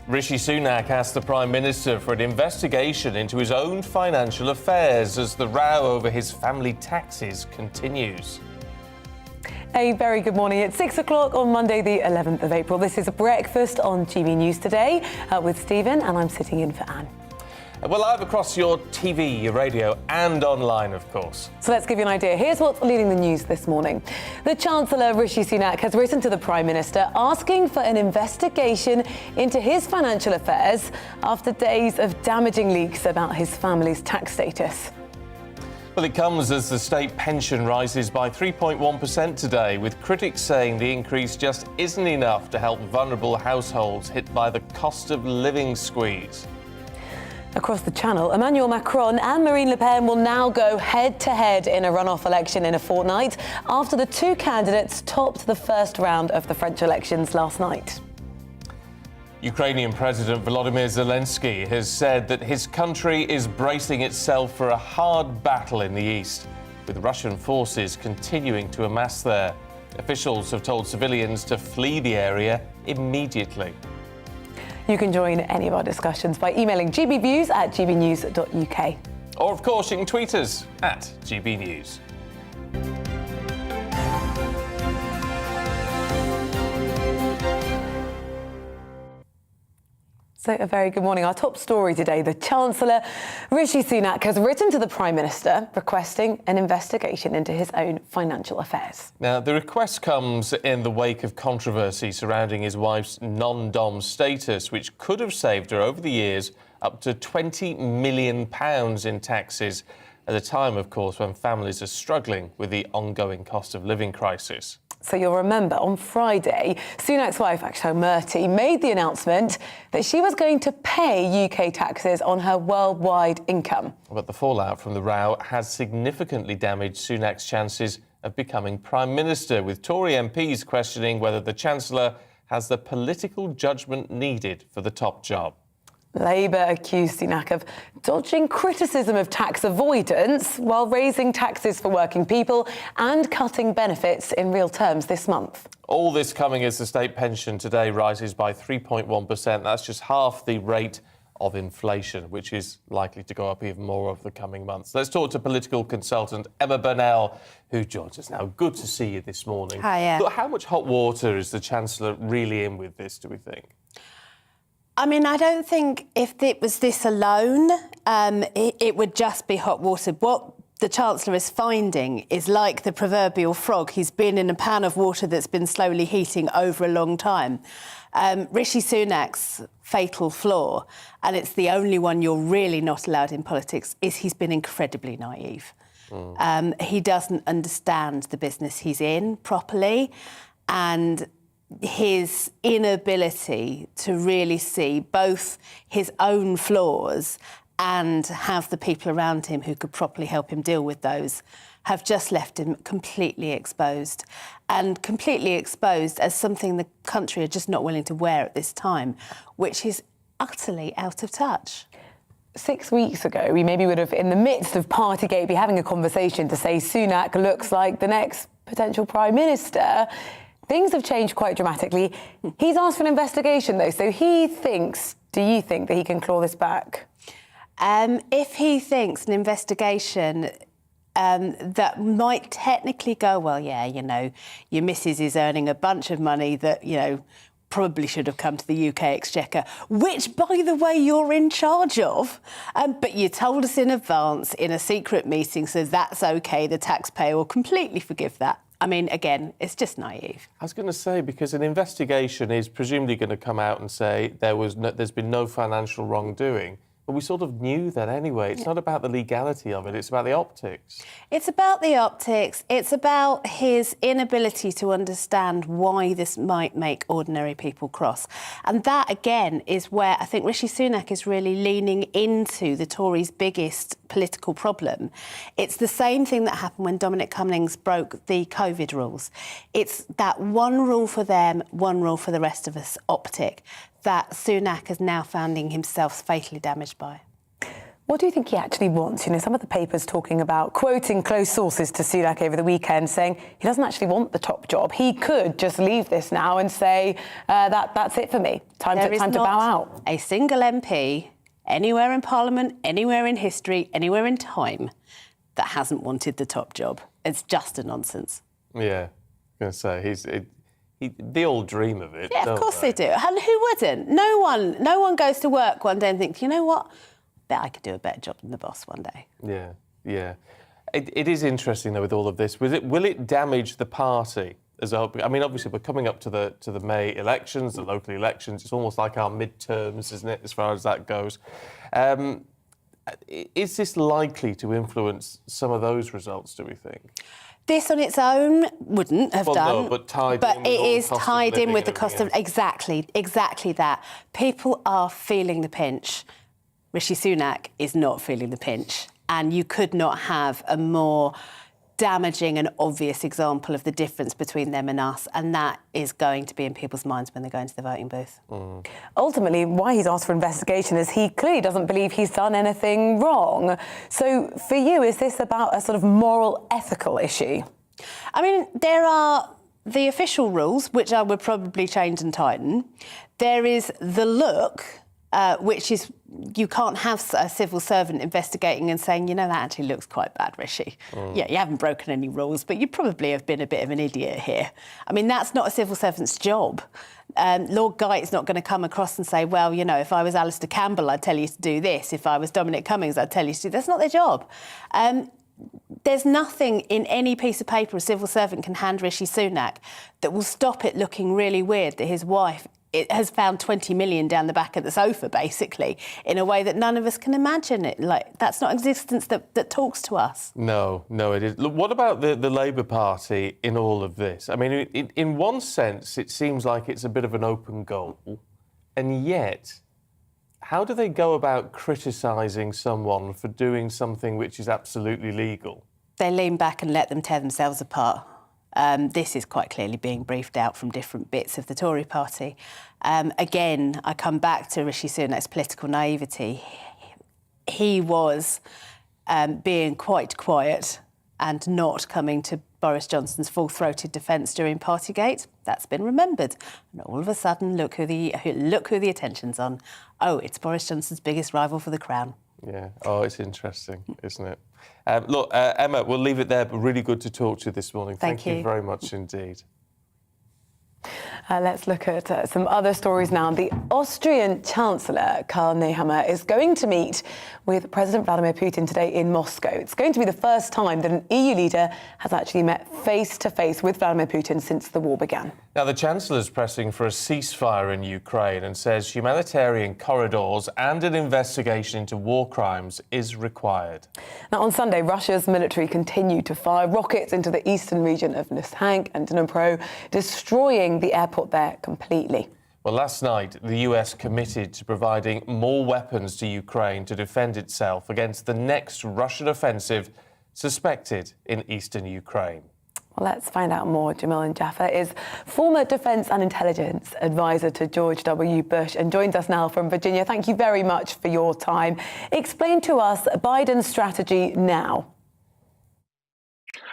Rishi Sunak asked the Prime Minister for an investigation into his own financial affairs as the row over his family taxes continues. A very good morning. It's 6 o'clock on Monday, the 11th of April. This is Breakfast on GBNews today with Stephen, and I'm sitting in for Anne. We're live across your TV, your radio and online, of course. So let's give you an idea. Here's what's leading the news this morning. The Chancellor, Rishi Sunak, has written to the Prime Minister asking for an investigation into his financial affairs after days of damaging leaks about his family's tax status. Well, it comes as the state pension rises by 3.1% today, with critics saying the increase just isn't enough to help vulnerable households hit by the cost of living squeeze. Across the Channel, Emmanuel Macron and Marine Le Pen will now go head-to-head in a runoff election in a fortnight after the two candidates topped the first round of the French elections last night. Ukrainian President Volodymyr Zelensky has said that his country is bracing itself for a hard battle in the east, with Russian forces continuing to amass there. Officials have told civilians to flee the area immediately. You can join any of our discussions by emailing gbviews@gbnews.uk. Or, of course, you can tweet us at GBNews. So a very good morning. Our top story today, the Chancellor, Rishi Sunak, has written to the Prime Minister requesting an investigation into his own financial affairs. Now, the request comes in the wake of controversy surrounding his wife's non-dom status, which could have saved her over the years up to £20 million in taxes, at a time, of course, when families are struggling with the ongoing cost of living crisis. So you'll remember on Friday, Sunak's wife, Akshay Murthy, made the announcement that she was going to pay UK taxes on her worldwide income. But the fallout from the row has significantly damaged Sunak's chances of becoming Prime Minister, with Tory MPs questioning whether the Chancellor has the political judgment needed for the top job. Labour accused Sunak of dodging criticism of tax avoidance while raising taxes for working people and cutting benefits in real terms this month. All this coming as the state pension today rises by 3.1%. That's just half the rate of inflation, which is likely to go up even more over the coming months. Let's talk to political consultant Emma Burnell, who joins us now. Good to see you this morning. Hi. But how much hot water is the Chancellor really in with this, do we think? I mean, I don't think if it was this alone, it would just be hot water. What the Chancellor is finding is like the proverbial frog. He's been in a pan of water that's been slowly heating over a long time. Rishi Sunak's fatal flaw, and it's the only one you're really not allowed in politics, is he's been incredibly naive. He doesn't understand the business he's in properly, and his inability to really see both his own flaws and have the people around him who could properly help him deal with those have just left him completely exposed, and completely exposed as something the country are just not willing to wear at this time, which is utterly out of touch. 6 weeks ago, we maybe would have, in the midst of Partygate, be having a conversation to say Sunak looks like the next potential Prime Minister. Things have changed quite dramatically. He's asked for an investigation, though, so he thinks, do you think that he can claw this back? If he thinks an investigation that might technically go, well, yeah, you know, your missus is earning a bunch of money that, you know, probably should have come to the UK Exchequer, which, by the way, you're in charge of, but you told us in advance in a secret meeting, so that's OK, the taxpayer will completely forgive that. I mean, again, it's just naive. I was going to say, because an investigation is presumably going to come out and say there's been no financial wrongdoing. But we sort of knew that anyway. It's not about the legality of it, it's about the optics. It's about the optics. It's about his inability to understand why this might make ordinary people cross. And that, again, is where I think Rishi Sunak is really leaning into the Tories' biggest political problem. It's the same thing that happened when Dominic Cummings broke the COVID rules. It's that one rule for them, one rule for the rest of us optic that Sunak is now finding himself fatally damaged by. What do you think he actually wants? You know, some of the papers talking about quoting close sources to Sunak over the weekend saying he doesn't actually want the top job. He could just leave this now and say, that's it for me. Time to bow out. A single MP anywhere in Parliament, anywhere in history, anywhere in time that hasn't wanted the top job. It's just a nonsense. Yeah, I'm going to say, they all dream of it. Yeah, of course they do. And who wouldn't? No one goes to work one day and thinks, you know what, bet I could do a better job than the boss one day. Yeah, yeah. It is interesting, though, with all of this. Will it damage the party as a whole? I mean, obviously, we're coming up to the May elections, the local elections. It's almost like our midterms, isn't it, as far as that goes? Is this likely to influence some of those results, do we think? This on its own wouldn't have done. No, but tied but in it is tied in with the cost of... Exactly. Exactly that. People are feeling the pinch. Rishi Sunak is not feeling the pinch. And you could not have a more damaging and obvious example of the difference between them and us, and that is going to be in people's minds when they go into the voting booth. Mm. Ultimately, why he's asked for investigation is he clearly doesn't believe he's done anything wrong. So for you, is this about a sort of moral, ethical issue? I mean, there are the official rules, which I would probably change and tighten. There is the look, which is you can't have a civil servant investigating and saying, you know, that actually looks quite bad, Rishi. Yeah, you haven't broken any rules, but you probably have been a bit of an idiot here. I mean, that's not a civil servant's job. Lord Guy's not going to come across and say, well, you know, if I was Alistair Campbell, I'd tell you to do this. If I was Dominic Cummings, I'd tell you to do this. That's not their job. There's nothing in any piece of paper a civil servant can hand Rishi Sunak that will stop it looking really weird that his wife has found 20 million down the back of the sofa, basically, in a way that none of us can imagine it. Like, that's not existence that talks to us. No, it is. Look, what about the Labour Party in all of this? I mean, in one sense, it seems like it's a bit of an open goal, and yet, how do they go about criticising someone for doing something which is absolutely legal? They lean back and let them tear themselves apart. This is quite clearly being briefed out from different bits of the Tory party. Again, I come back to Rishi Sunak's political naivety. He was being quite quiet and not coming to Boris Johnson's full-throated defence during Partygate. That's been remembered. And all of a sudden, look who the attention's on. Oh, it's Boris Johnson's biggest rival for the crown. Yeah. Oh, it's interesting, isn't it? Look, Emma, we'll leave it there, but really good to talk to you this morning. Thank you very much indeed. Let's look at some other stories now. The Austrian Chancellor, Karl Nehammer, is going to meet with President Vladimir Putin today in Moscow. It's going to be the first time that an EU leader has actually met face-to-face with Vladimir Putin since the war began. Now, the Chancellor's pressing for a ceasefire in Ukraine and says humanitarian corridors and an investigation into war crimes is required. Now, on Sunday, Russia's military continued to fire rockets into the eastern region of Luhansk and Dnipro, destroying the airport there completely. Well, last night, the US committed to providing more weapons to Ukraine to defend itself against the next Russian offensive suspected in eastern Ukraine. Well, let's find out more. Jamil Jaffer is former Defence and Intelligence Advisor to George W. Bush and joins us now from Virginia. Thank you very much for your time. Explain to us Biden's strategy now.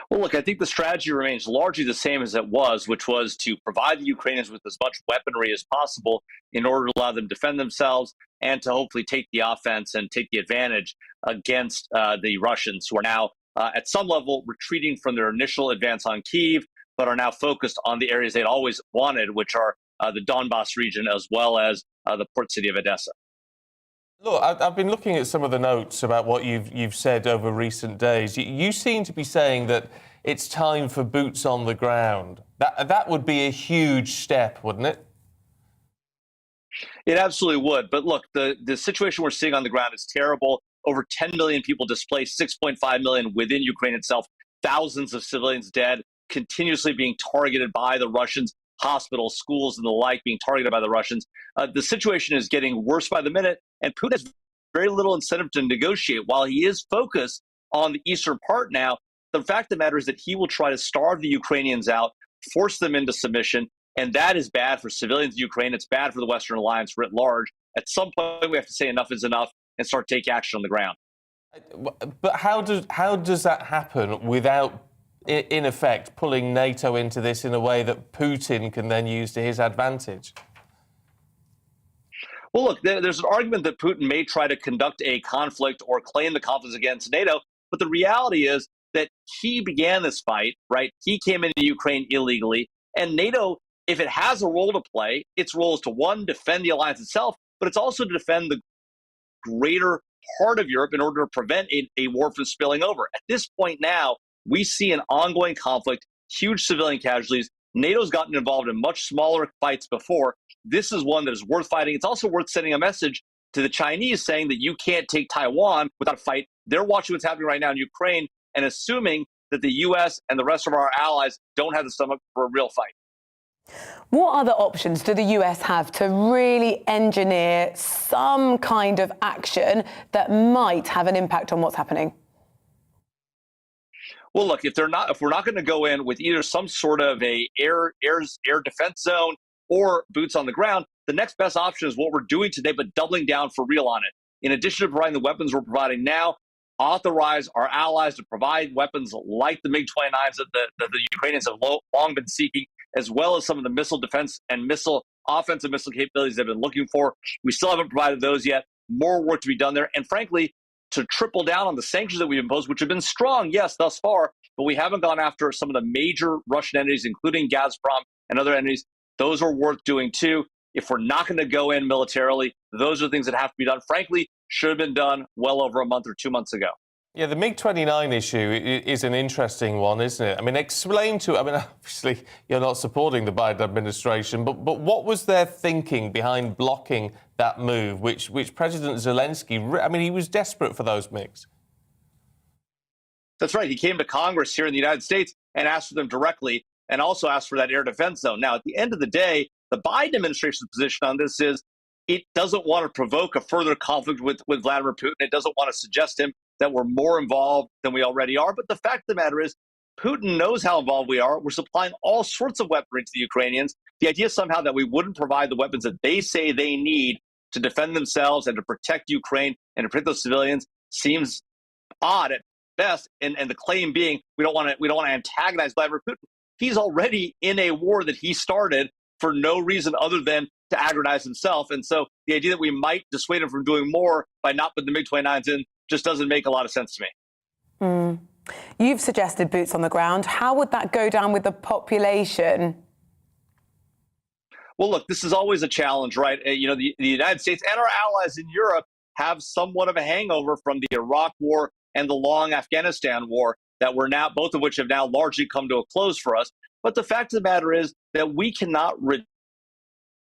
Well, look, I think the strategy remains largely the same as it was, which was to provide the Ukrainians with as much weaponry as possible in order to allow them to defend themselves and to hopefully take the offense and take the advantage against the Russians, who are now at some level retreating from their initial advance on Kyiv, but are now focused on the areas they'd always wanted, which are the Donbas region as well as the port city of Odessa. Look, I've been looking at some of the notes about what you've said over recent days. You seem to be saying that it's time for boots on the ground. That would be a huge step, wouldn't it? It absolutely would. But look, the situation we're seeing on the ground is terrible. Over 10 million people displaced, 6.5 million within Ukraine itself, thousands of civilians dead, continuously being targeted by the Russians, hospitals, schools, and the like being targeted by the Russians. The situation is getting worse by the minute, and Putin has very little incentive to negotiate. While he is focused on the eastern part now, the fact of the matter is that he will try to starve the Ukrainians out, force them into submission, and that is bad for civilians in Ukraine. It's bad for the Western alliance writ large. At some point, we have to say enough is enough and start taking action on the ground. But how does that happen without, in effect, pulling NATO into this in a way that Putin can then use to his advantage? Well, look, there's an argument that Putin may try to conduct a conflict or claim the conflict against NATO, but the reality is that he began this fight, right? He came into Ukraine illegally, and NATO, if it has a role to play, its role is to, one, defend the alliance itself, but it's also to defend the greater part of Europe in order to prevent a war from spilling over. At this point now, we see an ongoing conflict, huge civilian casualties. NATO's gotten involved in much smaller fights before. This is one that is worth fighting. It's also worth sending a message to the Chinese saying that you can't take Taiwan without a fight. They're watching what's happening right now in Ukraine and assuming that the U.S. and the rest of our allies don't have the stomach for a real fight. What other options do the US have to really engineer some kind of action that might have an impact on what's happening? Well, look, if we're not going to go in with either some sort of a air defense zone or boots on the ground, the next best option is what we're doing today, but doubling down for real on it. In addition to providing the weapons we're providing now, authorize our allies to provide weapons like the MiG-29s that the Ukrainians have long been seeking, as well as some of the missile defense and offensive missile capabilities they've been looking for. We still haven't provided those yet. More work to be done there. And frankly, to triple down on the sanctions that we've imposed, which have been strong, yes, thus far, but we haven't gone after some of the major Russian entities, including Gazprom and other entities. Those are worth doing too. If we're not going to go in militarily, those are things that have to be done. Frankly, should have been done well over a month or 2 months ago. Yeah, the MiG-29 issue is an interesting one, isn't it? I mean, obviously, you're not supporting the Biden administration, but what was their thinking behind blocking that move, which President Zelensky, he was desperate for those MiGs. That's right. He came to Congress here in the United States and asked for them directly and also asked for that air defense zone. Now, at the end of the day, the Biden administration's position on this is it doesn't want to provoke a further conflict with Vladimir Putin. It doesn't want to suggest him that we're more involved than we already are. But the fact of the matter is, Putin knows how involved we are. We're supplying all sorts of weaponry to the Ukrainians. The idea somehow that we wouldn't provide the weapons that they say they need to defend themselves and to protect Ukraine and to protect those civilians seems odd at best. And the claim being we don't want to antagonize Vladimir Putin. He's already in a war that he started for no reason other than to aggrandise himself. And so the idea that we might dissuade him from doing more by not putting the MiG-29s in just doesn't make a lot of sense to me. You've suggested boots on the ground. How would that go down with the population? Well, look, this is always a challenge, right? The United States and our allies in Europe have somewhat of a hangover from the Iraq War and the long Afghanistan war that both of which have now largely come to a close for us. But the fact of the matter is that we cannot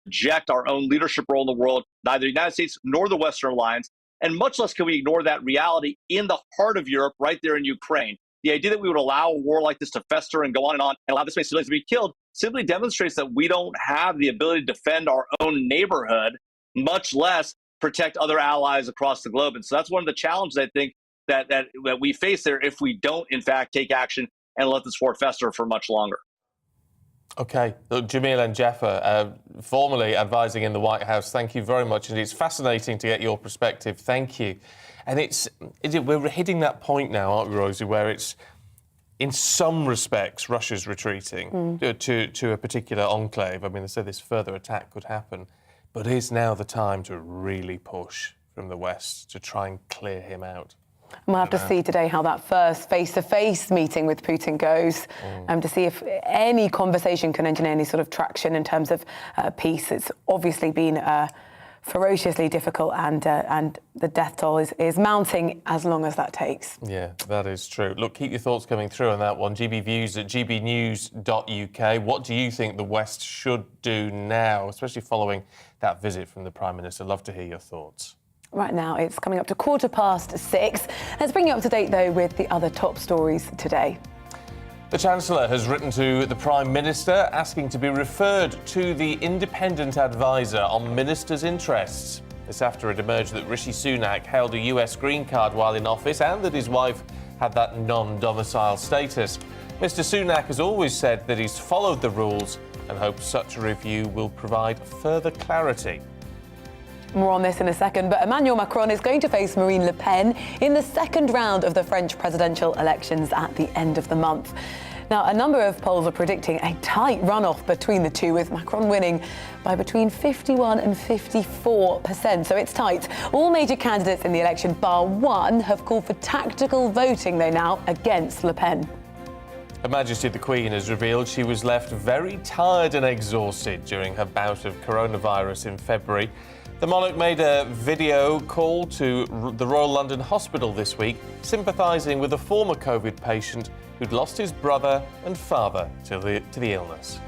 reject our own leadership role in the world, neither the United States nor the Western alliance. And much less can we ignore that reality in the heart of Europe, right there in Ukraine. The idea that we would allow a war like this to fester and go on and allow this many civilians to be killed simply demonstrates that we don't have the ability to defend our own neighborhood, much less protect other allies across the globe. And so that's one of the challenges, I think, that we face there if we don't, in fact, take action and let this war fester for much longer. OK. Look, Jamil and Jaffer, formerly advising in the White House, thank you very much. And it's fascinating to get your perspective. Thank you. And we're hitting that point now, aren't we, Rosie, where it's, in some respects, Russia's retreating to a particular enclave. I mean, they say this further attack could happen. But is now the time to really push from the West to try and clear him out? We'll have to see today how that first face-to-face meeting with Putin goes, to see if any conversation can engineer any sort of traction in terms of peace. It's obviously been ferociously difficult, and the death toll is mounting as long as that takes. Yeah, that is true. Look, keep your thoughts coming through on that one. GBViews at gbnews.uk. What do you think the West should do now, especially following that visit from the Prime Minister? Love to hear your thoughts. Right now, it's coming up to 6:15. Let's bring you up to date, though, with the other top stories today. The Chancellor has written to the Prime Minister asking to be referred to the independent advisor on ministers' interests. This after it emerged that Rishi Sunak held a US green card while in office and that his wife had that non-domicile status. Mr. Sunak has always said that he's followed the rules and hopes such a review will provide further clarity. More on this in a second, but Emmanuel Macron is going to face Marine Le Pen in the second round of the French presidential elections at the end of the month. Now, a number of polls are predicting a tight runoff between the two, with Macron winning by between 51 and 54%. So it's tight. All major candidates in the election, bar one, have called for tactical voting, though, now against Le Pen. Her Majesty the Queen has revealed she was left very tired and exhausted during her bout of coronavirus in February. The monarch made a video call to the Royal London Hospital this week, sympathising with a former COVID patient who'd lost his brother and father to the illness.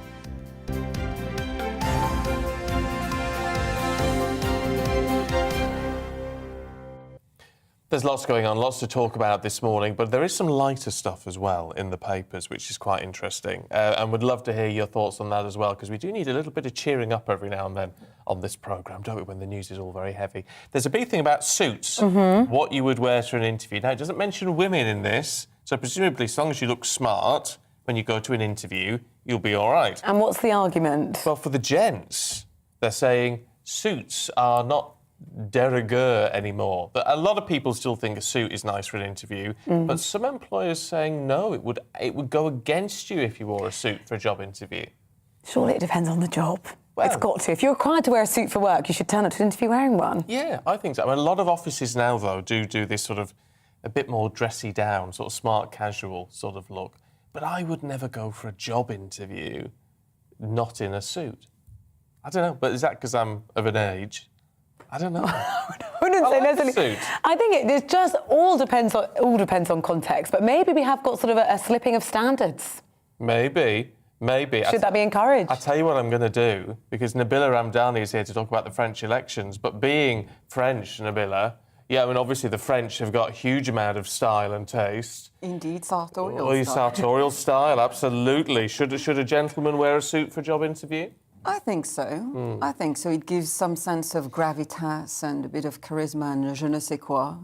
There's lots going on, lots to talk about this morning, but there is some lighter stuff as well in the papers, which is quite interesting. And would love to hear your thoughts on that as well, because we do need a little bit of cheering up every now and then on this programme, don't we, when the news is all very heavy. There's a big thing about suits, what you would wear to an interview. Now, it doesn't mention women in this, so presumably as long as you look smart when you go to an interview, you'll be all right. And what's the argument? Well, for the gents, they're saying suits are not de rigueur anymore. But a lot of people still think a suit is nice for an interview, but some employers saying no, it would go against you if you wore a suit for a job interview. Surely it depends on the job. Well, It's got to. If you're required to wear a suit for work, you should turn up to an interview wearing one. Yeah, I think so. I mean, a lot of offices now, though, do this sort of a bit more dressy down, sort of smart casual sort of look. But I would never go for a job interview not in a suit. I don't know, but is that because I'm of an age? I don't know. I wouldn't say like necessarily. suit. I think it just all depends on context. But maybe we have got sort of a slipping of standards. Maybe. Should that be encouraged? I'll tell you what I'm going to do, because Nabila Ramdani is here to talk about the French elections. But being French, Nabila, yeah, I mean, obviously the French have got a huge amount of style and taste. Indeed, sartorial Oh, style. sartorial style, absolutely. Should a gentleman wear a suit for a job interview? I think so. I think so. It gives some sense of gravitas and a bit of charisma and je ne sais quoi.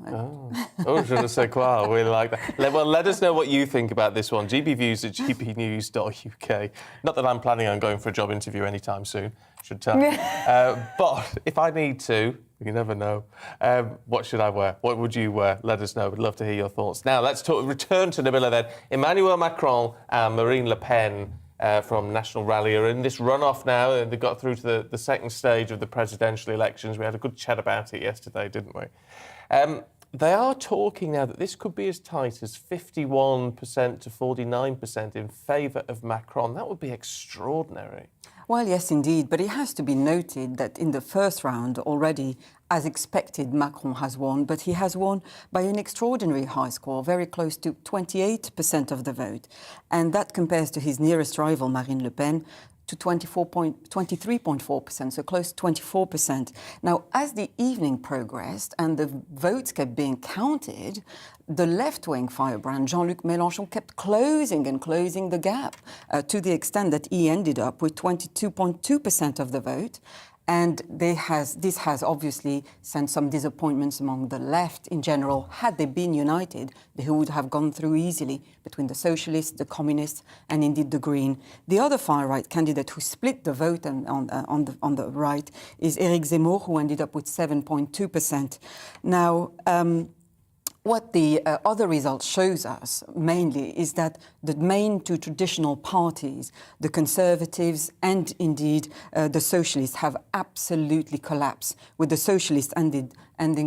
Oh, je ne sais quoi. We like that. Well, let us know what you think about this one. GBViews at gbnews.uk. Not that I'm planning on going for a job interview anytime soon, should tell. But if I need to, you never know. What should I wear? What would you wear? Let us know. We'd love to hear your thoughts. Now, let's return to Nabila then. Emmanuel Macron and Marine Le Pen from National Rally are in this runoff now, and they got through to the second stage of the presidential elections. We had a good chat about it yesterday, didn't we? They are talking now that this could be as tight as 51% to 49% in favour of Macron. That would be extraordinary. Well, yes, indeed. But it has to be noted that in the first round already, as expected, Macron has won, but he has won by an extraordinary high score, very close to 28% of the vote. And that compares to his nearest rival, Marine Le Pen, to 23.4%, so close to 24%. Now, as the evening progressed and the votes kept being counted, the left-wing firebrand, Jean-Luc Mélenchon, kept closing the gap to the extent that he ended up with 22.2% of the vote. And this has obviously sent some disappointments among the left in general. Had they been united, they would have gone through easily between the socialists, the communists, and indeed the Green. The other far-right candidate who split the vote on the right is Éric Zemmour, who ended up with 7.2%. Now, what the other results shows us mainly is that the main two traditional parties, the Conservatives and indeed the Socialists, have absolutely collapsed, with the Socialists ending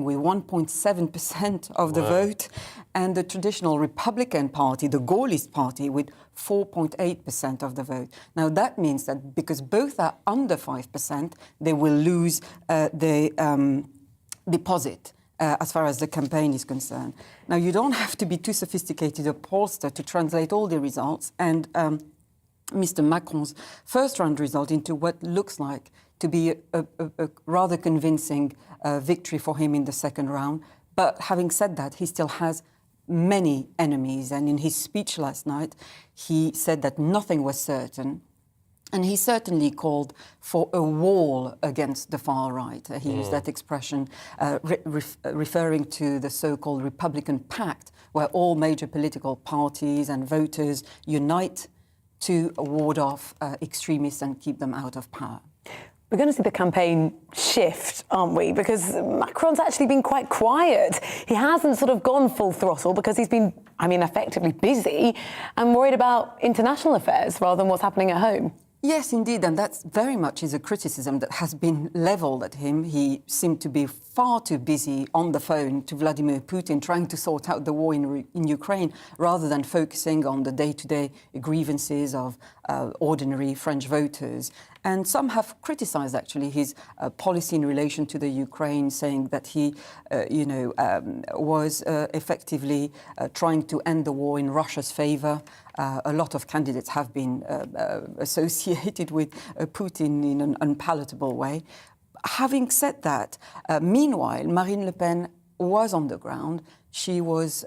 with 1.7% of the vote, and the traditional Republican Party, the Gaullist Party, with 4.8% of the vote. Now that means that because both are under 5%, they will lose the deposit. As far as the campaign is concerned. Now, you don't have to be too sophisticated a pollster to translate all the results, and Mr. Macron's first-round result into what looks like to be a rather convincing victory for him in the second round. But having said that, he still has many enemies, and in his speech last night, he said that nothing was certain. And he certainly called for a wall against the far right. He used that expression, referring to the so-called Republican Pact, where all major political parties and voters unite to ward off extremists and keep them out of power. We're going to see the campaign shift, aren't we? Because Macron's actually been quite quiet. He hasn't sort of gone full throttle because he's been, effectively busy and worried about international affairs rather than what's happening at home. Yes, indeed, and that's very much is a criticism that has been levelled at him. He seemed to be far too busy on the phone to Vladimir Putin, trying to sort out the war in Ukraine, rather than focusing on the day-to-day grievances of ordinary French voters. And some have criticised, actually, his policy in relation to the Ukraine, saying that he, was effectively trying to end the war in Russia's favour. A lot of candidates have been associated with Putin in an unpalatable way. Having said that, meanwhile, Marine Le Pen was on the ground. She was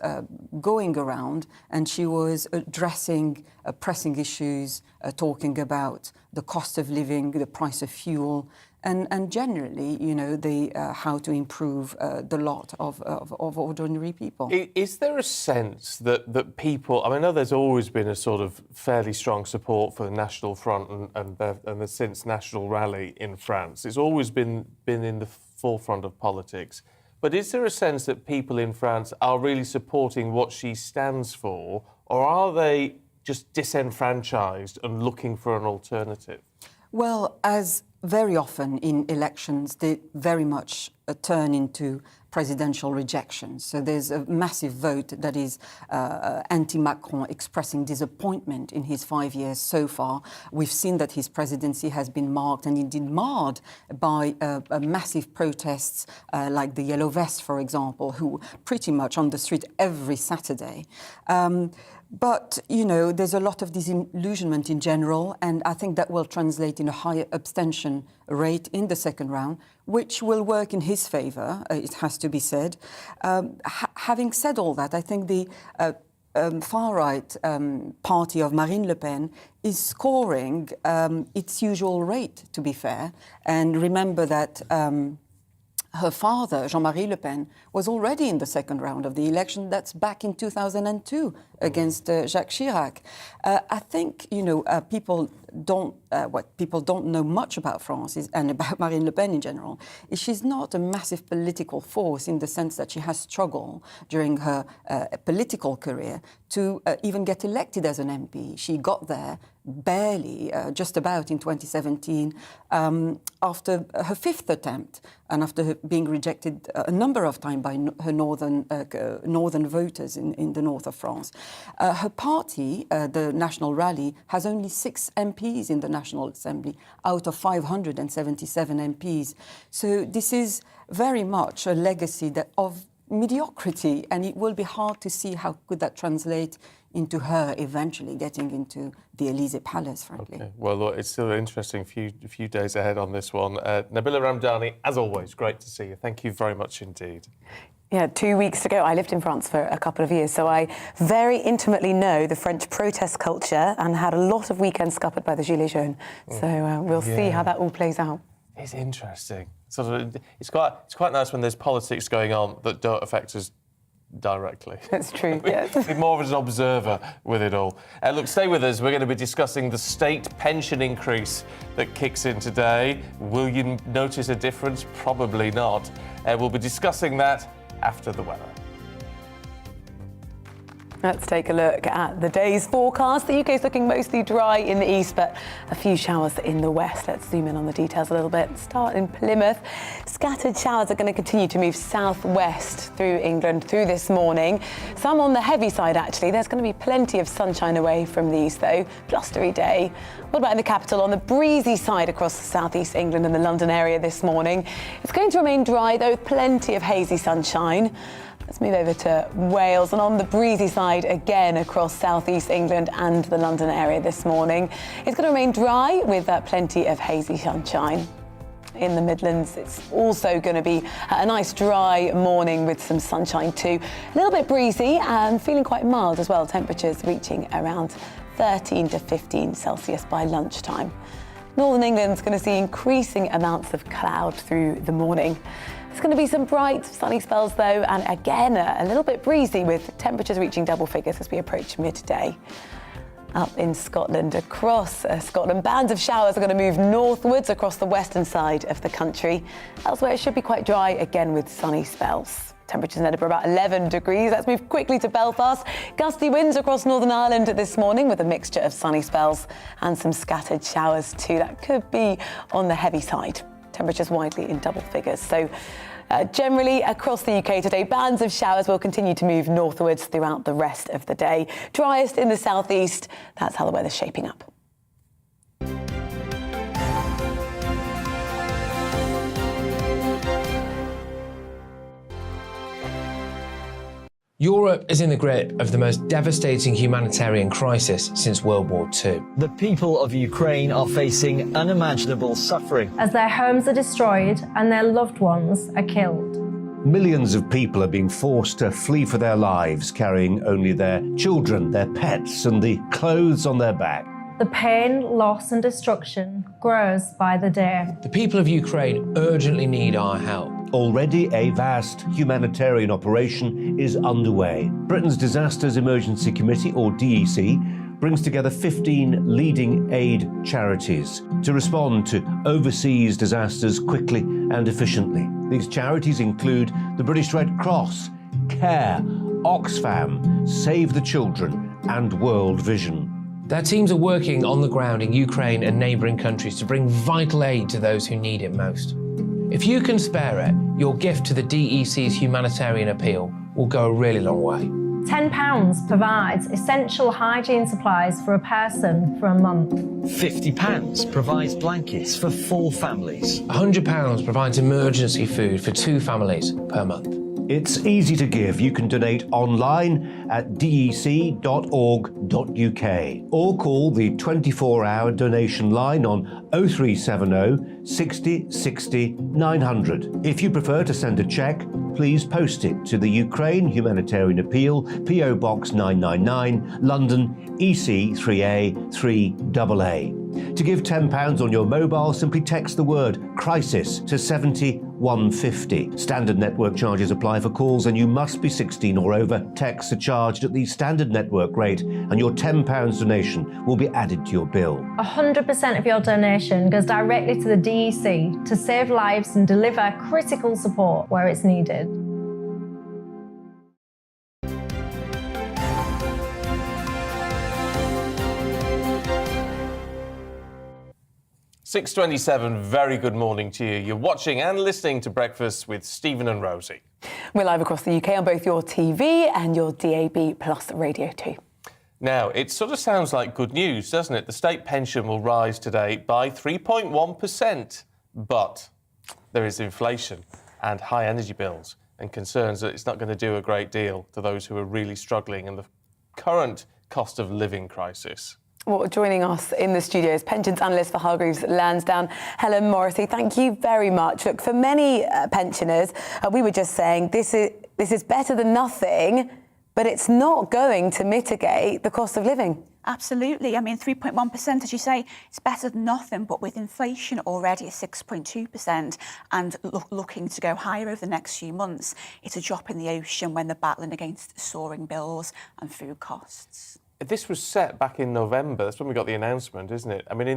going around and she was addressing pressing issues, talking about the cost of living, the price of fuel, and generally, how to improve the lot of ordinary people. Is there a sense that people, I know there's always been a sort of fairly strong support for the National Front and the since National Rally in France. It's always been in the forefront of politics. But is there a sense that people in France are really supporting what she stands for, or are they just disenfranchised and looking for an alternative? Well, as very often in elections, they very much turn into presidential rejection. So there's a massive vote that is anti-Macron, expressing disappointment in his 5 years so far. We've seen that his presidency has been marked, and indeed marred, by massive protests like the Yellow Vests, for example, who pretty much on the street every Saturday. But, there's a lot of disillusionment in general, and I think that will translate in a higher abstention rate in the second round, which will work in his favour, it has to be said. Having said all that, I think the far-right party of Marine Le Pen is scoring its usual rate, to be fair. And remember that her father, Jean-Marie Le Pen, was already in the second round of the election. That's back in 2002 against Jacques Chirac. I think, people don't what people don't know much about France and about Marine Le Pen in general is she's not a massive political force in the sense that she has struggled during her political career to even get elected as an MP. She got there barely, just about in 2017, after her fifth attempt and after being rejected a number of times by her northern voters in the north of France. Her party, the National Rally, has only 6 MPs in the National Assembly out of 577 MPs. So this is very much a legacy of mediocrity, and it will be hard to see how could that translate into her eventually getting into the Élysée Palace, frankly. Okay. Well, look, it's still an interesting few days ahead on this one. Nabila Ramdani, as always, great to see you. Thank you very much indeed. Yeah, 2 weeks ago, I lived in France for a couple of years, so I very intimately know the French protest culture and had a lot of weekends scuppered by the Gilets jaunes. So we'll see how that all plays out. It's interesting. It's quite nice when there's politics going on that don't affect us directly. That's true, yes. Be more of an observer with it all. Look, stay with us. We're going to be discussing the state pension increase that kicks in today. Will you notice a difference? Probably not. We'll be discussing that after the weather. Let's take a look at the day's forecast. The UK is looking mostly dry in the east, but a few showers in the west. Let's zoom in on the details a little bit. Start in Plymouth. Scattered showers are going to continue to move southwest through England through this morning. Some on the heavy side, actually. There's going to be plenty of sunshine away from the east, though. Blustery day. What about in the capital? On the breezy side across southeast England and the London area this morning. It's going to remain dry, though, with plenty of hazy sunshine. Let's move over to Wales, and on the breezy side again across southeast England and the London area this morning. It's going to remain dry with plenty of hazy sunshine. In the Midlands, it's also going to be a nice dry morning with some sunshine too. A little bit breezy and feeling quite mild as well, temperatures reaching around 13 to 15 Celsius by lunchtime. Northern England's going to see increasing amounts of cloud through the morning. There's going to be some bright sunny spells though, and again a little bit breezy with temperatures reaching double figures as we approach midday. Up in Scotland, across Scotland, bands of showers are going to move northwards across the western side of the country. Elsewhere, it should be quite dry again with sunny spells. Temperatures in Edinburgh about 11 degrees. Let's move quickly to Belfast. Gusty winds across Northern Ireland this morning with a mixture of sunny spells and some scattered showers too. That could be on the heavy side. Temperatures widely in double figures. So generally across the UK today, bands of showers will continue to move northwards throughout the rest of the day. Driest in the southeast. That's how the weather's shaping up. Europe is in the grip of the most devastating humanitarian crisis since World War II. The people of Ukraine are facing unimaginable suffering as their homes are destroyed and their loved ones are killed. Millions of people are being forced to flee for their lives, carrying only their children, their pets, and the clothes on their back. The pain, loss and destruction grows by the day. The people of Ukraine urgently need our help. Already a vast humanitarian operation is underway. Britain's Disasters Emergency Committee, or DEC, brings together 15 leading aid charities to respond to overseas disasters quickly and efficiently. These charities include the British Red Cross, CARE, Oxfam, Save the Children, and World Vision. Their teams are working on the ground in Ukraine and neighbouring countries to bring vital aid to those who need it most. If you can spare it, your gift to the DEC's humanitarian appeal will go a really long way. £10 provides essential hygiene supplies for a person for a month. £50 provides blankets for 4 families. £100 provides emergency food for 2 families per month. It's easy to give. You can donate online at dec.org.uk or call the 24-hour donation line on 0370 60 60 900. If you prefer to send a cheque, please post it to the Ukraine Humanitarian Appeal, PO Box 999, London, EC 3A 3AA. To give £10 on your mobile, simply text the word crisis to 70150. Standard network charges apply for calls and you must be 16 or over. Texts are charged at the standard network rate and your £10 donation will be added to your bill. 100% of your donation goes directly to the DEC to save lives and deliver critical support where it's needed. .27, very good morning to you. You're watching and listening to Breakfast with Stephen and Rosie. We're live across the UK on both your TV and your DAB Plus radio too. Now, it sort of sounds like good news, doesn't it? The state pension will rise today by 3.1%. But there is inflation and high energy bills and concerns that it's not going to do a great deal to those who are really struggling in the current cost of living crisis. Well, joining us in the studio is pensions analyst for Hargreaves Lansdown, Helen Morrissey. Thank you very much. Look, for many pensioners, we were just saying this is better than nothing, but it's not going to mitigate the cost of living. Absolutely. I mean, 3.1%, as you say, it's better than nothing, but with inflation already at 6.2% and looking to go higher over the next few months, it's a drop in the ocean when they're battling against soaring bills and food costs. This was set back in November. That's when we got the announcement, isn't it? I mean,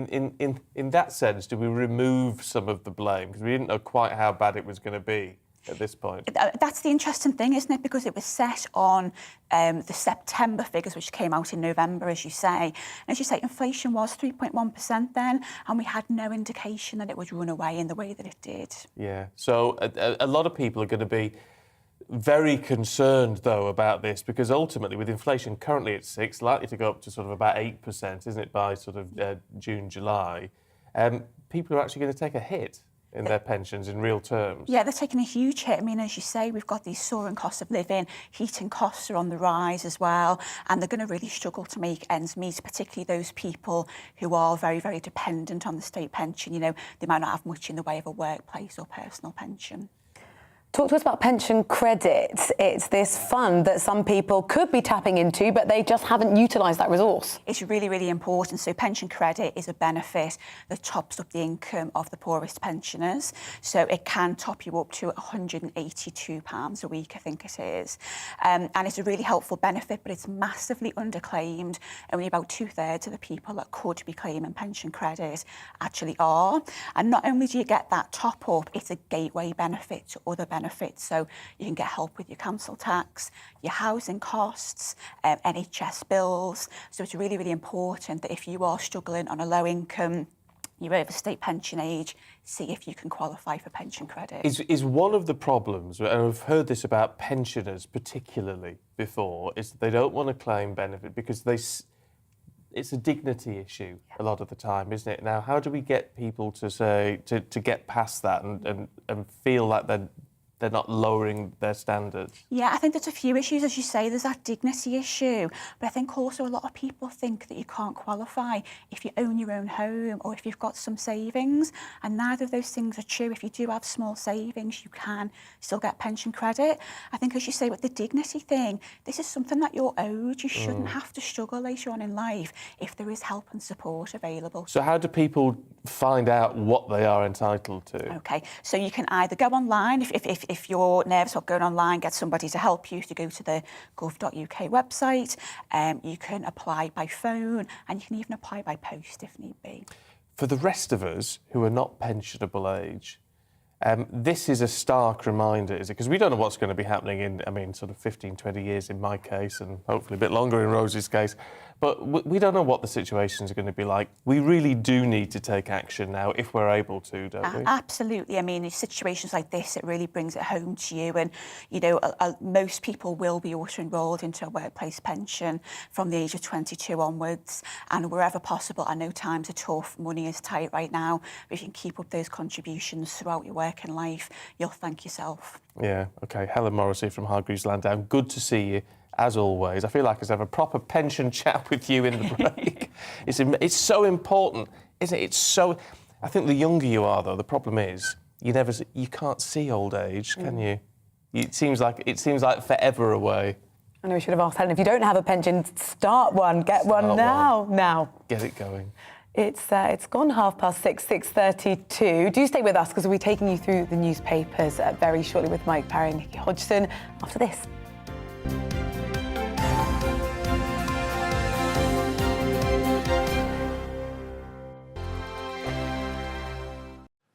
in that sense, do we remove some of the blame? Because we didn't know quite how bad it was going to be at this point. That's the interesting thing, isn't it? Because it was set on the September figures, which came out in November, as you say. And as you say, inflation was 3.1% then, and we had no indication that it would run away in the way that it did. Yeah. So a lot of people are going to be very concerned, though, about this, because ultimately, with inflation currently at 6%, likely to go up to sort of about 8%, isn't it, by sort of June, July, people are actually going to take a hit in their pensions in real terms. Yeah, they're taking a huge hit. I mean, as you say, we've got these soaring costs of living, heating costs are on the rise as well, and they're going to really struggle to make ends meet, particularly those people who are very, very dependent on the state pension. You know, they might not have much in the way of a workplace or personal pension. Talk to us about pension credit. It's this fund that some people could be tapping into, but they just haven't utilised that resource. It's really, really important. So pension credit is a benefit that tops up the income of the poorest pensioners. So it can top you up to £182 a week, I think it is. And it's a really helpful benefit, but it's massively underclaimed. Only about 2/3 of the people that could be claiming pension credit actually are. And not only do you get that top up, it's a gateway benefit to other benefits. So you can get help with your council tax, your housing costs, NHS bills. So it's really, really important that if you are struggling on a low income, you're over state pension age, see if you can qualify for pension credit. Is one of the problems, and I've heard this about pensioners particularly before, is that they don't want to claim benefit because it's a dignity issue a lot of the time, isn't it? Now, how do we get people to say, to get past that and feel like they're not lowering their standards? Yeah, I think there's a few issues, as you say. There's that dignity issue, but I think also a lot of people think that you can't qualify if you own your own home or if you've got some savings, and neither of those things are true. If you do have small savings, you can still get pension credit. I think, as you say, with the dignity thing, this is something that you're owed. You shouldn't have to struggle later on in life if there is help and support available. So how do people find out what they are entitled to? Okay, so you can either go online, if you're nervous about going online, get somebody to help you to go to the gov.uk website. You can apply by phone, and you can even apply by post if need be. For the rest of us who are not pensionable age, this is a stark reminder, is it? Because we don't know what's going to be happening in, sort of 15, 20 years in my case, and hopefully a bit longer in Rosie's case. But we don't know what the situations are going to be like. We really do need to take action now if we're able to, don't we? Absolutely. I mean, in situations like this, it really brings it home to you. And, you know, most people will be auto-enrolled into a workplace pension from the age of 22 onwards. And wherever possible, I know times are tough, money is tight right now, but if you can keep up those contributions throughout your working life, you'll thank yourself. Yeah, OK. Helen Morrissey from Hargreaves Lansdown, good to see you. As always, I feel like I should have a proper pension chat with you in the break. It's so important, isn't it? It's so. I think the younger you are, though, the problem is you can't see old age, can you? It seems like forever away. I know we should have asked Helen, if you don't have a pension, start one, get one now. Now. Get it going. It's gone 6:32. Do stay with us because we'll be taking you through the newspapers very shortly with Mike Parry and Nikki Hodgson after this.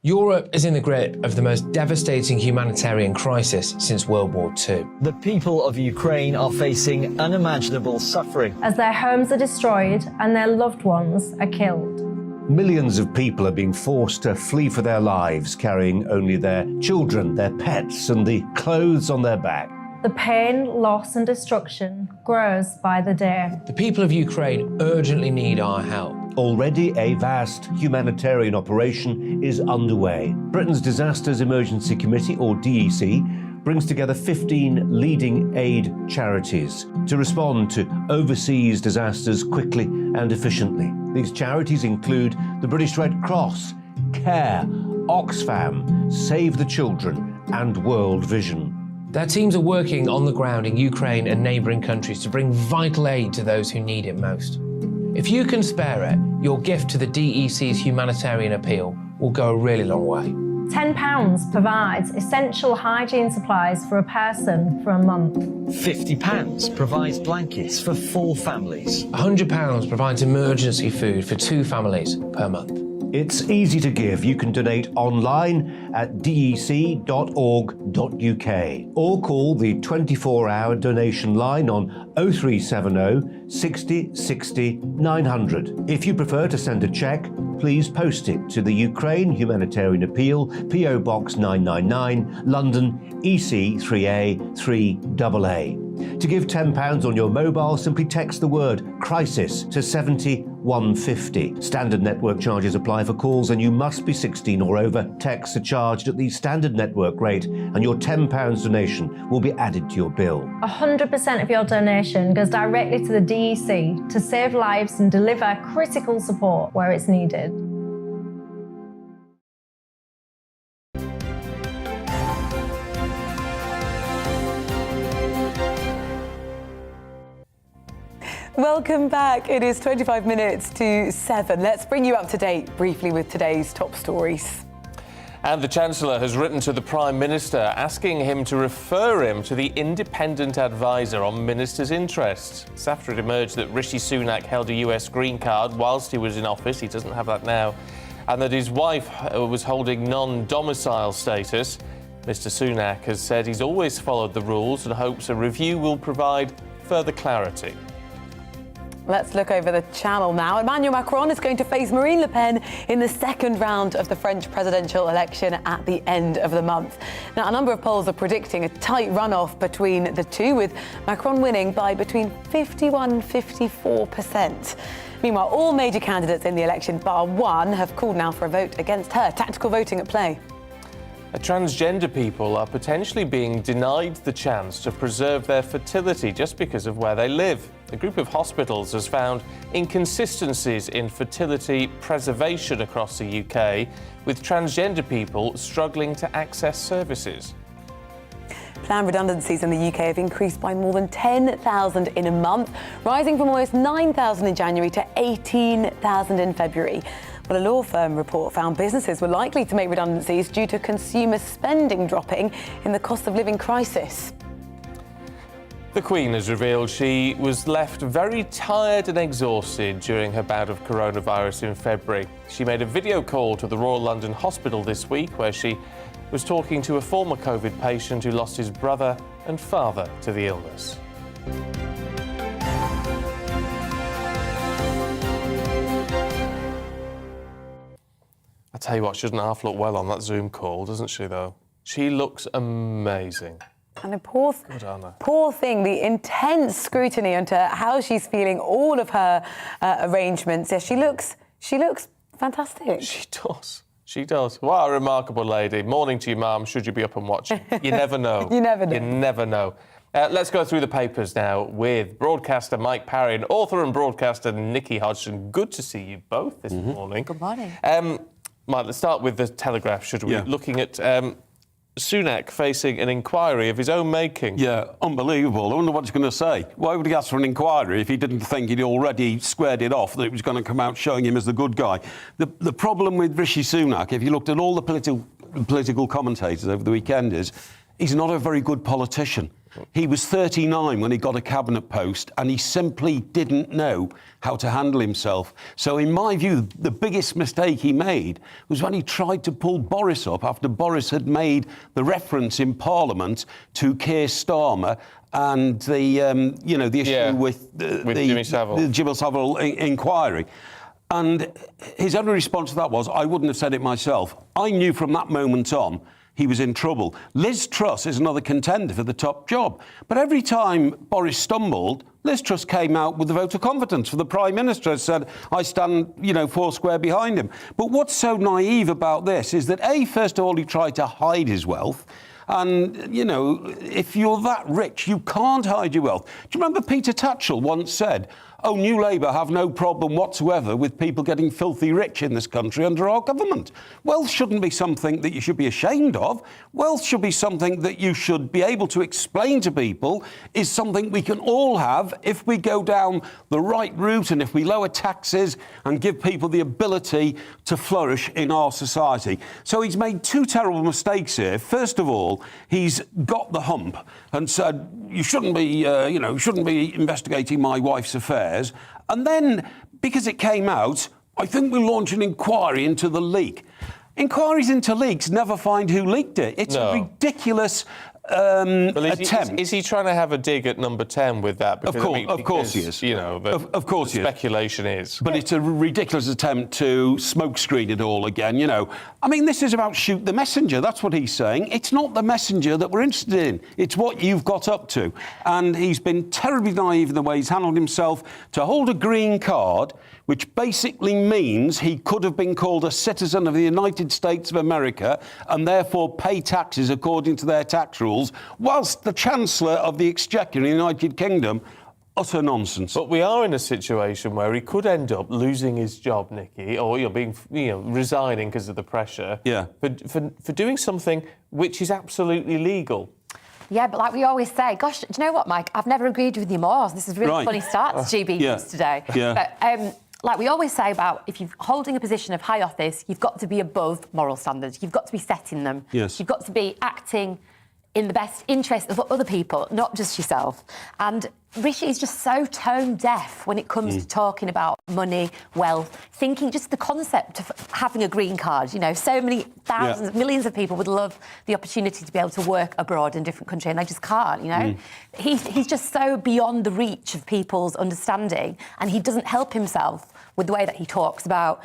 Europe is in the grip of the most devastating humanitarian crisis since World War II. The people of Ukraine are facing unimaginable suffering as their homes are destroyed and their loved ones are killed. Millions of people are being forced to flee for their lives, carrying only their children, their pets, and the clothes on their back. The pain, loss and destruction grows by the day. The people of Ukraine urgently need our help. Already a vast humanitarian operation is underway. Britain's Disasters Emergency Committee, or DEC, brings together 15 leading aid charities to respond to overseas disasters quickly and efficiently. These charities include the British Red Cross, CARE, Oxfam, Save the Children, and World Vision. Their teams are working on the ground in Ukraine and neighbouring countries to bring vital aid to those who need it most. If you can spare it, your gift to the DEC's humanitarian appeal will go a really long way. £10 provides essential hygiene supplies for a person for a month. £50 provides blankets for 4 families. £100 provides emergency food for 2 families per month. It's easy to give. You can donate online at dec.org.uk or call the 24-hour donation line on 0370 60 60 900. If you prefer to send a cheque, please post it to the Ukraine Humanitarian Appeal, PO Box 999, London, EC 3A 3AA. To give £10 on your mobile, simply text the word crisis to 70150. Standard network charges apply for calls and you must be 16 or over. Texts are charged at the standard network rate and your £10 donation will be added to your bill. 100% of your donation goes directly to the DEC to save lives and deliver critical support where it's needed. Welcome back. It is 25 minutes to 7. Let's bring you up to date briefly with today's top stories. And the Chancellor has written to the Prime Minister asking him to refer him to the independent advisor on ministers' interests. It's after it emerged that Rishi Sunak held a US green card whilst he was in office. He doesn't have that now. And that his wife was holding non-domicile status. Mr. Sunak has said he's always followed the rules and hopes a review will provide further clarity. Let's look over the channel now. Emmanuel Macron is going to face Marine Le Pen in the second round of the French presidential election at the end of the month. Now, a number of polls are predicting a tight runoff between the two, with Macron winning by between 51% and 54%. Meanwhile, all major candidates in the election, bar one, have called now for a vote against her. Tactical voting at play. Transgender people are potentially being denied the chance to preserve their fertility just because of where they live. A group of hospitals has found inconsistencies in fertility preservation across the UK, with transgender people struggling to access services. Planned redundancies in the UK have increased by more than 10,000 in a month, rising from almost 9,000 in January to 18,000 in February. Well, a law firm report found businesses were likely to make redundancies due to consumer spending dropping in the cost of living crisis. The Queen has revealed she was left very tired and exhausted during her bout of coronavirus in February. She made a video call to the Royal London Hospital this week where she was talking to a former COVID patient who lost his brother and father to the illness. I tell you what, she doesn't half look well on that Zoom call, doesn't she, though? She looks amazing. And a poor thing, the intense scrutiny into how she's feeling, all of her arrangements. Yeah, she looks fantastic. She does. She does. What a remarkable lady. Morning to you, Mum, should you be up and watching. You never know. You never know. You never know. Let's go through the papers now with broadcaster Mike Parry and author and broadcaster Nikki Hodgson. Good to see you both this morning. Good morning. Mike, let's start with the Telegraph, should we? Yeah. Looking at Sunak facing an inquiry of his own making. Yeah, unbelievable. I wonder what he's going to say. Why would he ask for an inquiry if he didn't think he'd already squared it off, that it was going to come out showing him as the good guy? The problem with Rishi Sunak, if you looked at all the political commentators over the weekend, is he's not a very good politician. He was 39 when he got a cabinet post, and he simply didn't know how to handle himself. So in my view, the biggest mistake he made was when he tried to pull Boris up after Boris had made the reference in Parliament to Keir Starmer and the issue with Jimmy Savile. The Jimmy Savile inquiry. And his only response to that was, I wouldn't have said it myself. I knew from that moment on he was in trouble. Liz Truss is another contender for the top job. But every time Boris stumbled, Liz Truss came out with a vote of confidence for the Prime Minister and said, I stand, foursquare behind him. But what's so naive about this is that, first of all, he tried to hide his wealth. And, if you're that rich, you can't hide your wealth. Do you remember Peter Tatchell once said, New Labour have no problem whatsoever with people getting filthy rich in this country under our government. Wealth shouldn't be something that you should be ashamed of. Wealth should be something that you should be able to explain to people is something we can all have if we go down the right route and if we lower taxes and give people the ability to flourish in our society. So he's made two terrible mistakes here. First of all, he's got the hump and said, you shouldn't be investigating my wife's affairs. And then, because it came out, I think we'll launch an inquiry into the leak. Inquiries into leaks never find who leaked it. It's a ridiculous attempt. Is he trying to have a dig at Number 10 with that? Because, of course he is. Of course he is. Speculation is. But it's a ridiculous attempt to smokescreen it all again, this is about shoot the messenger. That's what he's saying. It's not the messenger that we're interested in. It's what you've got up to. And he's been terribly naive in the way he's handled himself to hold a green card, which basically means he could have been called a citizen of the United States of America and therefore pay taxes according to their tax rules, whilst the Chancellor of the Exchequer in the United Kingdom, utter nonsense. But we are in a situation where he could end up losing his job, Nikki, or resigning because of the pressure. Yeah. For doing something which is absolutely legal. Yeah, but like we always say, gosh, do you know what, Mike? I've never agreed with you more. This is a really funny start to GB News today. Yeah. But, like we always say about if you're holding a position of high office, you've got to be above moral standards. You've got to be setting them. Yes. You've got to be acting in the best interest of other people, not just yourself. And Rishi is just so tone deaf when it comes to talking about money, wealth, thinking just the concept of having a green card. You know, so many thousands, millions of people would love the opportunity to be able to work abroad in a different country, and they just can't, you know. He's just so beyond the reach of people's understanding, and he doesn't help himself with the way that he talks about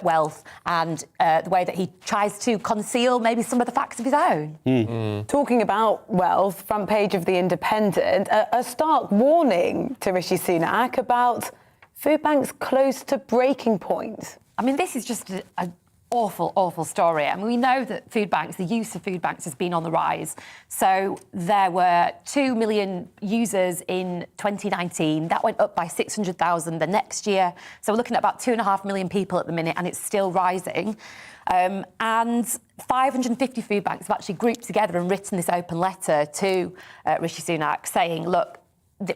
wealth and the way that he tries to conceal maybe some of the facts of his own. Talking about wealth, front page of The Independent, a stark warning to Rishi Sunak about food banks close to breaking point. I mean, this is just an awful, awful story. I mean, we know that food banks, the use of food banks has been on the rise. So there were 2 million users in 2019. That went up by 600,000 the next year. So we're looking at about 2.5 million people at the minute, and it's still rising. And 550 food banks have actually grouped together and written this open letter to Rishi Sunak saying, look,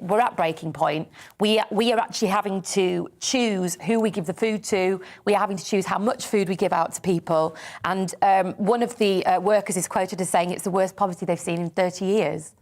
we're at breaking point. We are actually having to choose who we give the food to. We are having to choose how much food we give out to people. And one of the workers is quoted as saying it's the worst poverty they've seen in 30 years.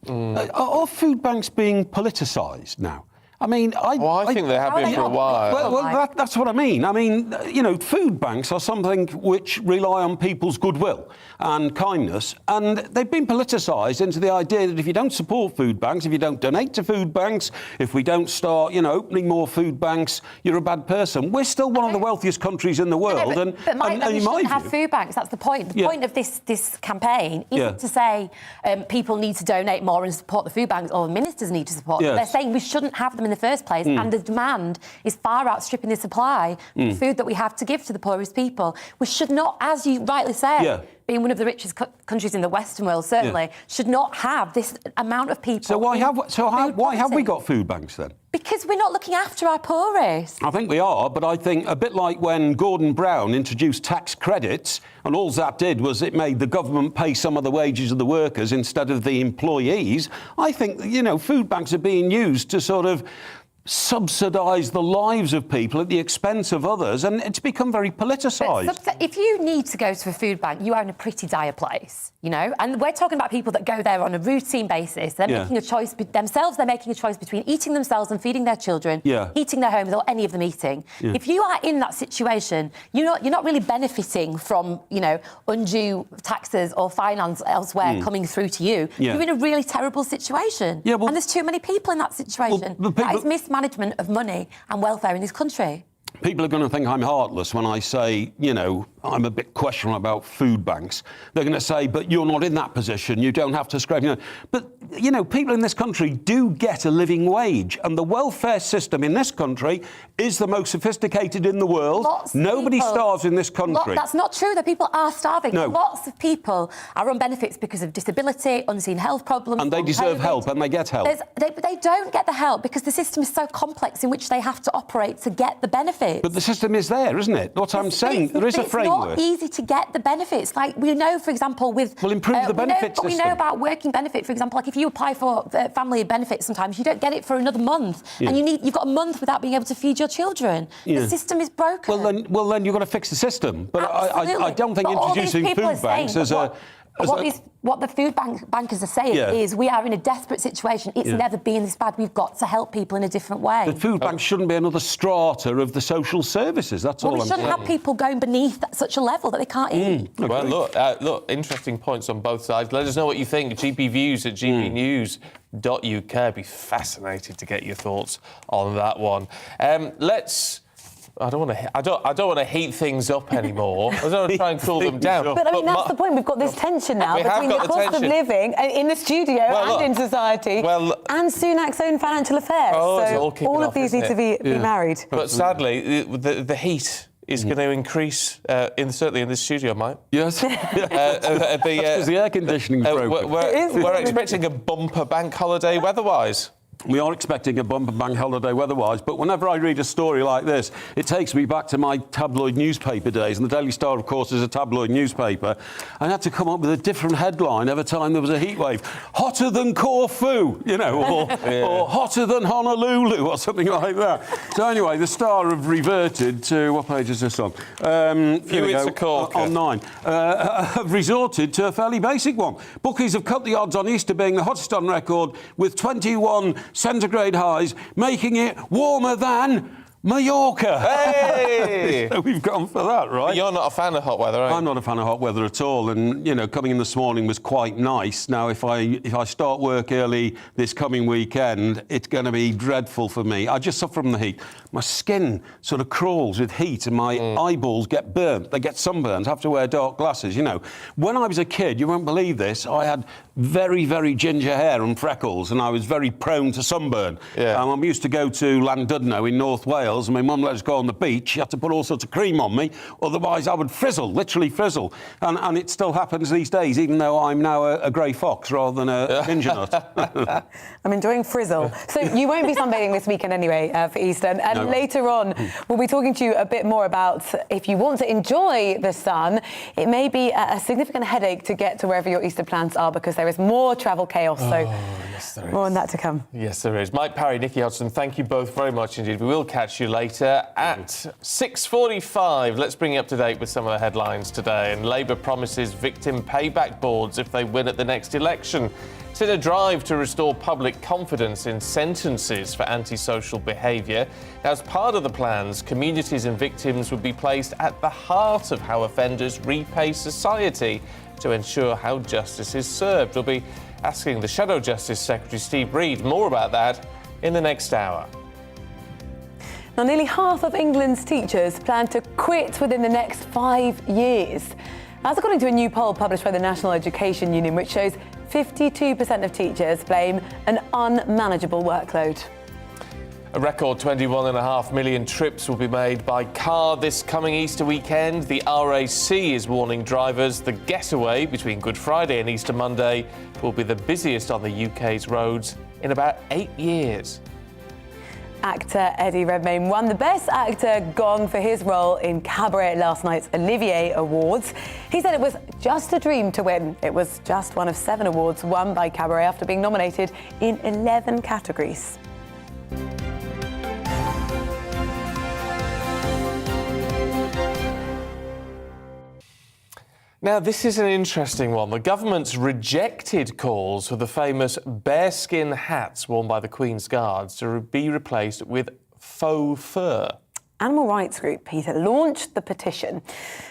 Are food banks being politicised now? I mean, I think they have been for a while. Well, that's what I mean. I mean, you know, food banks are something which rely on people's goodwill and kindness, and they've been politicised into the idea that if you don't support food banks, if you don't donate to food banks, if we don't start, you know, opening more food banks, you're a bad person. We're still one of the wealthiest countries in the world, but Mike, we shouldn't have food banks. That's the point. The point of this campaign isn't to say people need to donate more and support the food banks, or ministers need to support them. They're saying we shouldn't have them in the first place, and the demand is far outstripping the supply of food that we have to give to the poorest people. We should not, as you rightly say, being one of the richest countries in the Western world, certainly, should not have this amount of people. So why have we got food banks then? Because we're not looking after our poorest. I think we are, but I think a bit like when Gordon Brown introduced tax credits, and all that did was it made the government pay some of the wages of the workers instead of the employees. I think, you know, food banks are being used to sort of subsidise the lives of people at the expense of others, and it's become very politicised. If you need to go to a food bank, you are in a pretty dire place, you know, and we're talking about people that go there on a routine basis. They're making a choice themselves. They're making a choice between eating themselves and feeding their children, heating their homes, or any of them eating. If you are in that situation, you're not really benefiting from, you know, undue taxes or finance elsewhere coming through to you. You're in a really terrible situation, and there's too many people in that situation. That is mismanagement of money and welfare in this country. People are going to think I'm heartless when I say, you know, I'm a bit questionable about food banks. They're going to say, but you're not in that position. You don't have to scrape. You know. But, you know, people in this country do get a living wage. And the welfare system in this country is the most sophisticated in the world. Nobody starves in this country. That's not true. The people are starving. No. Lots of people are on benefits because of disability, unseen health problems. And they deserve help, and they get help. They don't get the help because the system is so complex in which they have to operate to get the benefits. But the system is there, isn't it? What I'm saying, there is a framework. It's not easy to get the benefits. Like we know, for example, with... Well, improve the benefit system. We know about working benefit, for example. Like if you apply for family benefits, sometimes you don't get it for another month. And you've got a month without being able to feed your children. The system is broken. Well, then you've got to fix the system. But I don't think introducing food banks as a... What the food bankers are saying is we are in a desperate situation. It's never been this bad. We've got to help people in a different way. The food bank shouldn't be another strata of the social services. That's all I'm saying. We shouldn't have people going beneath such a level that they can't eat. Well, look, interesting points on both sides. Let us know what you think. GBviews at gbnews.uk. I'd be fascinated to get your thoughts on that one. I don't want to heat things up anymore. I don't want to try and cool them down. But I mean, that's the point. We've got this tension now between the cost of living in the studio and in society and Sunak's own financial affairs. So all of these need to be married. But sadly, the heat is going to increase, certainly in this studio, Mike. Yes. Because the air conditioning's broken. We're expecting a bumper bank holiday weather-wise. We are expecting a bumper bank holiday weather-wise, but whenever I read a story like this, it takes me back to my tabloid newspaper days. And the Daily Star, of course, is a tabloid newspaper. I had to come up with a different headline every time there was a heatwave. Hotter than Corfu, you know, or hotter than Honolulu, or something like that. So anyway, the Star have reverted to, what page is this on? Here we go, on 9. Have resorted to a fairly basic one. Bookies have cut the odds on Easter being the hottest on record, with 21 centigrade highs, making it warmer than Mallorca. Hey! So we've gone for that, right? But you're not a fan of hot weather, are you? I'm not a fan of hot weather at all, and you know, coming in this morning was quite nice. Now, if I start work early this coming weekend, it's going to be dreadful for me. I just suffer from the heat. My skin sort of crawls with heat, and my eyeballs get burnt. They get sunburns. I have to wear dark glasses. You know, when I was a kid, you won't believe this, I had very, very ginger hair and freckles, and I was very prone to sunburn. Yeah. I used to go to Llandudno in North Wales, and my mum let us go on the beach. She had to put all sorts of cream on me, otherwise I would frizzle, literally frizzle. And it still happens these days, even though I'm now a grey fox rather than a ginger nut. I'm enjoying frizzle. So you won't be sunbathing this weekend anyway for Easter. And later on, we'll be talking to you a bit more about if you want to enjoy the sun, it may be a significant headache to get to wherever your Easter plans are, because there is more travel chaos. So yes, there is. More on that to come. Yes, there is. Mike Parry, Nikki Hodgson, thank you both very much indeed. We will catch you later at 6:45. Let's bring you up to date with some of the headlines today. And Labour promises victim payback boards if they win at the next election. It's in a drive to restore public confidence in sentences for antisocial behaviour. As part of the plans, communities and victims would be placed at the heart of how offenders repay society to ensure how justice is served. We'll be asking the Shadow Justice Secretary, Steve Reed, more about that in the next hour. Now, nearly half of England's teachers plan to quit within the next 5 years. That's according to a new poll published by the National Education Union, which shows 52% of teachers blame an unmanageable workload. A record 21.5 million trips will be made by car this coming Easter weekend. The RAC is warning drivers the getaway between Good Friday and Easter Monday will be the busiest on the UK's roads in about 8 years. Actor Eddie Redmayne won the Best Actor gong for his role in Cabaret at last night's Olivier Awards. He said it was just a dream to win. It was just one of 7 awards won by Cabaret after being nominated in 11 categories. Now, this is an interesting one. The government's rejected calls for the famous bearskin hats worn by the Queen's Guards to be replaced with faux fur. Animal rights group PETA launched the petition.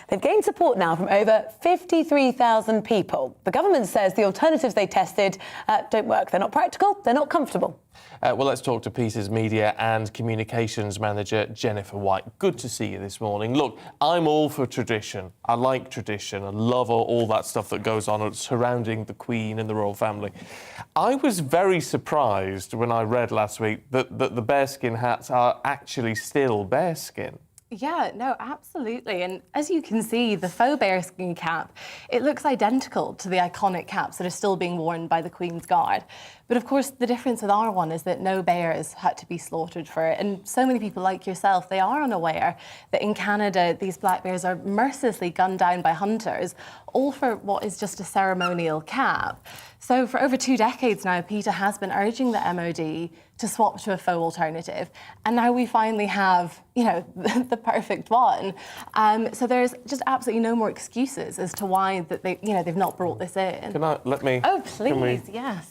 They've gained support now from over 53,000 people. The government says the alternatives they tested don't work. They're not practical, they're not comfortable. Well, let's talk to PETA's media and communications manager, Jennifer White. Good to see you this morning. Look, I'm all for tradition. I like tradition. I love all that stuff that goes on surrounding the Queen and the royal family. I was very surprised when I read last week that the bearskin hats are actually still bearskin. Yeah, no, absolutely. And as you can see, the faux bearskin cap, it looks identical to the iconic caps that are still being worn by the Queen's Guard. But of course, the difference with our one is that no bears had to be slaughtered for it. And so many people like yourself, they are unaware that in Canada, these black bears are mercilessly gunned down by hunters, all for what is just a ceremonial cap. So for over 2 decades now, PETA has been urging the MOD to swap to a faux alternative. And now we finally have, you know, the perfect one. So there's just absolutely no more excuses as to why that they've not brought this in. Let me... Oh, please, yes.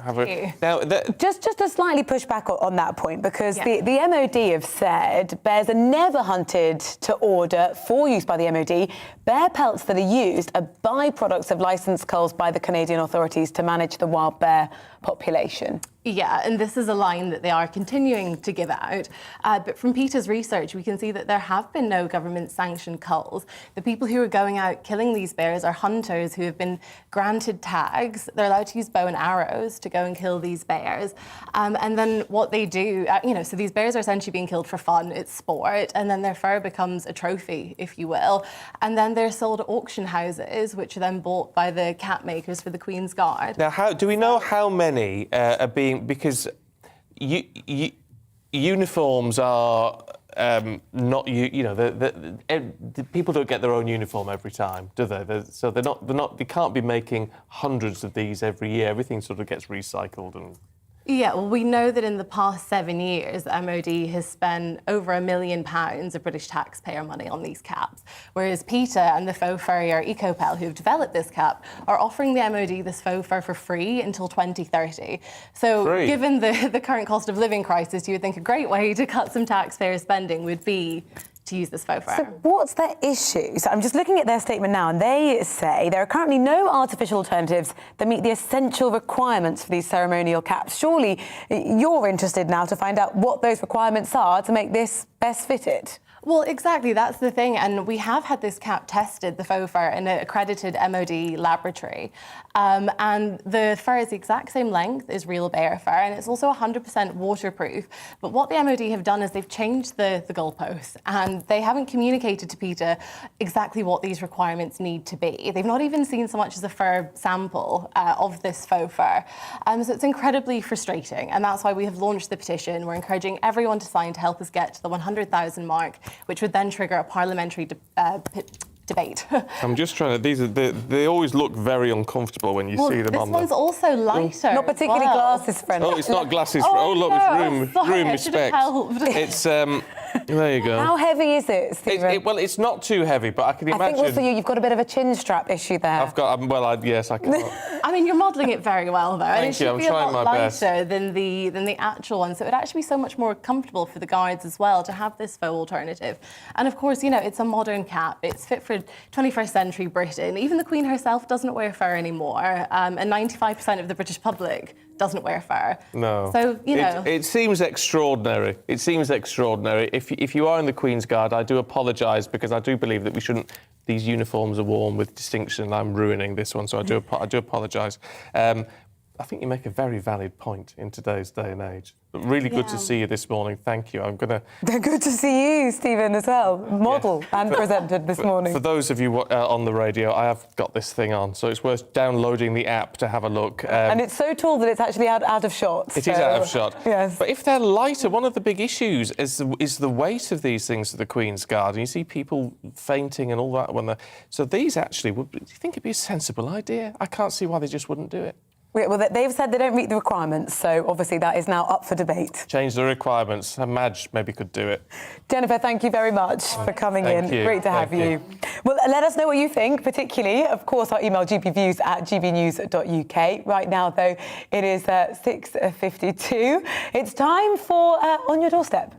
Now, just to slightly push back on that point, because the MOD have said bears are never hunted to order for use by the MOD. Bear pelts that are used are byproducts of licensed culls by the Canadian authorities to manage the wild bear population. Yeah, and this is a line that they are continuing to give out. But from PETA's research, we can see that there have been no government-sanctioned culls. The people who are going out killing these bears are hunters who have been granted tags. They're allowed to use bow and arrows to go and kill these bears. And then what they do, so these bears are essentially being killed for fun. It's sport. And then their fur becomes a trophy, if you will. And then they're sold at auction houses, which are then bought by the cap makers for the Queen's Guard. Now, do we know how many are being... Because uniforms are not the people don't get their own uniform every time, do they? So they're not. They can't be making hundreds of these every year. Everything sort of gets recycled and. Yeah, well, we know that in the past 7 years, the MOD has spent over £1 million of British taxpayer money on these caps, whereas PETA and the faux furrier EcoPel, who've developed this cap, are offering the MOD this faux fur for free until 2030. So given the current cost of living crisis, you would think a great way to cut some taxpayer spending would be to use this faux fur. So what's their issue? So I'm just looking at their statement now, and they say there are currently no artificial alternatives that meet the essential requirements for these ceremonial caps. Surely you're interested now to find out what those requirements are to make this best fitted. Well, exactly, that's the thing. And we have had this cap tested, the faux fur, in an accredited MOD laboratory. And the fur is the exact same length as real bear fur, and it's also 100% waterproof. But what the MOD have done is they've changed the goalposts, and they haven't communicated to PETA exactly what these requirements need to be. They've not even seen so much as a fur sample of this faux fur. So it's incredibly frustrating, and that's why we have launched the petition. We're encouraging everyone to sign to help us get to the 100,000 mark, which would then trigger a parliamentary debate. I'm just trying to. They always look very uncomfortable when you see them on. This one's also lighter. Not particularly glasses friendly. Oh, it's not glasses. Look, it's room respect. It's there you go. How heavy is it, Stephen? Well, it's not too heavy, but I can imagine. I think also you've got a bit of a chin strap issue there. I've got. Yes, I can. I mean, you're modelling it very well, though. Thank you. I'm trying my best. Lighter than the actual one, so it would actually be so much more comfortable for the guards as well to have this faux alternative. And of course, it's a modern cap. It's fit for 21st century Britain. Even the Queen herself doesn't wear fur anymore, and 95% of the British public doesn't wear fur. No. So, It seems extraordinary. It seems extraordinary. If you are in the Queen's Guard, I do apologise, because I do believe that we shouldn't. These uniforms are worn with distinction. I'm ruining this one, so I do apologise. I think you make a very valid point in today's day and age. But really good to see you this morning. Thank you. They're good to see you, Stephen, as well. Model and presented this morning. For those of you on the radio, I have got this thing on, so it's worth downloading the app to have a look. And it's so tall that it's actually out of shot. It is out of shot. Yes. But if they're lighter, one of the big issues is the weight of these things to the Queen's Guard. And you see people fainting and all that when they're... So these actually, do you think it'd be a sensible idea? I can't see why they just wouldn't do it. Well, they've said they don't meet the requirements, so obviously that is now up for debate. Change the requirements. Madge maybe could do it. Jennifer, thank you very much for coming in. You. Great to have you. Well, let us know what you think, particularly. Of course, our email gbviews@gbnews.uk. Right now, though, it is 6:52. It's time for On Your Doorstep.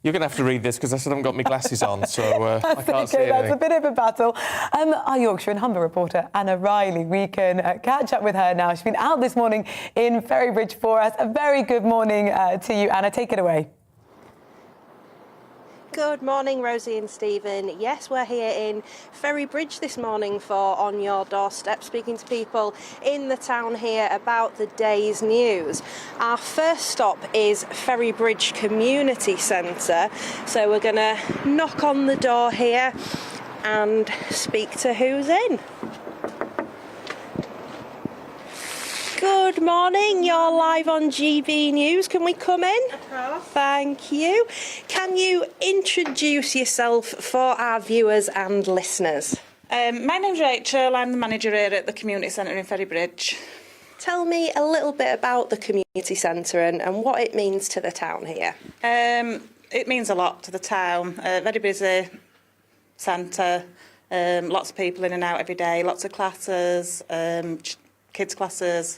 You're going to have to read this because I still haven't got my glasses on, so I can't see anything. That's a bit of a battle. Our Yorkshire and Humber reporter, Anna Riley, we can catch up with her now. She's been out this morning in Ferrybridge for us. A very good morning to you, Anna. Take it away. Good morning, Rosie and Stephen. Yes, we're here in Ferrybridge this morning for On Your Doorstep, speaking to people in the town here about the day's news. Our first stop is Ferrybridge Community Centre, so we're going to knock on the door here and speak to who's in. Good morning, you're live on GB News. Can we come in? Thank you. Can you introduce yourself for our viewers and listeners? My name's Rachel, I'm the manager here at the Community Centre in Ferrybridge. Tell me a little bit about the Community Centre and what it means to the town here. It means a lot to the town. Very busy centre, lots of people in and out every day, lots of classes, kids classes,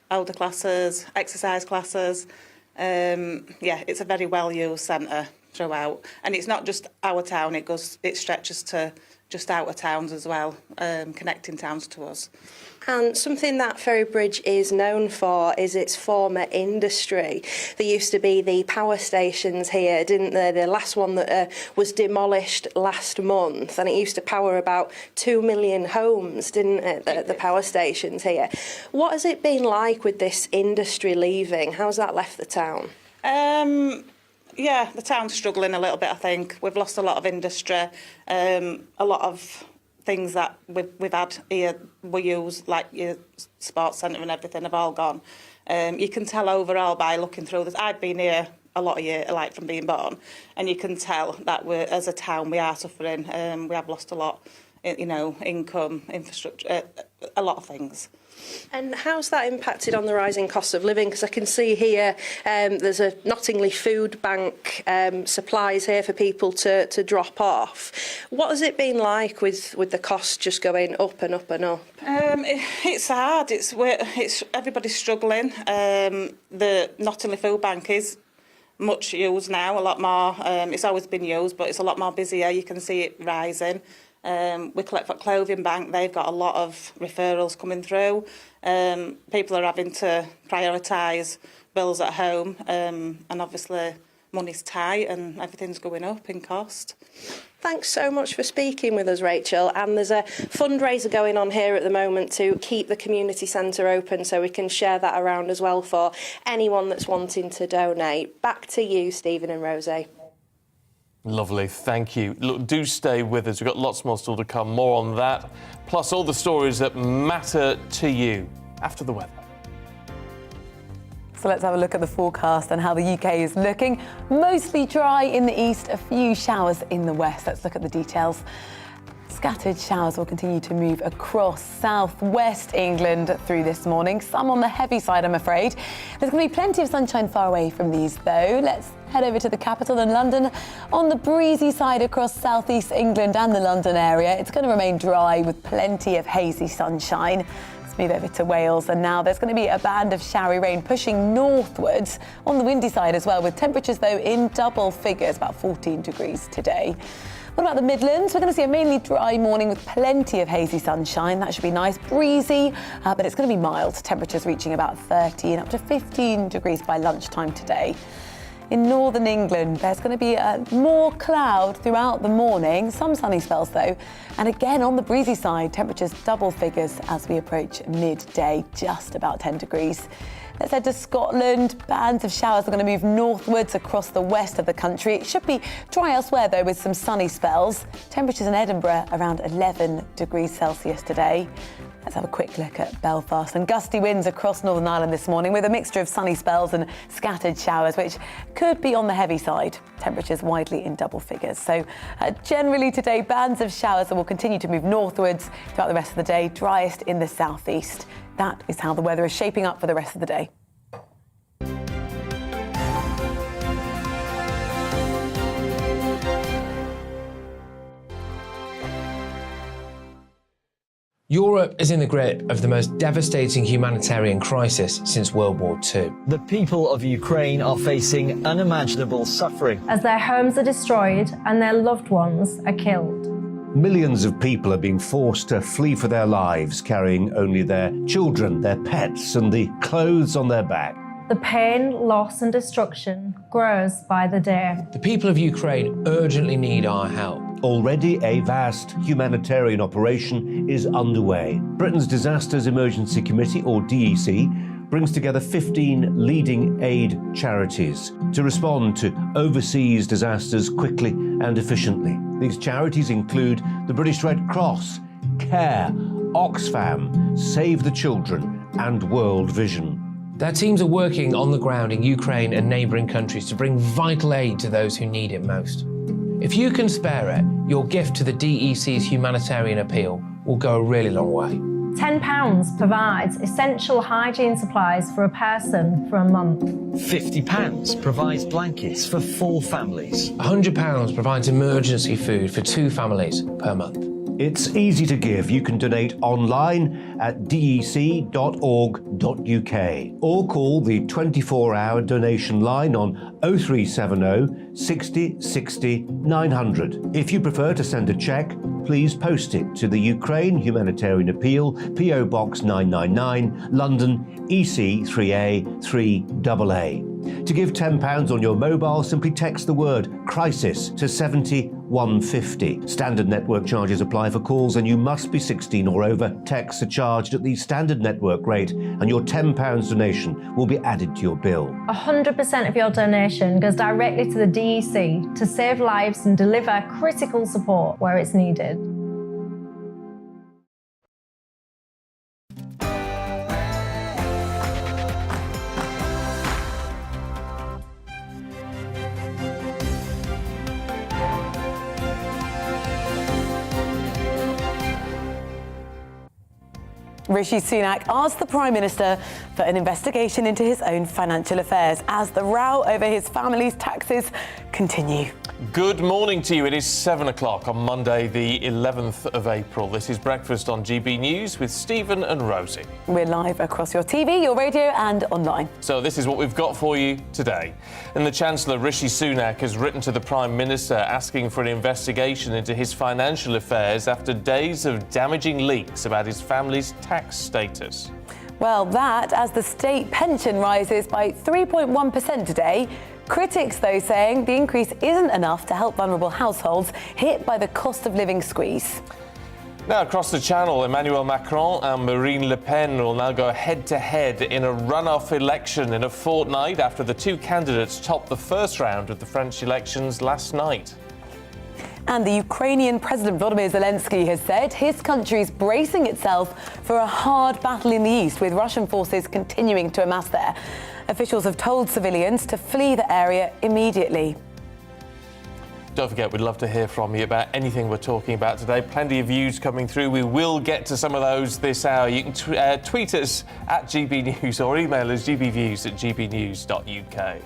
older classes, exercise classes. It's a very well used centre throughout, and it's not just our town, it stretches to just outer towns as well, connecting towns to us. And something that Ferrybridge is known for is its former industry. There used to be the power stations here, didn't there? The last one that was demolished last month, and it used to power about 2 million homes, didn't it, the power stations here. What has it been like with this industry leaving? How's that left the town? The town's struggling a little bit, I think. We've lost a lot of industry, a lot of things that we've had here, we use, like your sports centre and everything, have all gone. You can tell overall by looking through this. I've been here a lot of years, like from being born, and you can tell that we're, as a town, we are suffering. We have lost a lot, you know, income, infrastructure, a lot of things. And how's that impacted on the rising cost of living? Because I can see here there's a Nottingley Food Bank supplies here for people to drop off. What has it been like with the costs just going up and up and up? It's hard. It's everybody's struggling. The Nottingley Food Bank is much used now, a lot more. It's always been used, but it's a lot more busier. You can see it rising. We collect for Clothing Bank. They've got a lot of referrals coming through. People are having to prioritise bills at home, and obviously money's tight and everything's going up in cost. Thanks so much for speaking with us, Rachel. And there's a fundraiser going on here at the moment to keep the community centre open, so we can share that around as well for anyone that's wanting to donate. Back to you, Stephen and Rosie. Lovely, thank you. Look, do stay with us. We've got lots more still to come. More on that, plus all the stories that matter to you after the weather. So let's have a look at the forecast and how the UK is looking. Mostly dry in the east, a few showers in the west. Let's look at the details. Scattered showers will continue to move across southwest England through this morning. Some on the heavy side, I'm afraid. There's going to be plenty of sunshine far away from these, though. Let's head over to the capital in London. On the breezy side across southeast England and the London area, it's going to remain dry with plenty of hazy sunshine. Let's move over to Wales, and now there's going to be a band of showery rain pushing northwards on the windy side as well, with temperatures, though, in double figures, about 14 degrees today. What about the Midlands? We're going to see a mainly dry morning with plenty of hazy sunshine. That should be nice, breezy, but it's going to be mild. Temperatures reaching about 13 up to 15 degrees by lunchtime today. In northern England, there's going to be more cloud throughout the morning, some sunny spells though, and again on the breezy side, temperatures double figures as we approach midday, just about 10 degrees. Let's head to Scotland. Bands of showers are going to move northwards across the west of the country. It should be dry elsewhere, though, with some sunny spells. Temperatures in Edinburgh around 11 degrees Celsius today. Let's have a quick look at Belfast. And gusty winds across Northern Ireland this morning with a mixture of sunny spells and scattered showers, which could be on the heavy side. Temperatures widely in double figures. So generally today, bands of showers that will continue to move northwards throughout the rest of the day, driest in the southeast. That is how the weather is shaping up for the rest of the day. Europe is in the grip of the most devastating humanitarian crisis since World War II. The people of Ukraine are facing unimaginable suffering as their homes are destroyed and their loved ones are killed. Millions of people are being forced to flee for their lives, carrying only their children, their pets, and the clothes on their back. The pain, loss and destruction grows by the day. The people of Ukraine urgently need our help. Already a vast humanitarian operation is underway. Britain's Disasters Emergency Committee, or DEC, brings together 15 leading aid charities to respond to overseas disasters quickly and efficiently. These charities include the British Red Cross, CARE, Oxfam, Save the Children, and World Vision. Their teams are working on the ground in Ukraine and neighbouring countries to bring vital aid to those who need it most. If you can spare it, your gift to the DEC's humanitarian appeal will go a really long way. £10 provides essential hygiene supplies for a person for a month. £50 provides blankets for 4 families. £100 provides emergency food for 2 families per month. It's easy to give. You can donate online at dec.org.uk or call the 24-hour donation line on 0370 60 60 900. If you prefer to send a cheque, please post it to the Ukraine Humanitarian Appeal, PO Box 999, London, EC 3A 3AA. To give £10 on your mobile, simply text the word crisis to 70150. Standard network charges apply for calls and you must be 16 or over. Texts are charged at the standard network rate and your £10 donation will be added to your bill. 100% of your donation goes directly to the DEC to save lives and deliver critical support where it's needed. Rishi Sunak asked the Prime Minister for an investigation into his own financial affairs as the row over his family's taxes continue. Good morning to you. It is 7 o'clock on Monday, the 11th of April. This is Breakfast on GB News with Stephen and Rosie. We're live across your TV, your radio and online. So this is what we've got for you today. And the Chancellor, Rishi Sunak, has written to the Prime Minister asking for an investigation into his financial affairs after days of damaging leaks about his family's tax status. Well, that as the state pension rises by 3.1% today. Critics, though, saying the increase isn't enough to help vulnerable households hit by the cost of living squeeze. Now, across the channel, Emmanuel Macron and Marine Le Pen will now go head-to-head in a runoff election in a fortnight after the two candidates topped the first round of the French elections last night. And the Ukrainian President Volodymyr Zelensky has said his country is bracing itself for a hard battle in the east, with Russian forces continuing to amass there. Officials have told civilians to flee the area immediately. Don't forget, we'd love to hear from you about anything we're talking about today. Plenty of views coming through. We will get to some of those this hour. You can tweet us at GB News or email us gbviews@gbnews.uk.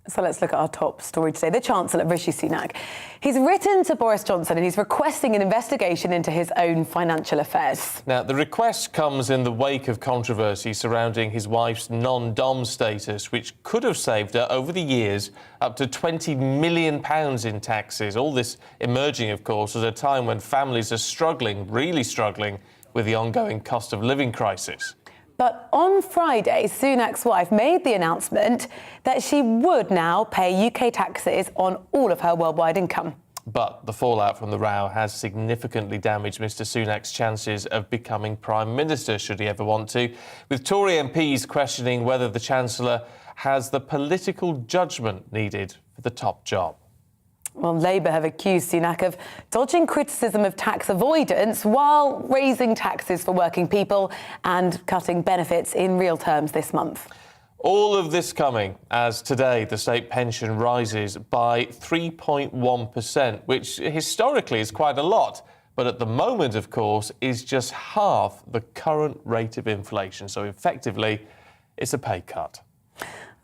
So let's look at our top story today. The Chancellor, Rishi Sunak. He's written to Boris Johnson and he's requesting an investigation into his own financial affairs. Now, the request comes in the wake of controversy surrounding his wife's non-dom status, which could have saved her over the years up to £20 million in taxes. All this emerging, of course, at a time when families are struggling, really struggling, with the ongoing cost of living crisis. But on Friday, Sunak's wife made the announcement that she would now pay UK taxes on all of her worldwide income. But the fallout from the row has significantly damaged Mr Sunak's chances of becoming Prime Minister, should he ever want to, with Tory MPs questioning whether the Chancellor has the political judgment needed for the top job. Well, Labour have accused Sunak of dodging criticism of tax avoidance while raising taxes for working people and cutting benefits in real terms this month. All of this coming as today the state pension rises by 3.1%, which historically is quite a lot, but at the moment, of course, is just half the current rate of inflation. So effectively, it's a pay cut.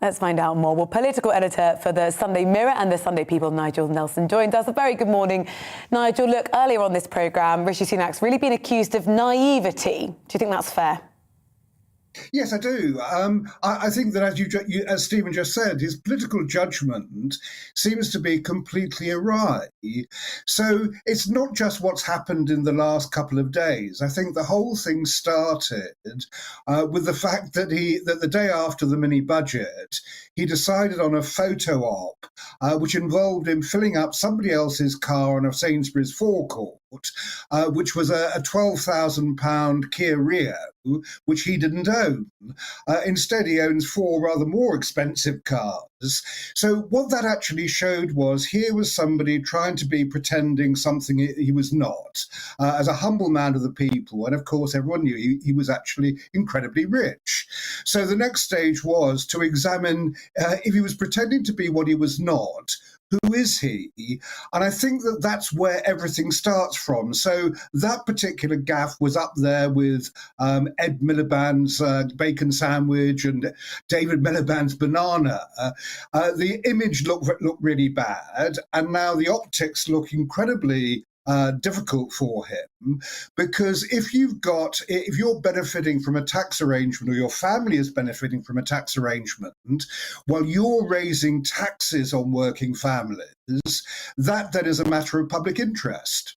Let's find out more. Well, political editor for the Sunday Mirror and the Sunday People, Nigel Nelson, joins us. A very good morning, Nigel. Look, earlier on this programme, Rishi Sunak's really been accused of naivety. Do you think that's fair? Yes, I do. I think that, as Stephen just said, his political judgment seems to be completely awry. So it's not just what's happened in the last couple of days. I think the whole thing started with the fact that the day after the mini budget, he decided on a photo op, which involved him filling up somebody else's car on a Sainsbury's forecourt, which was a £12,000 Kia Rio, which he didn't own. Instead, he owns four rather more expensive cars. So what that actually showed was here was somebody trying to be pretending something he was not, as a humble man of the people. And of course, everyone knew he was actually incredibly rich. So the next stage was to examine if he was pretending to be what he was not, who is he? And I think that that's where everything starts from. So that particular gaffe was up there with Ed Miliband's bacon sandwich and David Miliband's banana. The image looked really bad, and now the optics look incredibly difficult for him, because if you're benefiting from a tax arrangement, or your family is benefiting from a tax arrangement, while you're raising taxes on working families, that then is a matter of public interest.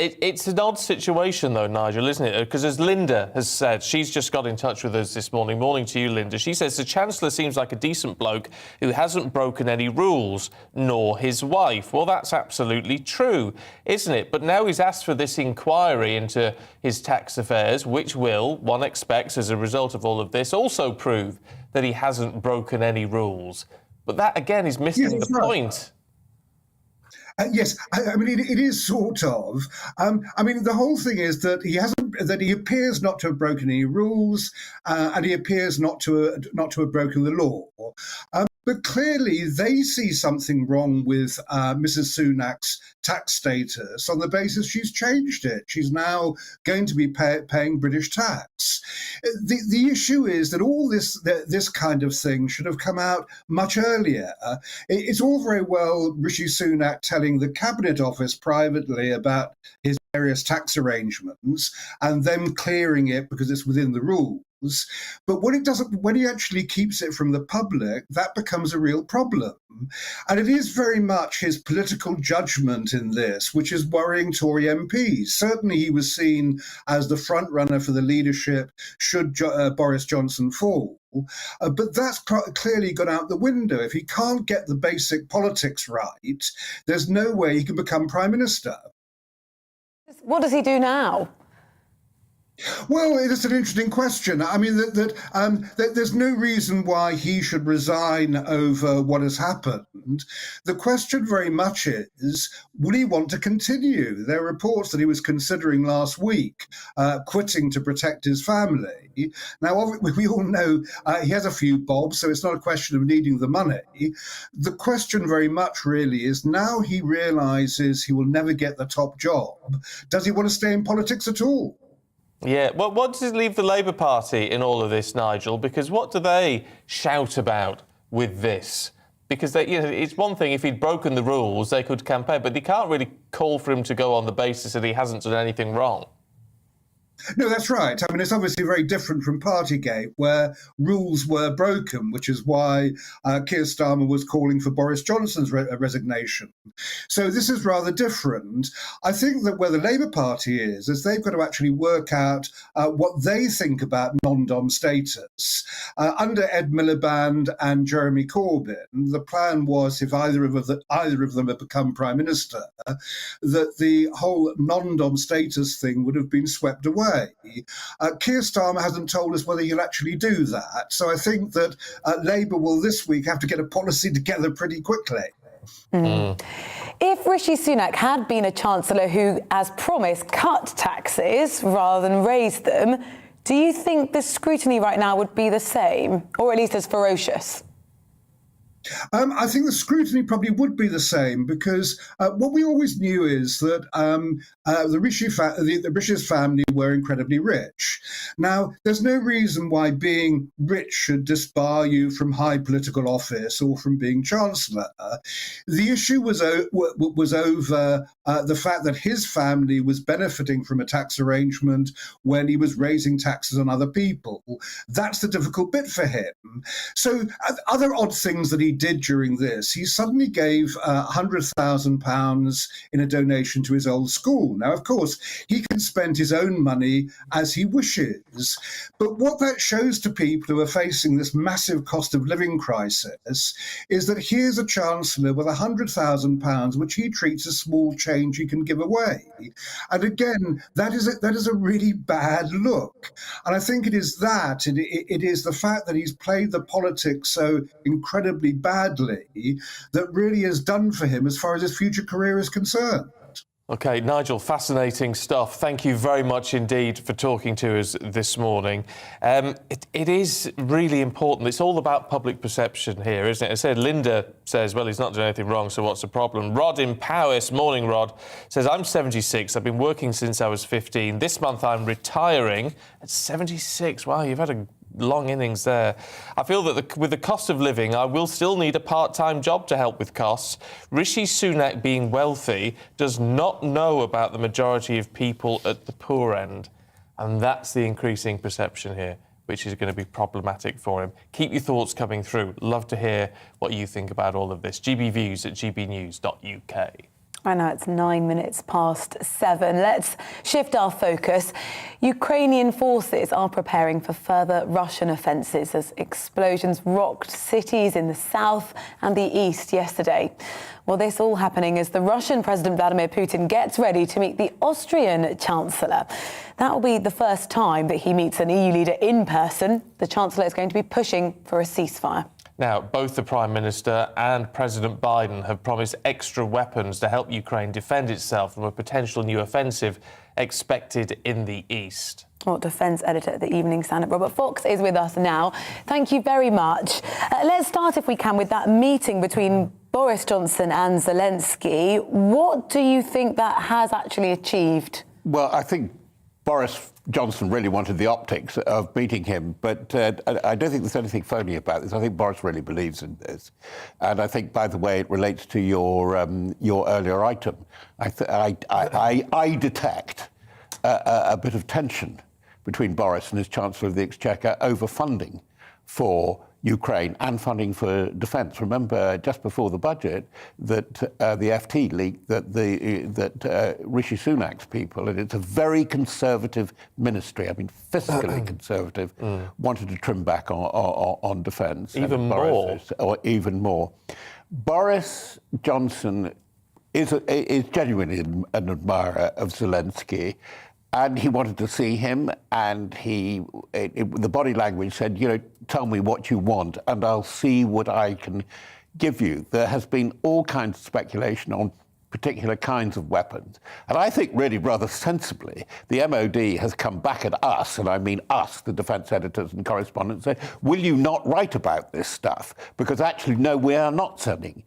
It's an odd situation, though, Nigel, isn't it? Because as Linda has said, she's just got in touch with us this morning. Morning to you, Linda. She says the Chancellor seems like a decent bloke who hasn't broken any rules, nor his wife. Well, that's absolutely true, isn't it? But now he's asked for this inquiry into his tax affairs, which will, one expects, as a result of all of this, also prove that he hasn't broken any rules. But that, again, is missing the point. Yes, I mean, it is sort of. I mean, the whole thing is that he appears not to have broken any rules, and he appears not to have broken the law. But clearly, they see something wrong with Mrs. Sunak's tax status on the basis she's changed it. She's now going to be paying British tax. The issue is that all this kind of thing should have come out much earlier. It's all very well Rishi Sunak telling the Cabinet Office privately about his various tax arrangements and them clearing it because it's within the rules. But when he actually keeps it from the public, that becomes a real problem. And it is very much his political judgment in this, which is worrying Tory MPs. Certainly he was seen as the front runner for the leadership should Boris Johnson fall. But that's clearly gone out the window. If he can't get the basic politics right, there's no way he can become Prime Minister. What does he do now? Well, it's an interesting question. I mean, there's no reason why he should resign over what has happened. The question very much is, will he want to continue? There are reports that he was considering last week quitting to protect his family. Now, we all know he has a few bobs, so it's not a question of needing the money. The question very much really is, now he realises he will never get the top job, does he want to stay in politics at all? Yeah, well, what does it leave the Labour Party in all of this, Nigel? Because what do they shout about with this? Because it's one thing if he'd broken the rules, they could campaign, but they can't really call for him to go on the basis that he hasn't done anything wrong. No, that's right. I mean, it's obviously very different from Partygate, where rules were broken, which is why Keir Starmer was calling for Boris Johnson's resignation. So this is rather different. I think that where the Labour Party is they've got to actually work out what they think about non-dom status. Under Ed Miliband and Jeremy Corbyn, the plan was, if either of them had become Prime Minister, that the whole non-dom status thing would have been swept away. Keir Starmer hasn't told us whether he'll actually do that. So I think that Labour will this week have to get a policy together pretty quickly. If Rishi Sunak had been a Chancellor who, as promised, cut taxes rather than raised them, do you think the scrutiny right now would be the same, or at least as ferocious? I think the scrutiny probably would be the same, because what we always knew is that the British family were incredibly rich. Now, there's no reason why being rich should disbar you from high political office or from being Chancellor. The issue was over the fact that his family was benefiting from a tax arrangement when he was raising taxes on other people. That's the difficult bit for him. So other odd things that he did during this, he suddenly gave £100,000 in a donation to his old school. Now, of course, he can spend his own money as he wishes. But what that shows to people who are facing this massive cost of living crisis is that here's a Chancellor with £100,000, which he treats as small change he can give away. And again, that is a really bad look. And I think it is that. It is the fact that he's played the politics so incredibly badly that really is done for him as far as his future career is concerned. OK, Nigel, fascinating stuff. Thank you very much indeed for talking to us this morning. It is really important. It's all about public perception here, isn't it? I said, Linda says, well, he's not doing anything wrong, so what's the problem? Rod in Powys, morning, Rod, says, I'm 76. I've been working since I was 15. This month I'm retiring at 76. Wow, you've had a long innings there. I feel that with the cost of living, I will still need a part-time job to help with costs. Rishi Sunak, being wealthy, does not know about the majority of people at the poor end. And that's the increasing perception here, which is going to be problematic for him. Keep your thoughts coming through. Love to hear what you think about all of this. gbviews@gbnews.uk. I know it's 9 minutes past 7. Let's shift our focus. Ukrainian forces are preparing for further Russian offences as explosions rocked cities in the south and the east yesterday. Well, this all happening as the Russian President Vladimir Putin gets ready to meet the Austrian Chancellor. That will be the first time that he meets an EU leader in person. The Chancellor is going to be pushing for a ceasefire. Now, both the Prime Minister and President Biden have promised extra weapons to help Ukraine defend itself from a potential new offensive expected in the east. Defence editor at the Evening Standard. Robert Fox is with us now. Thank you very much. Let's start, if we can, with that meeting between Boris Johnson and Zelensky. What do you think that has actually achieved? Well, I think Boris Johnson really wanted the optics of meeting him, but I don't think there's anything phony about this. I think Boris really believes in this, and I think, by the way, it relates to your earlier item. I detect a bit of tension between Boris and his Chancellor of the Exchequer over funding for Ukraine and funding for defence. Remember, just before the budget, that the FT leaked that Rishi Sunak's people, and it's a very conservative ministry, I mean fiscally conservative, wanted to trim back on defence. Even more. Even more. Boris Johnson is genuinely an admirer of Zelensky. And he wanted to see him, and the body language said, tell me what you want, and I'll see what I can give you. There has been all kinds of speculation on particular kinds of weapons. And I think really rather sensibly, the MOD has come back at us, and I mean us, the defence editors and correspondents, and said, will you not write about this stuff? Because actually, no, we are not sending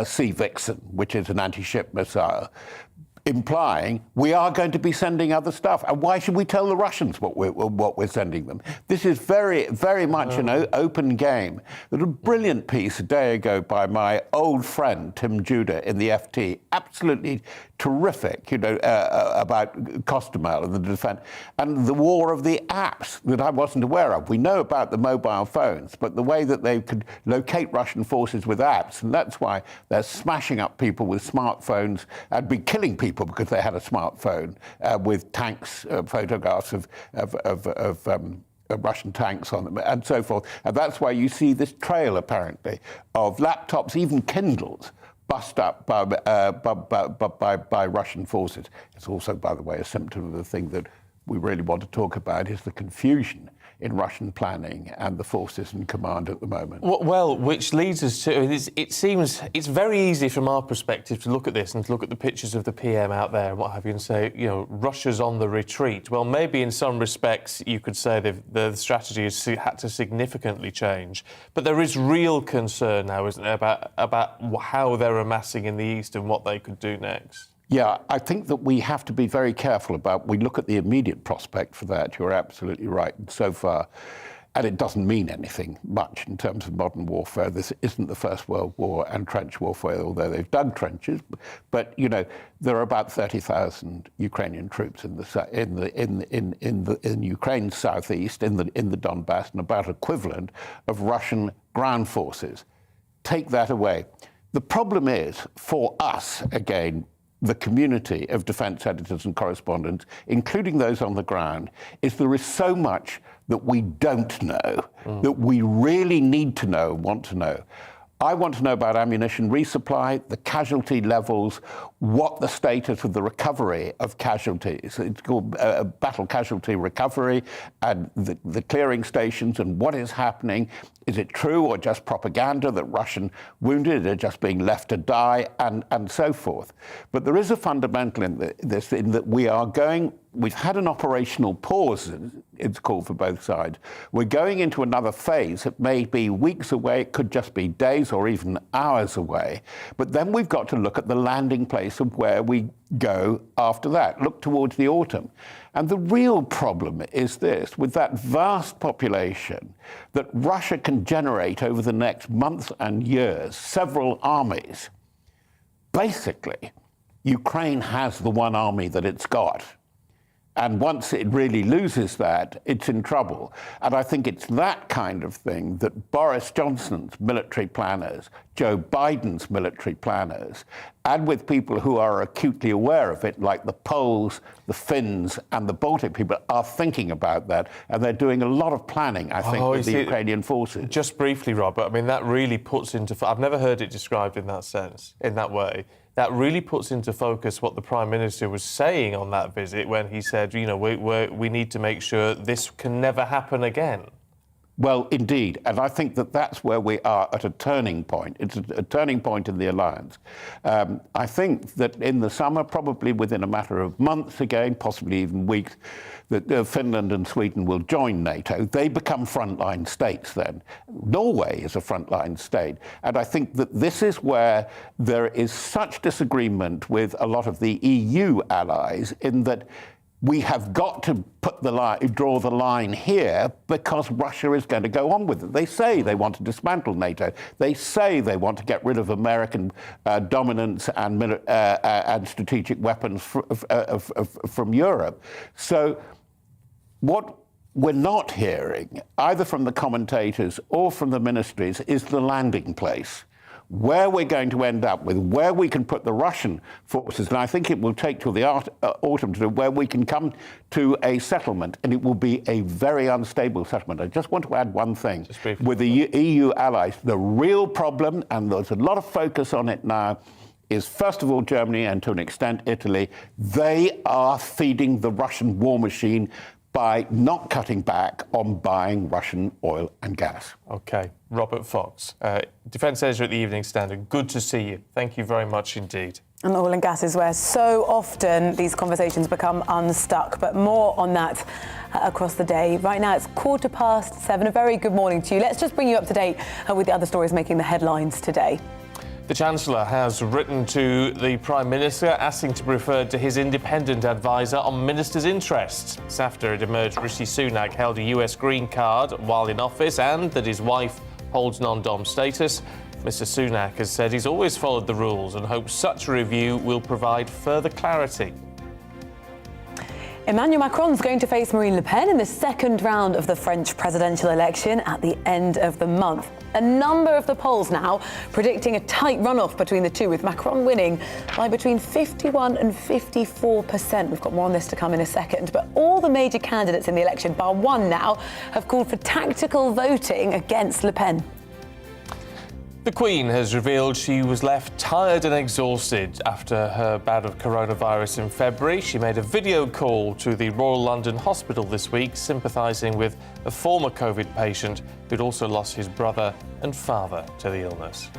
Sea Vixen, which is an anti-ship missile, implying we are going to be sending other stuff. And why should we tell the Russians what we're sending them? This is very, very much an open game. There's a brilliant piece a day ago by my old friend, Tim Judah, in the FT, absolutely terrific, about Costumel and the defence, and the war of the apps that I wasn't aware of. We know about the mobile phones, but the way that they could locate Russian forces with apps, and that's why they're smashing up people with smartphones and be killing people because they had a smartphone with tanks, photographs of Russian tanks on them, and so forth. And that's why you see this trail, apparently, of laptops, even Kindles, bust up by Russian forces. It's also, by the way, a symptom of the thing that we really want to talk about, is the confusion in Russian planning and the forces in command at the moment. Well, which leads us to, it seems it's very easy from our perspective to look at this and to look at the pictures of the PM out there and what have you and say, Russia's on the retreat. Well, maybe in some respects you could say the strategy has had to significantly change. But there is real concern now, isn't there, about how they're amassing in the east and what they could do next. Yeah, I think that we have to be very careful we look at the immediate prospect for that. You're absolutely right. And so far, and it doesn't mean anything much in terms of modern warfare. This isn't the First World War and trench warfare, although they've dug trenches. But there are about 30,000 Ukrainian troops in Ukraine's southeast, in the Donbass, and about equivalent of Russian ground forces. Take that away. The problem is, for us, again, the community of defence editors and correspondents, including those on the ground, is there is so much that we don't know, that we really need to know, want to know. I want to know about ammunition resupply, the casualty levels, what the status of the recovery of casualties. It's called battle casualty recovery, and the clearing stations, and what is happening. Is it true or just propaganda that Russian wounded are just being left to die, and so forth? But there is a fundamental in this, in that we've had an operational pause, it's called, for both sides. We're going into another phase. It may be weeks away, it could just be days or even hours away. But then we've got to look at the landing place of where we go after that, look towards the autumn. And the real problem is this: with that vast population that Russia can generate over the next months and years, several armies, basically, Ukraine has the one army that it's got. And once it really loses that, it's in trouble. And I think it's that kind of thing that Boris Johnson's military planners, Joe Biden's military planners, and with people who are acutely aware of it, like the Poles, the Finns, and the Baltic people, are thinking about that. And they're doing a lot of planning, I think, with the Ukrainian forces. Just briefly, Robert, I mean, that really puts into... I've never heard it described in that sense, in that way. That really puts into focus what the Prime Minister was saying on that visit when he said, we need to make sure this can never happen again. Well, indeed, and I think that that's where we are at a turning point. It's a turning point in the alliance. I think that in the summer, probably within a matter of months again, possibly even weeks, that Finland and Sweden will join NATO. They become frontline states then. Norway is a frontline state. And I think that this is where there is such disagreement with a lot of the EU allies in that we have got to draw the line here because Russia is going to go on with it. They say they want to dismantle NATO. They say they want to get rid of American dominance and strategic weapons from Europe. So what we're not hearing, either from the commentators or from the ministries, is the landing place. Where we're going to end up with, where we can put the Russian forces, and I think it will take till the autumn to where we can come to a settlement, and it will be a very unstable settlement. I just want to add one thing. With the EU allies, the real problem, and there's a lot of focus on it now, is first of all Germany and to an extent Italy. They are feeding the Russian war machine by not cutting back on buying Russian oil and gas. OK. Robert Fox, Defence Editor at the Evening Standard. Good to see you. Thank you very much indeed. And oil and gas is where so often these conversations become unstuck, but more on that across the day. Right now it's 7:15. A very good morning to you. Let's just bring you up to date with the other stories making the headlines today. The Chancellor has written to the Prime Minister asking to be referred to his independent advisor on ministers' interests. It's after it emerged Rishi Sunak held a US green card while in office and that his wife holds non-dom status. Mr Sunak has said he's always followed the rules and hopes such a review will provide further clarity. Emmanuel Macron's going to face Marine Le Pen in the second round of the French presidential election at the end of the month. A number of the polls now predicting a tight runoff between the two, with Macron winning by between 51 and 54%. We've got more on this to come in a second. But all the major candidates in the election, bar one now, have called for tactical voting against Le Pen. The Queen has revealed she was left tired and exhausted after her bout of coronavirus in February. She made a video call to the Royal London Hospital this week, sympathising with a former COVID patient who'd also lost his brother and father to the illness.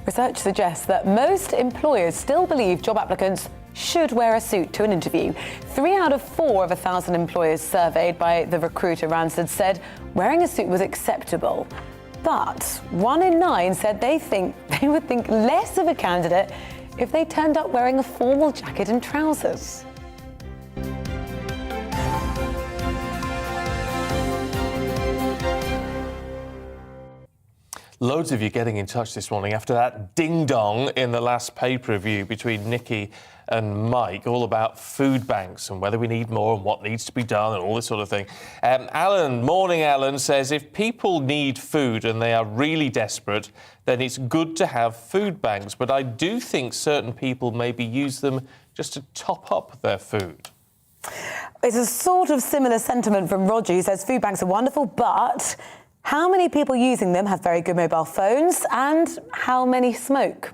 Research suggests that most employers still believe job applicants should wear a suit to an interview. 3 out of 4 of 1,000 employers surveyed by the recruiter Randstad said wearing a suit was acceptable. But 1 in 9 said they would think less of a candidate if they turned up wearing a formal jacket and trousers. Loads of you getting in touch this morning after that ding-dong in the last paper review between Nikki and Mike, all about food banks and whether we need more and what needs to be done and all this sort of thing. Morning Alan, says if people need food and they are really desperate, then it's good to have food banks. But I do think certain people maybe use them just to top up their food. It's a sort of similar sentiment from Roger, who says food banks are wonderful, but how many people using them have very good mobile phones and how many smoke?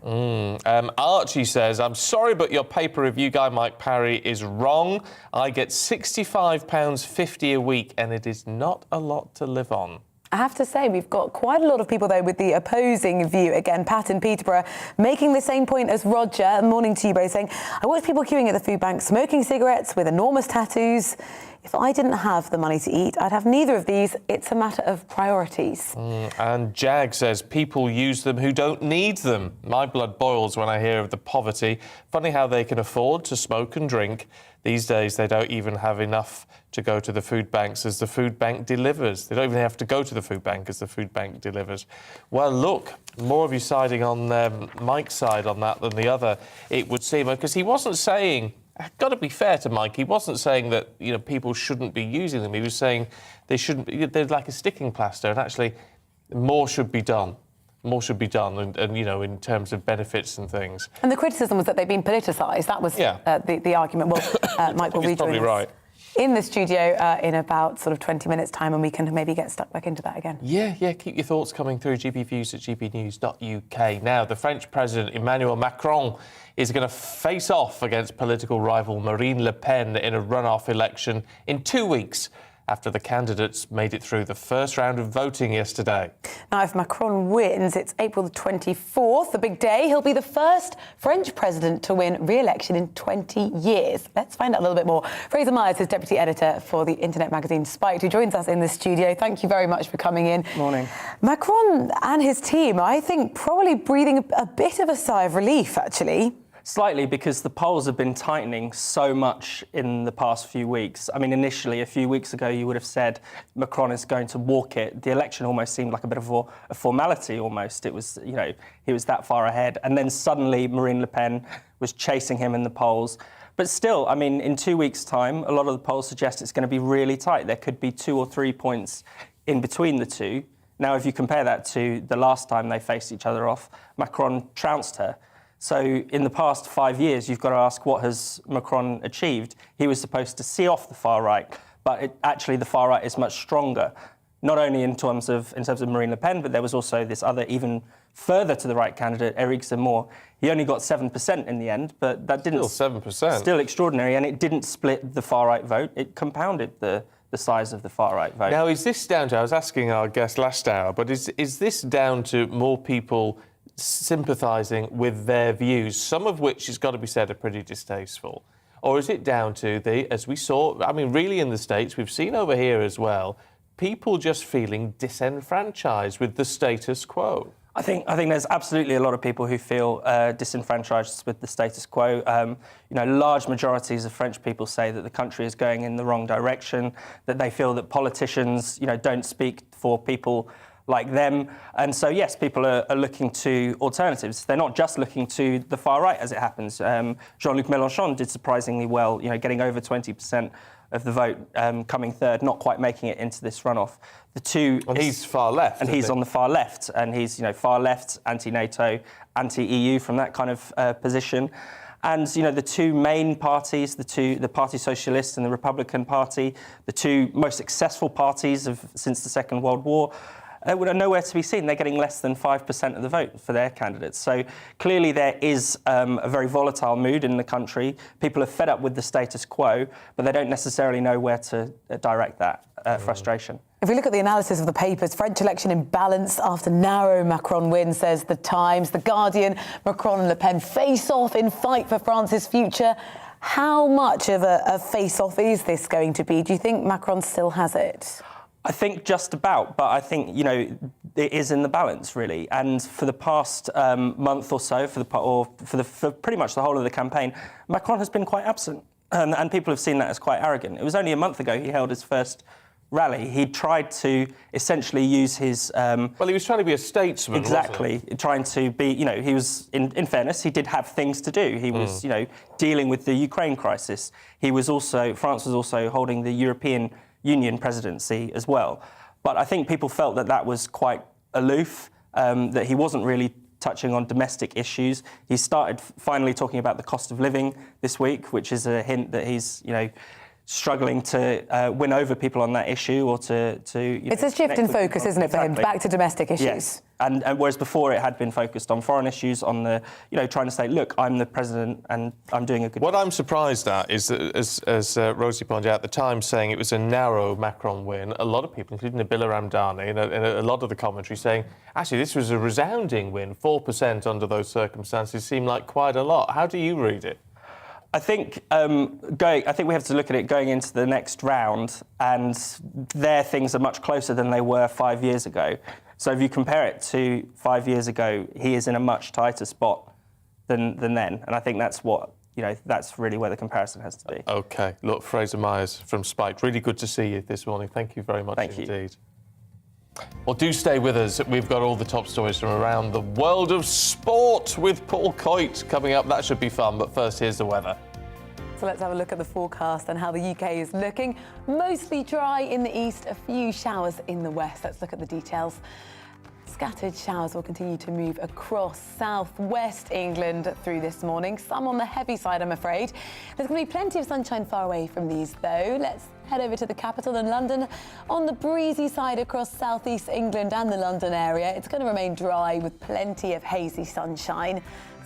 Archie says, I'm sorry, but your paper review guy, Mike Parry, is wrong. I get £65.50 a week and it is not a lot to live on. I have to say, we've got quite a lot of people, though, with the opposing view. Again, Pat in Peterborough making the same point as Roger. Morning to you both, saying, I watch people queuing at the food bank, smoking cigarettes with enormous tattoos. If I didn't have the money to eat, I'd have neither of these. It's a matter of priorities. And Jag says people use them who don't need them. My blood boils when I hear of the poverty. Funny how they can afford to smoke and drink. These days, they don't even have enough to go to the food banks as the food bank delivers. They don't even have to go to the food bank as the food bank delivers. Well, look, more of you siding on Mike's side on that than the other, it would seem, because he wasn't saying, I've got to be fair to Mike, he wasn't saying that people shouldn't be using them. He was saying they shouldn't be, they're like a sticking plaster, and actually more should be done. More should be done, and in terms of benefits and things. And the criticism was that they've been politicised. That was the argument. Well, Mike will rejoin us right in the studio in about sort of 20 minutes' time, and we can maybe get stuck back into that again. Yeah, keep your thoughts coming through, gbviews at gbnews.uk. Now, the French President Emmanuel Macron is going to face off against political rival Marine Le Pen in a runoff election in 2 weeks. after the candidates made it through the first round of voting yesterday. Now, if Macron wins, it's April the 24th, the big day. He'll be the first French president to win re-election in 20 years. Let's find out a little bit more. Fraser Myers is deputy editor for the internet magazine Spiked, who joins us in the studio. Thank you very much for coming in. Morning. Macron and his team, I think, probably breathing a bit of a sigh of relief, actually. Slightly, because the polls have been tightening so much in the past few weeks. I mean, initially, a few weeks ago, you would have said Macron is going to walk it. The election almost seemed like a bit of a formality, almost. It was, you know, he was that far ahead. And then suddenly, Marine Le Pen was chasing him in the polls. But still, I mean, in 2 weeks' time, a lot of the polls suggest it's going to be really tight. There could be 2 or 3 points in between the two. Now, if you compare that to the last time they faced each other off, Macron trounced her. So in the past 5 years, you've got to ask, what has Macron achieved? He was supposed to see off the far right, but actually the far right is much stronger, not only in terms of Marine Le Pen, but there was also this other even further to the right candidate, Éric Zemmour. He only got 7% in the end, but that didn't... Still 7%. Still extraordinary, and it didn't split the far right vote. It compounded the size of the far right vote. Now, is this down to, I was asking our guest last hour, but is this down to more people sympathising with their views, some of which, it's got to be said, are pretty distasteful? Or is it down to as we saw, I mean, really in the States, we've seen over here as well, people just feeling disenfranchised with the status quo? I think there's absolutely a lot of people who feel disenfranchised with the status quo. You know, large majorities of French people say that the country is going in the wrong direction, that they feel that politicians, you know, don't speak for people like them. And so, yes, people are looking to alternatives. They're not just looking to the far right, as it happens. Jean-Luc Mélenchon did surprisingly well, you know, getting over 20% of the vote, coming third, not quite making it into this runoff. The two... And he's far left. And he's on the far left. And he's, you know, far left, anti-NATO, anti-EU from that kind of position. And, you know, the two main parties, the Party Socialist and the Republican Party, the two most successful parties since the Second World War, are nowhere to be seen. They're getting less than 5% of the vote for their candidates. So clearly there is a very volatile mood in the country. People are fed up with the status quo, but they don't necessarily know where to direct that frustration. If we look at the analysis of the papers, French election in balance after narrow Macron win, says The Times. The Guardian, Macron and Le Pen face off in fight for France's future. How much of a face-off is this going to be? Do you think Macron still has it? I think just about, but I think, you know, it is in the balance, really. And for the past month or so, for pretty much the whole of the campaign, Macron has been quite absent. And people have seen that as quite arrogant. It was only a month ago he held his first rally. He tried to essentially use his... well, he was trying to be a statesman, exactly, wasn't he? Trying to be, you know, he was, in fairness, he did have things to do. He was, you know, dealing with the Ukraine crisis. France was also holding the European Union presidency as well. But I think people felt that was quite aloof, that he wasn't really touching on domestic issues. He started finally talking about the cost of living this week, which is a hint that he's, you know, struggling to win over people on that issue or to it's a shift in focus, isn't it, for him, back to domestic issues? Yes. And whereas before it had been focused on foreign issues, on the, you know, trying to say, look, I'm the president and I'm doing a good job. What I'm surprised at is that, as Rosie pointed out at the time, saying it was a narrow Macron win, a lot of people, including Nabila Ramdani and a lot of the commentary, saying, actually, this was a resounding win. 4% under those circumstances seemed like quite a lot. How do you read it? I think I think we have to look at it going into the next round, and there things are much closer than they were 5 years ago. So if you compare it to 5 years ago, he is in a much tighter spot than then, and I think that's what, you know, that's really where the comparison has to be. OK. Look, Fraser Myers from Spiked, really good to see you this morning. Thank you very much indeed. Well, do stay with us. We've got all the top stories from around the world of sport with Paul Coit coming up. That should be fun, but first, here's the weather. So let's have a look at the forecast and how the UK is looking. Mostly dry in the east, a few showers in the west. Let's look at the details. Scattered showers will continue to move across southwest England through this morning. Some on the heavy side, I'm afraid. There's going to be plenty of sunshine far away from these, though. Let's head over to the capital in London. On the breezy side across southeast England and the London area, it's going to remain dry with plenty of hazy sunshine.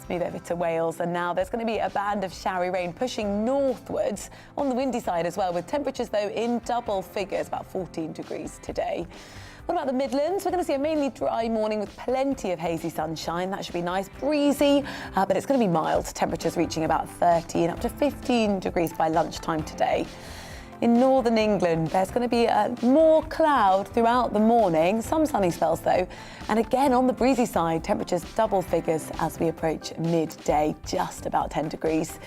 Move over to Wales, and now there's going to be a band of showery rain pushing northwards on the windy side as well, with temperatures though in double figures, about 14 degrees today. What about the Midlands? We're going to see a mainly dry morning with plenty of hazy sunshine. That should be nice, breezy, but it's going to be mild. Temperatures reaching about 13 up to 15 degrees by lunchtime today. In northern England, there's going to be more cloud throughout the morning, some sunny spells though, and again on the breezy side, temperatures double figures as we approach midday, just about 10 degrees.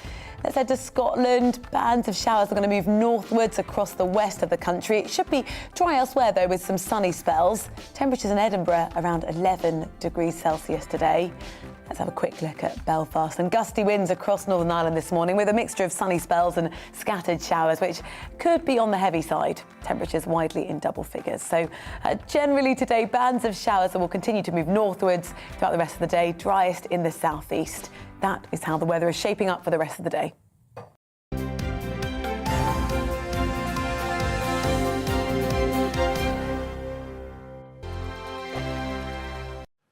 Let's head to Scotland. Bands of showers are going to move northwards across the west of the country. It should be dry elsewhere though, with some sunny spells. Temperatures in Edinburgh around 11 degrees Celsius today. Let's have a quick look at Belfast. And gusty winds across Northern Ireland this morning with a mixture of sunny spells and scattered showers, which could be on the heavy side. Temperatures widely in double figures. So generally today, bands of showers that will continue to move northwards throughout the rest of the day, driest in the southeast. That is how the weather is shaping up for the rest of the day.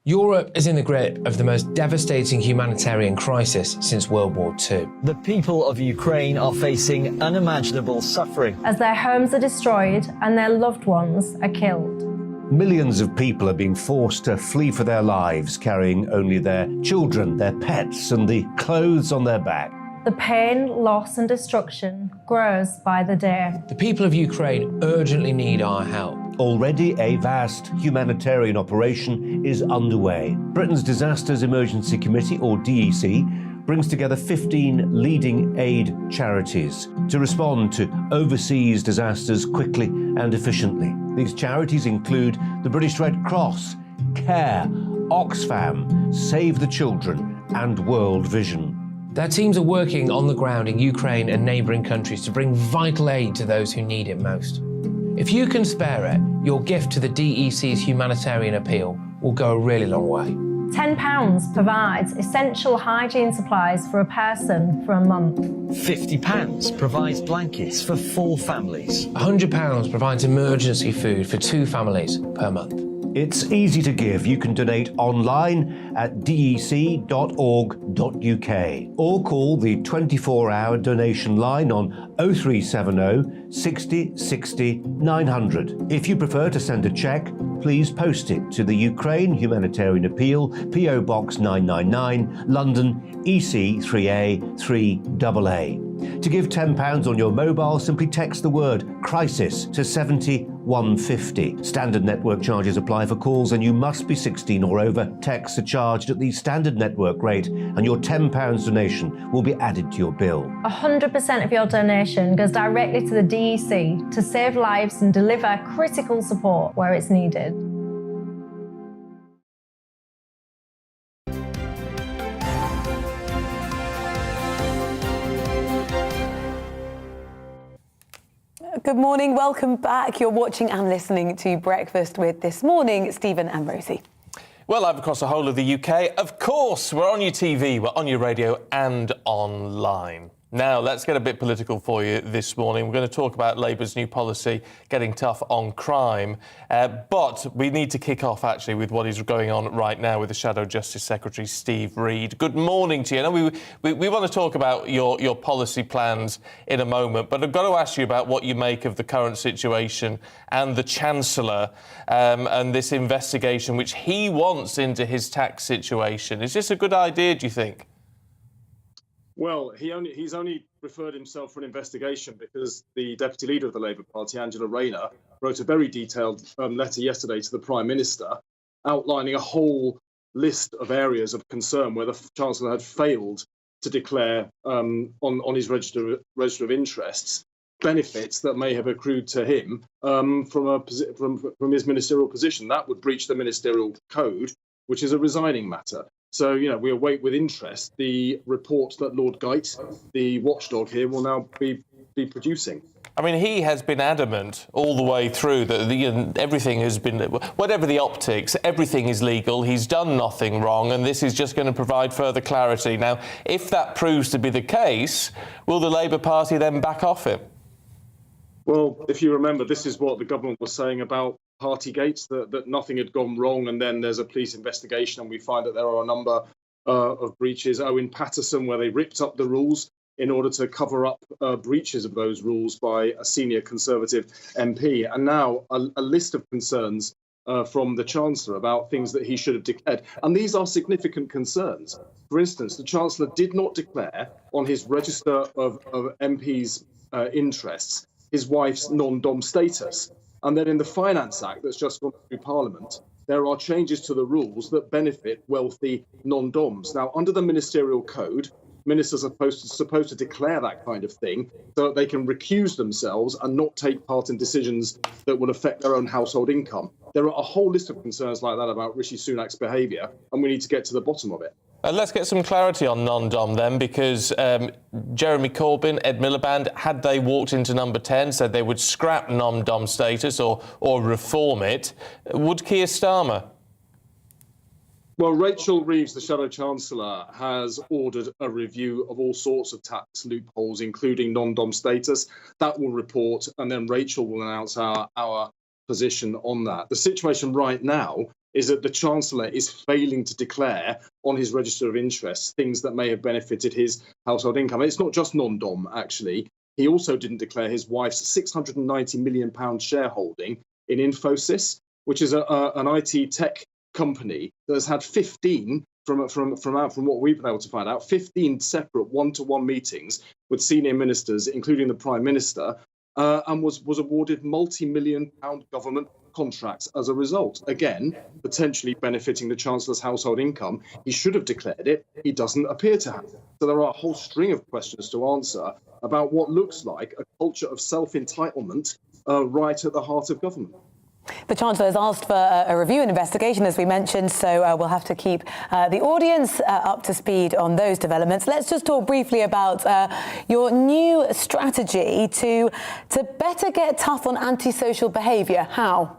Europe is in the grip of the most devastating humanitarian crisis since World War II. The people of Ukraine are facing unimaginable suffering as their homes are destroyed and their loved ones are killed. Millions of people are being forced to flee for their lives, carrying only their children, their pets, and the clothes on their back. The pain, loss and destruction grows by the day. The people of Ukraine urgently need our help. Already a vast humanitarian operation is underway. Britain's Disasters Emergency Committee, or DEC, brings together 15 leading aid charities to respond to overseas disasters quickly and efficiently. These charities include the British Red Cross, CARE, Oxfam, Save the Children, and World Vision. Their teams are working on the ground in Ukraine and neighbouring countries to bring vital aid to those who need it most. If you can spare it, your gift to the DEC's humanitarian appeal will go a really long way. £10 provides essential hygiene supplies for a person for a month. £50 provides blankets for 4 families. £100 provides emergency food for 2 families per month. It's easy to give. You can donate online at dec.org.uk or call the 24-hour donation line on 0370 60 60 900. If you prefer to send a cheque, please post it to the Ukraine Humanitarian Appeal, PO Box 999, London, EC 3A 3AA. To give £10 on your mobile, simply text the word crisis to 70150. Standard network charges apply for calls, and you must be 16 or over. Texts are charged at the standard network rate, and your £10 donation will be added to your bill. 100% of your donation goes directly to the DEC to save lives and deliver critical support where it's needed. Good morning, welcome back. You're watching and listening to Breakfast with This Morning, Stephen and Rosie. Well, live across the whole of the UK, of course, we're on your TV, we're on your radio and online. Now, let's get a bit political for you this morning. We're going to talk about Labour's new policy, getting tough on crime. But we need to kick off, actually, with what is going on right now with the Shadow Justice Secretary, Steve Reid. Good morning to you. Now, we want to talk about your policy plans in a moment, but I've got to ask you about what you make of the current situation and the Chancellor and this investigation which he wants into his tax situation. Is this a good idea, do you think? Well, he's only referred himself for an investigation because the deputy leader of the Labour Party, Angela Rayner, wrote a very detailed letter yesterday to the Prime Minister outlining a whole list of areas of concern where the Chancellor had failed to declare on his register of interests benefits that may have accrued to him from his ministerial position. That would breach the ministerial code, which is a resigning matter. So, we await with interest the report that Lord Geit, the watchdog here, will now be producing. I mean, he has been adamant all the way through that everything has been, whatever the optics, everything is legal. He's done nothing wrong, and this is just going to provide further clarity. Now, if that proves to be the case, will the Labour Party then back off him? Well, if you remember, this is what the government was saying about Partygate, that nothing had gone wrong, and then there's a police investigation and we find that there are a number of breaches. Owen Paterson, where they ripped up the rules in order to cover up breaches of those rules by a senior Conservative MP. And now a list of concerns from the Chancellor about things that he should have declared. And these are significant concerns. For instance, the Chancellor did not declare on his register of MPs' interests his wife's non-dom status. And then in the Finance Act that's just gone through Parliament, there are changes to the rules that benefit wealthy non-doms. Now, under the Ministerial Code, ministers are supposed to declare that kind of thing so that they can recuse themselves and not take part in decisions that will affect their own household income. There are a whole list of concerns like that about Rishi Sunak's behaviour, and we need to get to the bottom of it. Let's get some clarity on non-dom then, because Jeremy Corbyn, Ed Miliband, had they walked into number 10, said they would scrap non-dom status or reform it. Would Keir Starmer? Well, Rachel Reeves, the Shadow Chancellor, has ordered a review of all sorts of tax loopholes, including non-dom status. That will report, and then Rachel will announce our position on that. The situation right now is that the Chancellor is failing to declare on his register of interests things that may have benefited his household income. It's not just non-dom, actually. He also didn't declare his wife's £690 million shareholding in Infosys, which is an IT tech company that has had 15, from what we've been able to find out, 15 separate one-to-one meetings with senior ministers, including the Prime Minister, and was awarded multi-million-pound government contracts as a result. Again, potentially benefiting the Chancellor's household income. He should have declared it. He doesn't appear to have. So there are a whole string of questions to answer about what looks like a culture of self-entitlement right at the heart of government. The Chancellor has asked for a review and investigation, as we mentioned, so we'll have to keep the audience up to speed on those developments. Let's just talk briefly about your new strategy to better get tough on antisocial behaviour. How?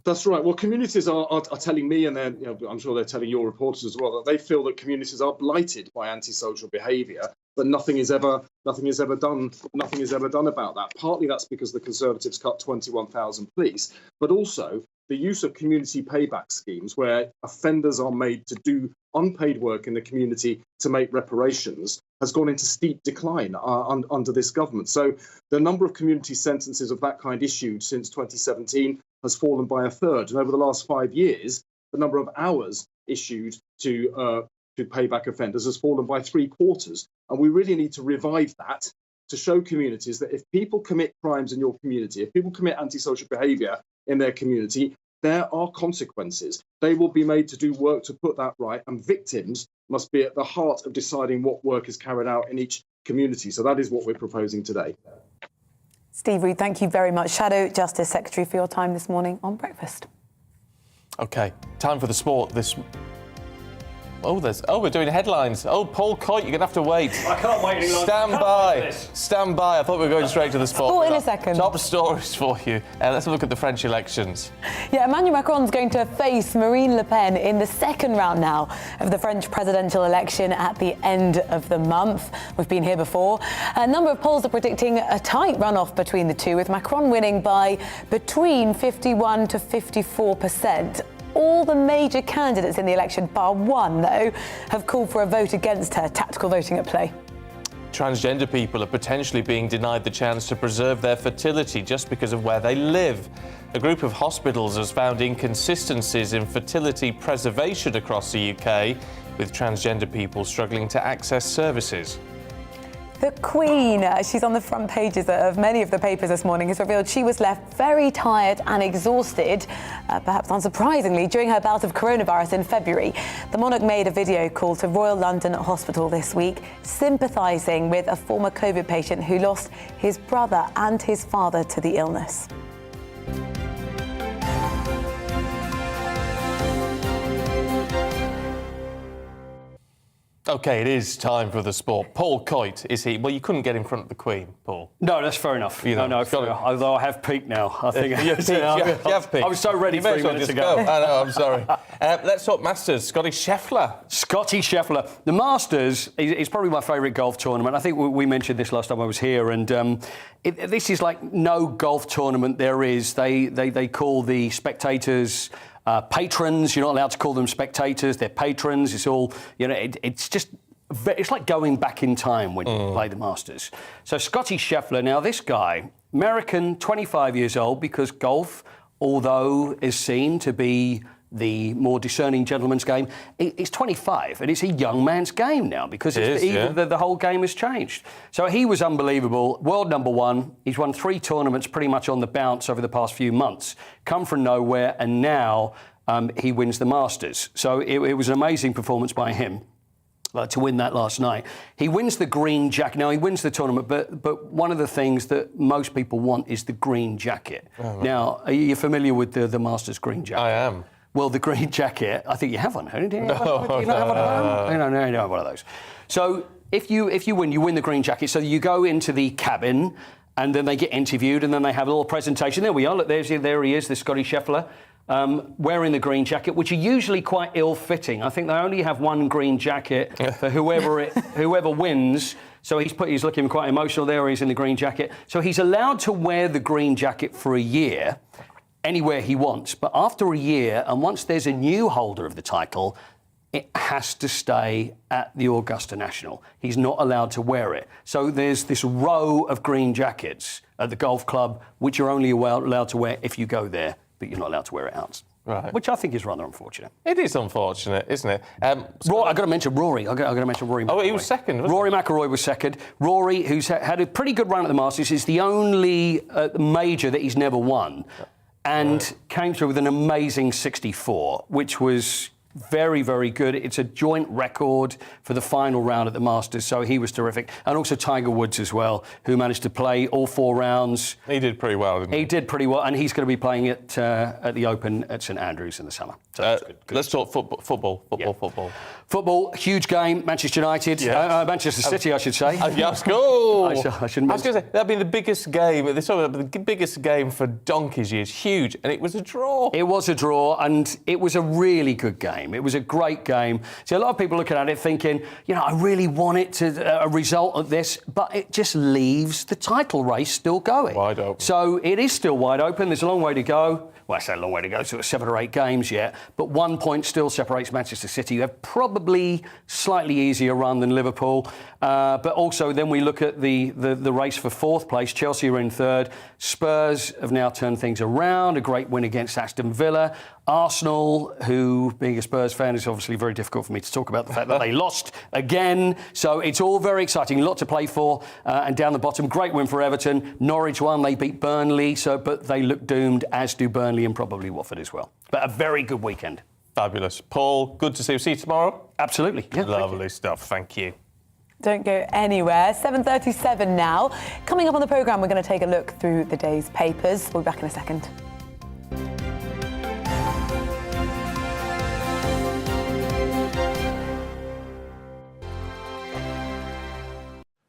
That's right. Well, communities are telling me, and I'm sure they're telling your reporters as well, that they feel that communities are blighted by antisocial behaviour, but nothing is ever done about that. Partly that's because the Conservatives cut 21,000 police, but also the use of community payback schemes where offenders are made to do unpaid work in the community to make reparations has gone into steep decline under this government. So the number of community sentences of that kind issued since 2017 has fallen by a third. And over the last 5 years, the number of hours issued to payback offenders has fallen by 3/4. And we really need to revive that to show communities that if people commit crimes in your community, if people commit antisocial behaviour in their community, there are consequences. They will be made to do work to put that right, and victims must be at the heart of deciding what work is carried out in each community. So that is what we're proposing today. Steve Reed, thank you very much. Shadow Justice Secretary, for your time this morning on Breakfast. OK, time for the sport. We're doing headlines. Oh, Paul Coit, you're going to have to wait. I can't wait any longer. Stand by. I thought we were going straight to the sport. Sport in a second. Top stories for you. Let's have a look at the French elections. Yeah, Emmanuel Macron's going to face Marine Le Pen in the second round now of the French presidential election at the end of the month. We've been here before. A number of polls are predicting a tight runoff between the two, with Macron winning by between 51 to 54%. All the major candidates in the election, bar one, though, have called for a vote against her. Tactical voting at play. Transgender people are potentially being denied the chance to preserve their fertility just because of where they live. A group of hospitals has found inconsistencies in fertility preservation across the UK, with transgender people struggling to access services. The Queen, she's on the front pages of many of the papers this morning, has revealed she was left very tired and exhausted, perhaps unsurprisingly, during her bout of coronavirus in February. The monarch made a video call to Royal London Hospital this week, sympathising with a former COVID patient who lost his brother and his father to the illness. OK, it is time for the sport. Paul Coit, is he? Well, you couldn't get in front of the Queen, Paul. No, that's fair enough. Although I have peaked now. I think you have peaked. I was so ready 3 minutes ago. I know, I'm sorry. Let's talk Masters. Scotty Scheffler. The Masters is probably my favourite golf tournament. I think we mentioned this last time I was here, and this is like no golf tournament there is. They call the spectators Patrons, you're not allowed to call them spectators, they're patrons. It's all, it's like going back in time when you play the Masters. So Scotty Scheffler, now this guy, American, 25 years old, because golf, although is seen to be the more discerning gentleman's game, it's 25, and it's a young man's game now because the whole game has changed. So he was unbelievable, world number one. He's won 3 tournaments pretty much on the bounce over the past few months, come from nowhere, and now he wins the Masters. So it was an amazing performance by him. To win that last night. He wins the green jacket. Now, he wins the tournament, but one of the things that most people want is the green jacket. Oh, now, are you familiar with the Masters green jacket? I am. Well, the green jacket, I think you have one, haven't you? Do you not have one at home? No, you don't have one of those. So if you win, you win the green jacket. So you go into the cabin, and then they get interviewed, and then they have a little presentation. There we are. Look, there he is, the Scotty Scheffler. Wearing the green jacket, which are usually quite ill-fitting. I think they only have one green jacket for whoever wins. So he's looking quite emotional there. He's in the green jacket. So he's allowed to wear the green jacket for a year, anywhere he wants. But after a year, and once there's a new holder of the title, it has to stay at the Augusta National. He's not allowed to wear it. So there's this row of green jackets at the golf club, which you're only allowed to wear if you go there, but you're not allowed to wear it out. Right. Which I think is rather unfortunate. It is unfortunate, isn't it? I've got to mention Rory. I've got to mention Rory McIlroy. Oh, he was second, wasn't Rory McIlroy was second. Rory, who's had a pretty good run at the Masters, is the only major that he's never won, and came through with an amazing 64, which was very, very good. It's a joint record for the final round at the Masters, so he was terrific. And also Tiger Woods as well, who managed to play all 4 rounds. He did pretty well, didn't he? He did pretty well, and he's going to be playing it at the Open at St Andrews in the summer. So good. Let's talk football. Football, huge game. Manchester United, Manchester City, I should say. Yes, go! I shouldn't. I was going to say that'd be the biggest game. They're talking about the biggest game for donkey's years. Huge, and it was a draw. It was a draw, and it was a really good game. It was a great game. See, a lot of people looking at it thinking, I really want it to a result of this, but it just leaves the title race still going. Wide open. So it is still wide open. There's a long way to go. Well, I say a long way to go, sort of 7 or 8 games yet, but 1 point still separates Manchester City. You have probably slightly easier run than Liverpool, but also then we look at the race for 4th place. Chelsea are in 3rd. Spurs have now turned things around. A great win against Aston Villa. Arsenal, who, being a Spurs fan, is obviously very difficult for me to talk about the fact that they lost again. So it's all very exciting, a lot to play for. And down the bottom, great win for Everton. Norwich won, they beat Burnley, but they look doomed, as do Burnley and probably Watford as well. But a very good weekend. Fabulous. Paul, good to see you. See you tomorrow? Absolutely. Yeah, lovely stuff. Thank you. Don't go anywhere. 7:37 now. Coming up on the programme, we're going to take a look through the day's papers. We'll be back in a second.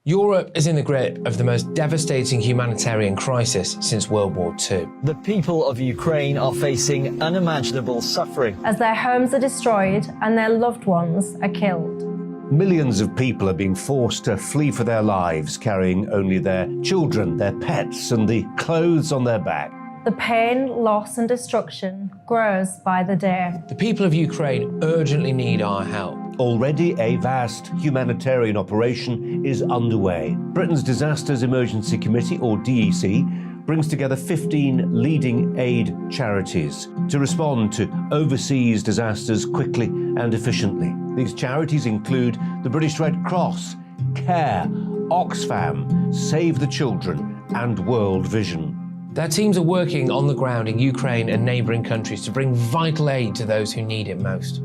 Europe is in the grip of the most devastating humanitarian crisis since World War II. The people of Ukraine are facing unimaginable suffering as their homes are destroyed and their loved ones are killed. Millions of people are being forced to flee for their lives, carrying only their children, their pets, and the clothes on their back. The pain, loss and destruction grows by the day. The people of Ukraine urgently need our help. Already a vast humanitarian operation is underway. Britain's Disasters Emergency Committee, or DEC, brings together 15 leading aid charities to respond to overseas disasters quickly and efficiently. These charities include the British Red Cross, CARE, Oxfam, Save the Children, and World Vision. Their teams are working on the ground in Ukraine and neighbouring countries to bring vital aid to those who need it most.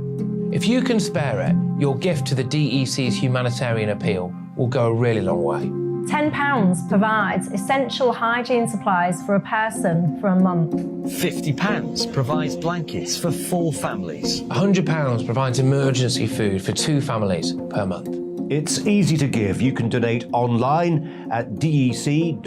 If you can spare it, your gift to the DEC's humanitarian appeal will go a really long way. £10 provides essential hygiene supplies for a person for a month. £50 provides blankets for 4 families. £100 provides emergency food for 2 families per month. It's easy to give. You can donate online at dec.org.uk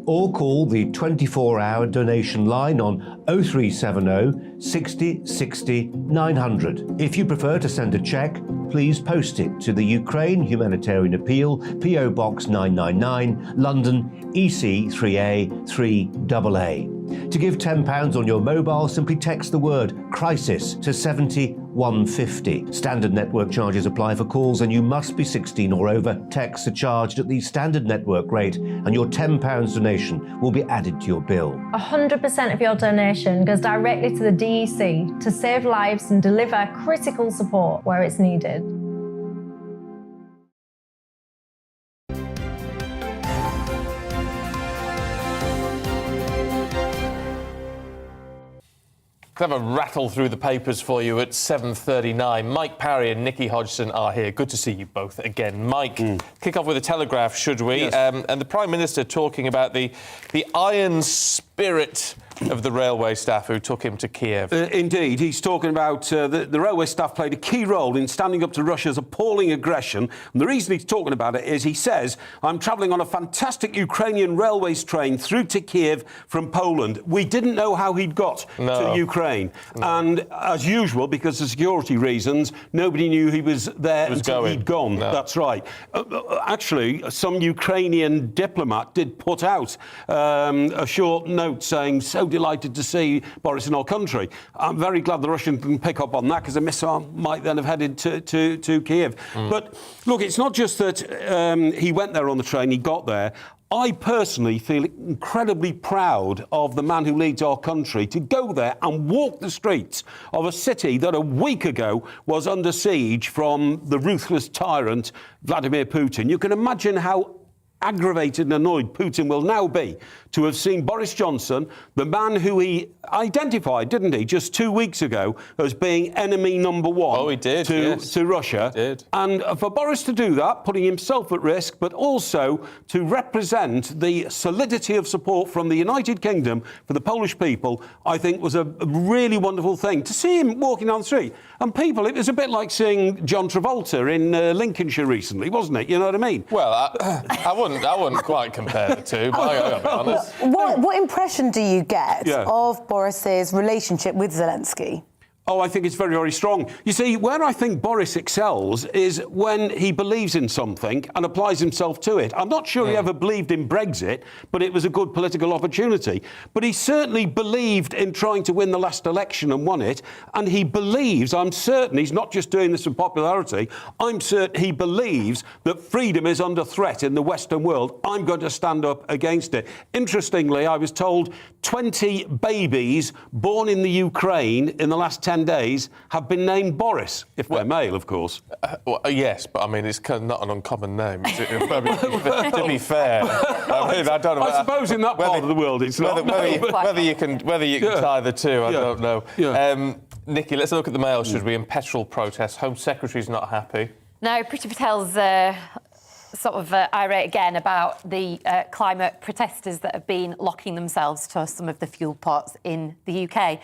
or call the 24-hour donation line on 0370 60 60 900. If you prefer to send a cheque, please post it to the Ukraine Humanitarian Appeal, PO Box 999, London EC3A 3AA. To give £10 on your mobile, simply text the word crisis to 70150. Standard network charges apply for calls and you must be 16 or over. Texts are charged at the standard network rate and your £10 donation will be added to your bill. 100% of your donation goes directly to the DEC to save lives and deliver critical support where it's needed. Let's have a rattle through the papers for you at 7:39. Mike Parry and Nikki Hodgson are here. Good to see you both again. Mike, kick off with the Telegraph, should we? Yes. And the Prime Minister talking about the iron spirit of the railway staff who took him to Kiev. Indeed, he's talking about the railway staff played a key role in standing up to Russia's appalling aggression. And the reason he's talking about it is he says, I'm travelling on a fantastic Ukrainian railways train through to Kiev from Poland. We didn't know how he'd got to Ukraine. No. And as usual, because of security reasons, nobody knew he was there until he'd gone. No. That's right. Actually, some Ukrainian diplomat did put out a short note saying, so delighted to see Boris in our country. I'm very glad the Russians didn't pick up on that because a missile might then have headed to Kiev. But look, it's not just that he went there on the train, he got there. I personally feel incredibly proud of the man who leads our country to go there and walk the streets of a city that a week ago was under siege from the ruthless tyrant Vladimir Putin. You can imagine how aggravated and annoyed Putin will now be to have seen Boris Johnson, the man who he identified, didn't he, just 2 weeks ago as being enemy number one. Oh, he did, to Russia. He did. And for Boris to do that, putting himself at risk, but also to represent the solidity of support from the United Kingdom for the Polish people, I think was a really wonderful thing. To see him walking down the street, and people, it was a bit like seeing John Travolta in Lincolnshire recently, wasn't it? You know what I mean? Well, I wouldn't quite compare the two, but I gotta be honest. What impression do you get of Boris's relationship with Zelensky? Oh, I think it's very, very strong. You see, where I think Boris excels is when he believes in something and applies himself to it. I'm not sure he ever believed in Brexit, but it was a good political opportunity. But he certainly believed in trying to win the last election and won it. And he believes, I'm certain, he's not just doing this for popularity, I'm certain he believes that freedom is under threat in the Western world. I'm going to stand up against it. Interestingly, I was told 20 babies born in the Ukraine in the last 10 days have been named Boris, if they're male, of course. Yes, but I mean, it's kind of not an uncommon name. To be fair, I mean, I don't know. I suppose in that part of the world, it's not. Whether you can tie the two, I don't know. Nikki, let's look at the Mail, should we? In petrol protests, Home Secretary's not happy. No, Priti Patel's sort of irate again about the climate protesters that have been locking themselves to some of the fuel pots in the UK.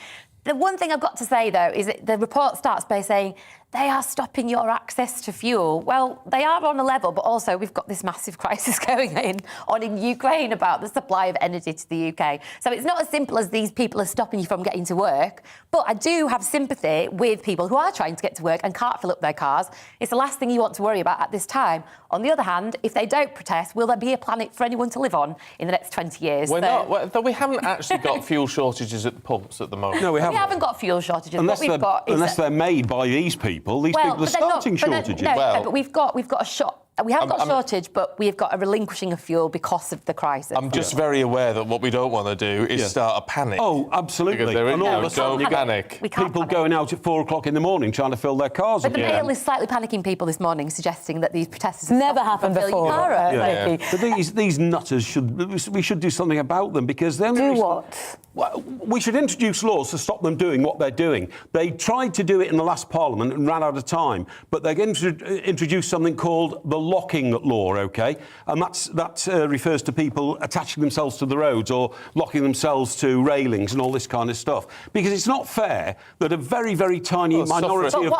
The one thing I've got to say, though, is that the report starts by saying they are stopping your access to fuel. Well, they are on a level, but also we've got this massive crisis going on in Ukraine about the supply of energy to the UK. So it's not as simple as these people are stopping you from getting to work. But I do have sympathy with people who are trying to get to work and can't fill up their cars. It's the last thing you want to worry about at this time. On the other hand, if they don't protest, will there be a planet for anyone to live on in the next 20 years? We haven't actually got fuel shortages at the pumps at the moment. No, we haven't. We haven't got fuel shortages. Unless they're made by these people. These people are starting shortages. But we've got a shot. We haven't got a shortage, but we've got a relinquishing of fuel because of the crisis. I'm just very aware that what we don't want to do is start a panic. Oh, absolutely. Because there is no panic. People going out at 4 o'clock in the morning trying to fill their cars. But the Mail is slightly panicking people this morning, suggesting that these protesters never happened before. But these nutters we should do something about them because they're do what? Well, we should introduce laws to stop them doing what they're doing. They tried to do it in the last Parliament and ran out of time, but they introduced something called the locking law, OK? And that refers to people attaching themselves to the roads or locking themselves to railings and all this kind of stuff. Because it's not fair that a very, very tiny minority of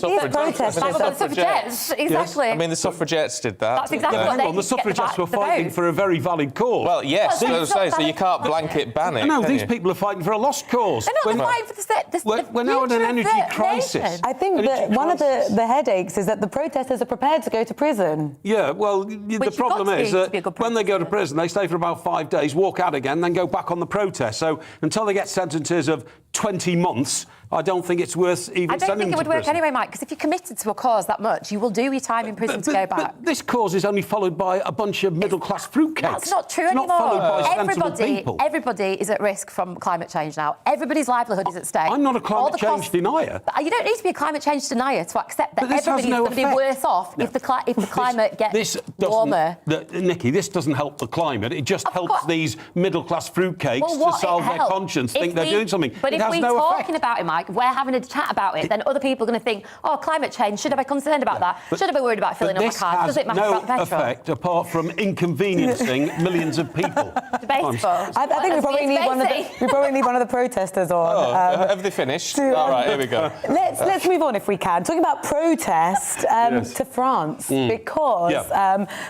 suffragettes. Exactly. Yes. I mean, the suffragettes did that. That's exactly what they the suffragettes were fighting for a very valid cause. Well, yes, as I say, so you can't blanket ban it. No, these people are fighting for a lost cause. They're not fighting for we're now in an energy crisis. I think that one of the headaches is that the protesters are prepared to go to prison. Yeah, well, the problem is that when they go to prison, they stay for about 5 days, walk out again, then go back on the protest. So until they get sentences of 20 months, I don't think it's worth even sending them to prison. I don't think it would work anyway, Mike, because if you're committed to a cause that much, you will do your time in prison to go back. But this cause is only followed by a bunch of middle-class fruitcakes. That's not true it's anymore. Not followed by sensible people. Everybody is at risk from climate change now. Everybody's livelihood is at stake. I'm not a climate change denier. You don't need to be a climate change denier to accept that But this has everybody's no going to be effect. worse off if the climate gets warmer. Nikki, this doesn't help the climate. It just helps these middle-class fruitcakes to salve their conscience, think they're doing something. But it if has we're no talking effect. about it, Mike, we're having a chat about it, then other people are going to think, oh, climate change, should I be concerned about that? Should I be worried about filling up my car? Does it matter about the This has petrol? no effect apart from inconveniencing millions of people. Debatable. I think we probably need one of the protesters on. Have they finished? All right, here we go. Let's move on if we can. Talking about protest to France, because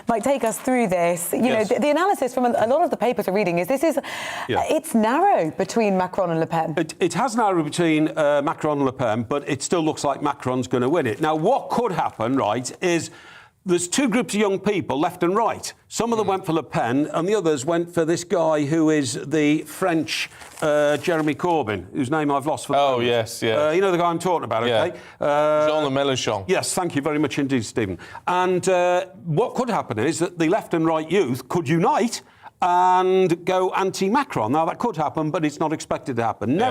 Mike, take us through this. You know, the analysis from a lot of the papers we're reading is it's narrow between Macron and Le Pen. It has narrowed between Macron and Le Pen, but it still looks like Macron's going to win it. Now, what could happen, right, is there's two groups of young people, left and right. Some of them went for Le Pen, and the others went for this guy who is the French Jeremy Corbyn, whose name I've lost for the moment. Yes, yeah. You know the guy I'm talking about, okay? Jean Mélenchon. Yes, thank you very much indeed, Stephen. And what could happen is that the left and right youth could unite and go anti-Macron. Now, that could happen, but it's not expected to happen. Yeah.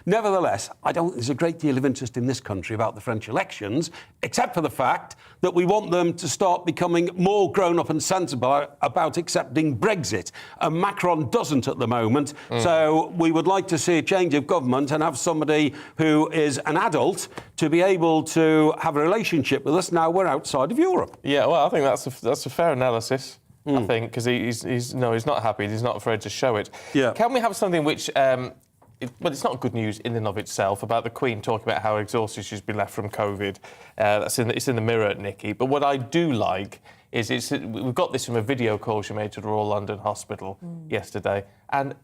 Nevertheless, I don't think there's a great deal of interest in this country about the French elections, except for the fact that we want them to start becoming more grown-up and sensible about accepting Brexit. And Macron doesn't at the moment. So we would like to see a change of government and have somebody who is an adult to be able to have a relationship with us now we're outside of Europe. Yeah, well, I think that's a fair analysis. I think, because he's not happy. He's not afraid to show it. Yeah. Can we have something which, it's not good news in and of itself, about the Queen talking about how exhausted she's been left from COVID. It's in the Mirror, Nikki. But what I do like is we've got this from a video call she made to the Royal London Hospital yesterday, and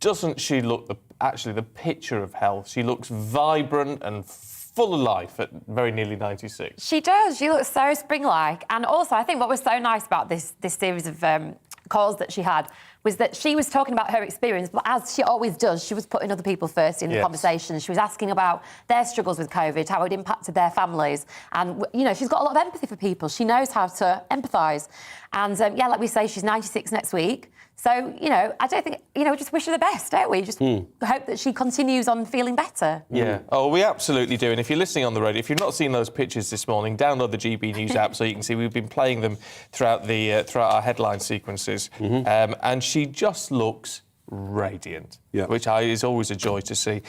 doesn't she look actually the picture of health? She looks vibrant and full of life at very nearly 96. She does. She looks so spring-like. And also, I think what was so nice about this series of calls that she had was that she was talking about her experience, but as she always does, she was putting other people first in the conversation. She was asking about their struggles with COVID, how it impacted their families. And, you know, she's got a lot of empathy for people. She knows how to empathise. And, like we say, she's 96 next week. So, you know, I don't think, we just wish her the best, don't we? Just hope that she continues on feeling better. Yeah. Oh, we absolutely do. And if you're listening on the radio, if you've not seen those pictures this morning, download the GB News app so you can see we've been playing them throughout our headline sequences. And she just looks radiant, which is always a joy to see.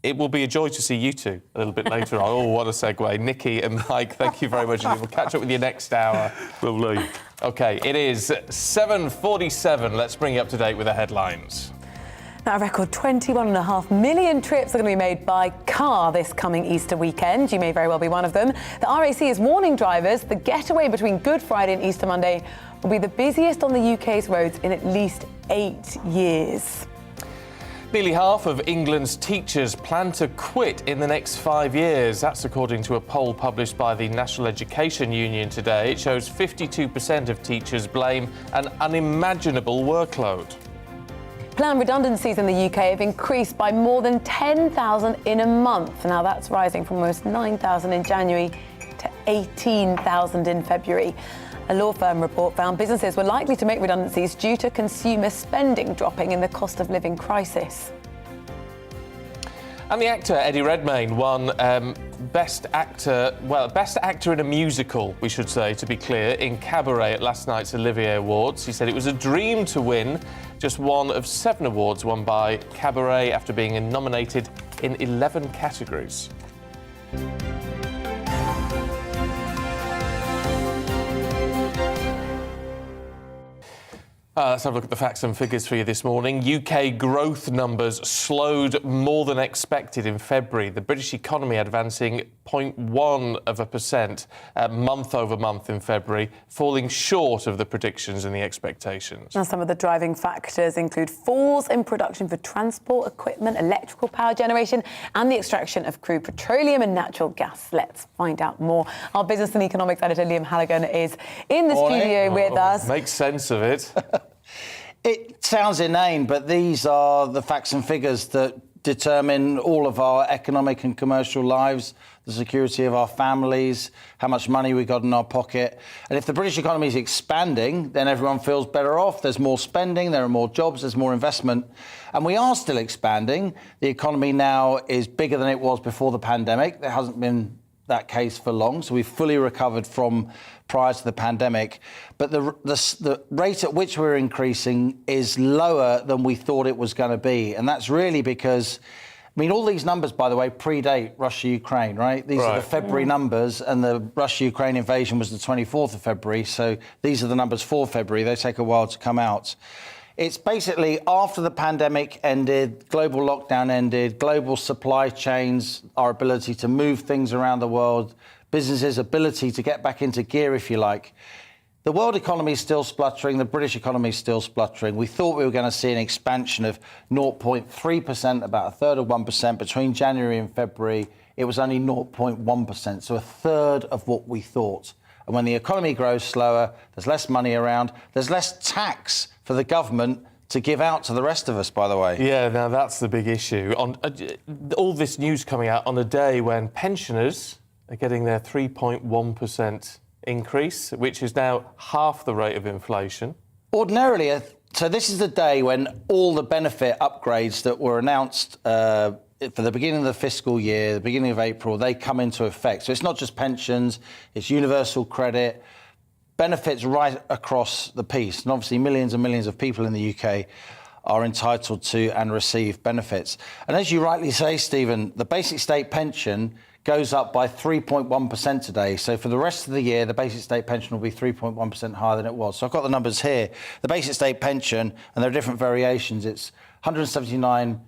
It will be a joy to see you two a little bit later on. Oh, what a segue. Nikki and Mike, thank you very much. We'll catch up with you next hour. Lovely. OK, it is 7:47. Let's bring you up to date with the headlines. Now, a record 21.5 million trips are going to be made by car this coming Easter weekend. You may very well be one of them. The RAC is warning drivers the getaway between Good Friday and Easter Monday will be the busiest on the UK's roads in at least 8 years. Nearly half of England's teachers plan to quit in the next 5 years. That's according to a poll published by the National Education Union today. It shows 52% of teachers blame an unimaginable workload. Planned redundancies in the UK have increased by more than 10,000 in a month. Now, that's rising from almost 9,000 in January to 18,000 in February. A law firm report found businesses were likely to make redundancies due to consumer spending dropping in the cost of living crisis. And the actor Eddie Redmayne won Best Actor in a Musical, we should say, to be clear, in Cabaret at last night's Olivier Awards. He said it was a dream to win, just one of 7 awards won by Cabaret after being nominated in 11 categories. Let's have a look at the facts and figures for you this morning. UK growth numbers slowed more than expected in February. The British economy advancing 0.1% month over month in February, falling short of the predictions and the expectations. Now, some of the driving factors include falls in production for transport equipment, electrical power generation, and the extraction of crude petroleum and natural gas. Let's find out more. Our business and economics editor, Liam Halligan, is in the studio with us. Make sense of it. It sounds inane, but these are the facts and figures that determine all of our economic and commercial lives, the security of our families, how much money we got in our pocket. And if the British economy is expanding, then everyone feels better off. There's more spending, there are more jobs, there's more investment. And we are still expanding. The economy now is bigger than it was before the pandemic. There hasn't been that case for long, so we've fully recovered from prior to the pandemic. But the rate at which we're increasing is lower than we thought it was going to be. And that's really because, I mean, all these numbers, by the way, predate Russia-Ukraine, right? These are the February numbers, and the Russia-Ukraine invasion was the 24th of February. So these are the numbers for February. They take a while to come out. It's basically after the pandemic ended, global lockdown ended, global supply chains, our ability to move things around the world, businesses' ability to get back into gear, if you like. The world economy is still spluttering. The British economy is still spluttering. We thought we were going to see an expansion of 0.3%, about a third of 1%. Between January and February, it was only 0.1%, so a third of what we thought. And when the economy grows slower, there's less money around, there's less tax for the government to give out to the rest of us, by the way. Yeah, now that's the big issue. On all this news coming out on a day when pensioners are getting their 3.1% increase, which is now half the rate of inflation. Ordinarily, so this is the day when all the benefit upgrades that were announced for the beginning of the fiscal year, the beginning of April, they come into effect. So it's not just pensions, it's universal credit, benefits right across the piece. And obviously millions and millions of people in the UK are entitled to and receive benefits. And as you rightly say, Stephen, the basic state pension goes up by 3.1% today. So for the rest of the year, the basic state pension will be 3.1% higher than it was. So I've got the numbers here. The basic state pension, and there are different variations, it's £179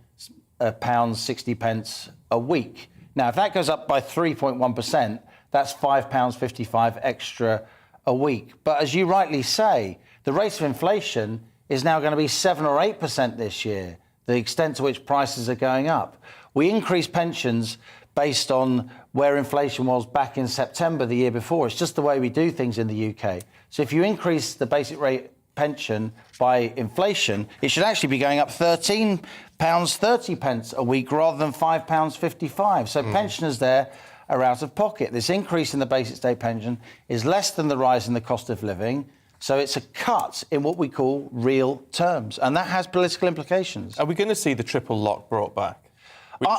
£60 a week. Now, if that goes up by 3.1%, that's £5.55 extra a week. But as you rightly say, the rate of inflation is now going to be 7 or 8% this year, the extent to which prices are going up. We increased pensions based on where inflation was back in September the year before. It's just the way we do things in the UK. So if you increase the basic rate pension by inflation, it should actually be going up £13.30 a week rather than £5.55. So pensioners there are out of pocket. This increase in the basic state pension is less than the rise in the cost of living. So it's a cut in what we call real terms, and that has political implications. Are we going to see the triple lock brought back,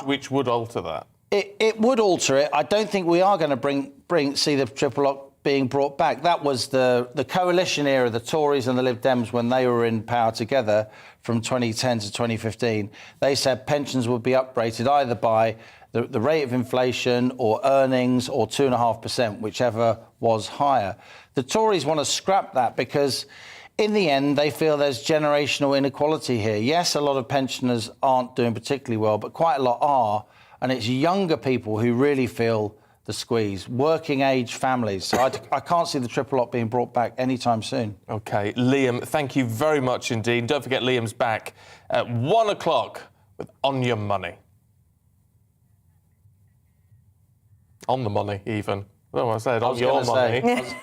which would alter that? It would alter it. I don't think we are going to see the triple lock being brought back. That was the coalition era, the Tories and the Lib Dems, when they were in power together from 2010 to 2015. They said pensions would be uprated either by the rate of inflation or earnings or 2.5%, whichever was higher. The Tories want to scrap that because in the end, they feel there's generational inequality here. Yes, a lot of pensioners aren't doing particularly well, but quite a lot are. And it's younger people who really feel the squeeze, working age families. So I can't see the triple lock being brought back anytime soon. OK, Liam, thank you very much indeed. Don't forget Liam's back at 1 o'clock with On Your Money. On the money, even. Oh, I said on your money. I was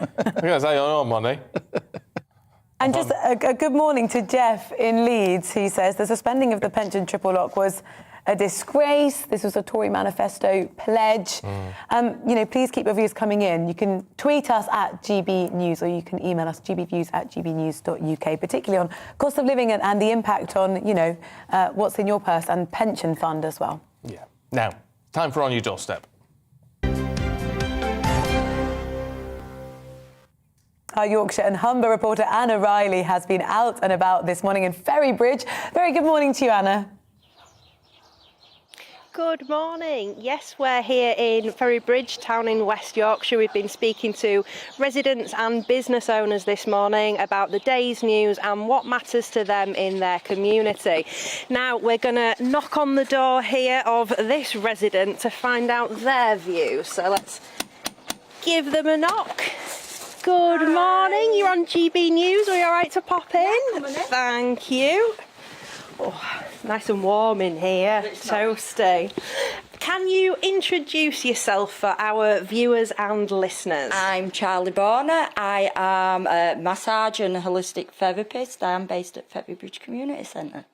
going to say on your money. And just a good morning to Jeff in Leeds. He says the suspending of the pension triple lock was a disgrace. This was a Tory manifesto pledge. Please keep your views coming in. You can tweet us at GBNews, or you can email us gbviews@gbnews.uk, particularly on cost of living and the impact on, what's in your purse and pension fund as well. Yeah. Now, time for On Your Doorstep. Our Yorkshire and Humber reporter Anna Riley has been out and about this morning in Ferrybridge. Very good morning to you, Anna. Good morning. Yes, we're here in Ferrybridge, town in West Yorkshire. We've been speaking to residents and business owners this morning about the day's news and what matters to them in their community. Now, we're going to knock on the door here of this resident to find out their view. So let's give them a knock. Good morning. You're on GBNews. Are you all right to pop in? Thank you. Oh, nice and warm in here, toasty. Can you introduce yourself for our viewers and listeners? I'm Charlie Borner. I am a massage and holistic therapist. I am based at Ferrybridge Community Centre.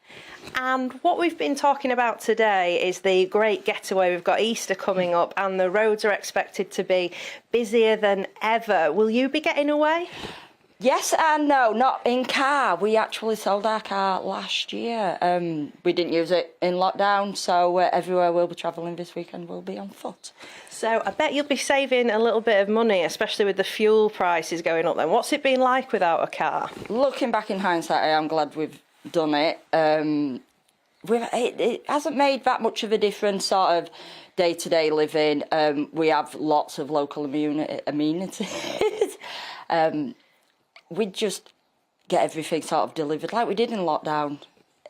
And what we've been talking about today is the great getaway. We've got Easter coming up and the roads are expected to be busier than ever. Will you be getting away? Yes and no, not in car. We actually sold our car last year. We didn't use it in lockdown, so everywhere we'll be travelling this weekend will be on foot. So I bet you'll be saving a little bit of money, especially with the fuel prices going up then. What's it been like without a car? Looking back in hindsight, I am glad we've done it. It hasn't made that much of a difference, sort of day-to-day living. We have lots of local amenities. We just get everything sort of delivered like we did in lockdown.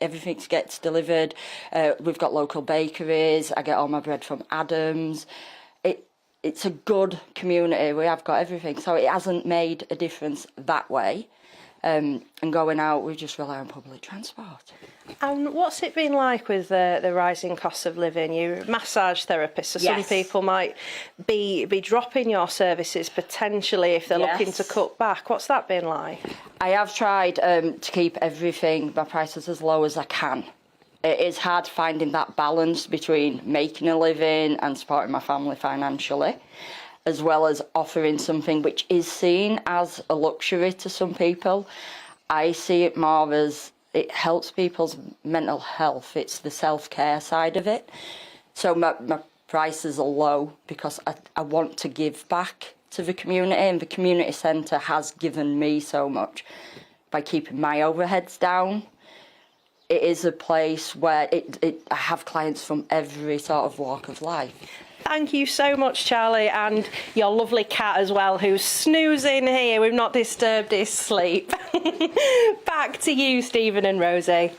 Everything gets delivered. We've got local bakeries. I get all my bread from Adams. It's a good community. We have got everything. So it hasn't made a difference that way. And going out, we just rely on public transport. And what's it been like with the rising costs of living? You're a massage therapist, so Yes. some people might be dropping your services potentially if they're looking to cut back. What's that been like? I have tried to keep everything, my prices as low as I can. It is hard finding that balance between making a living and supporting my family financially, as well as offering something which is seen as a luxury to some people. I see it more as it helps people's mental health. It's the self-care side of it. So my prices are low because I want to give back to the community, and the community centre has given me so much by keeping my overheads down. It is a place where I have clients from every sort of walk of life. Thank you so much, Charlie, and your lovely cat as well, who's snoozing here. We've not disturbed his sleep. Back to you, Stephen and Rosie.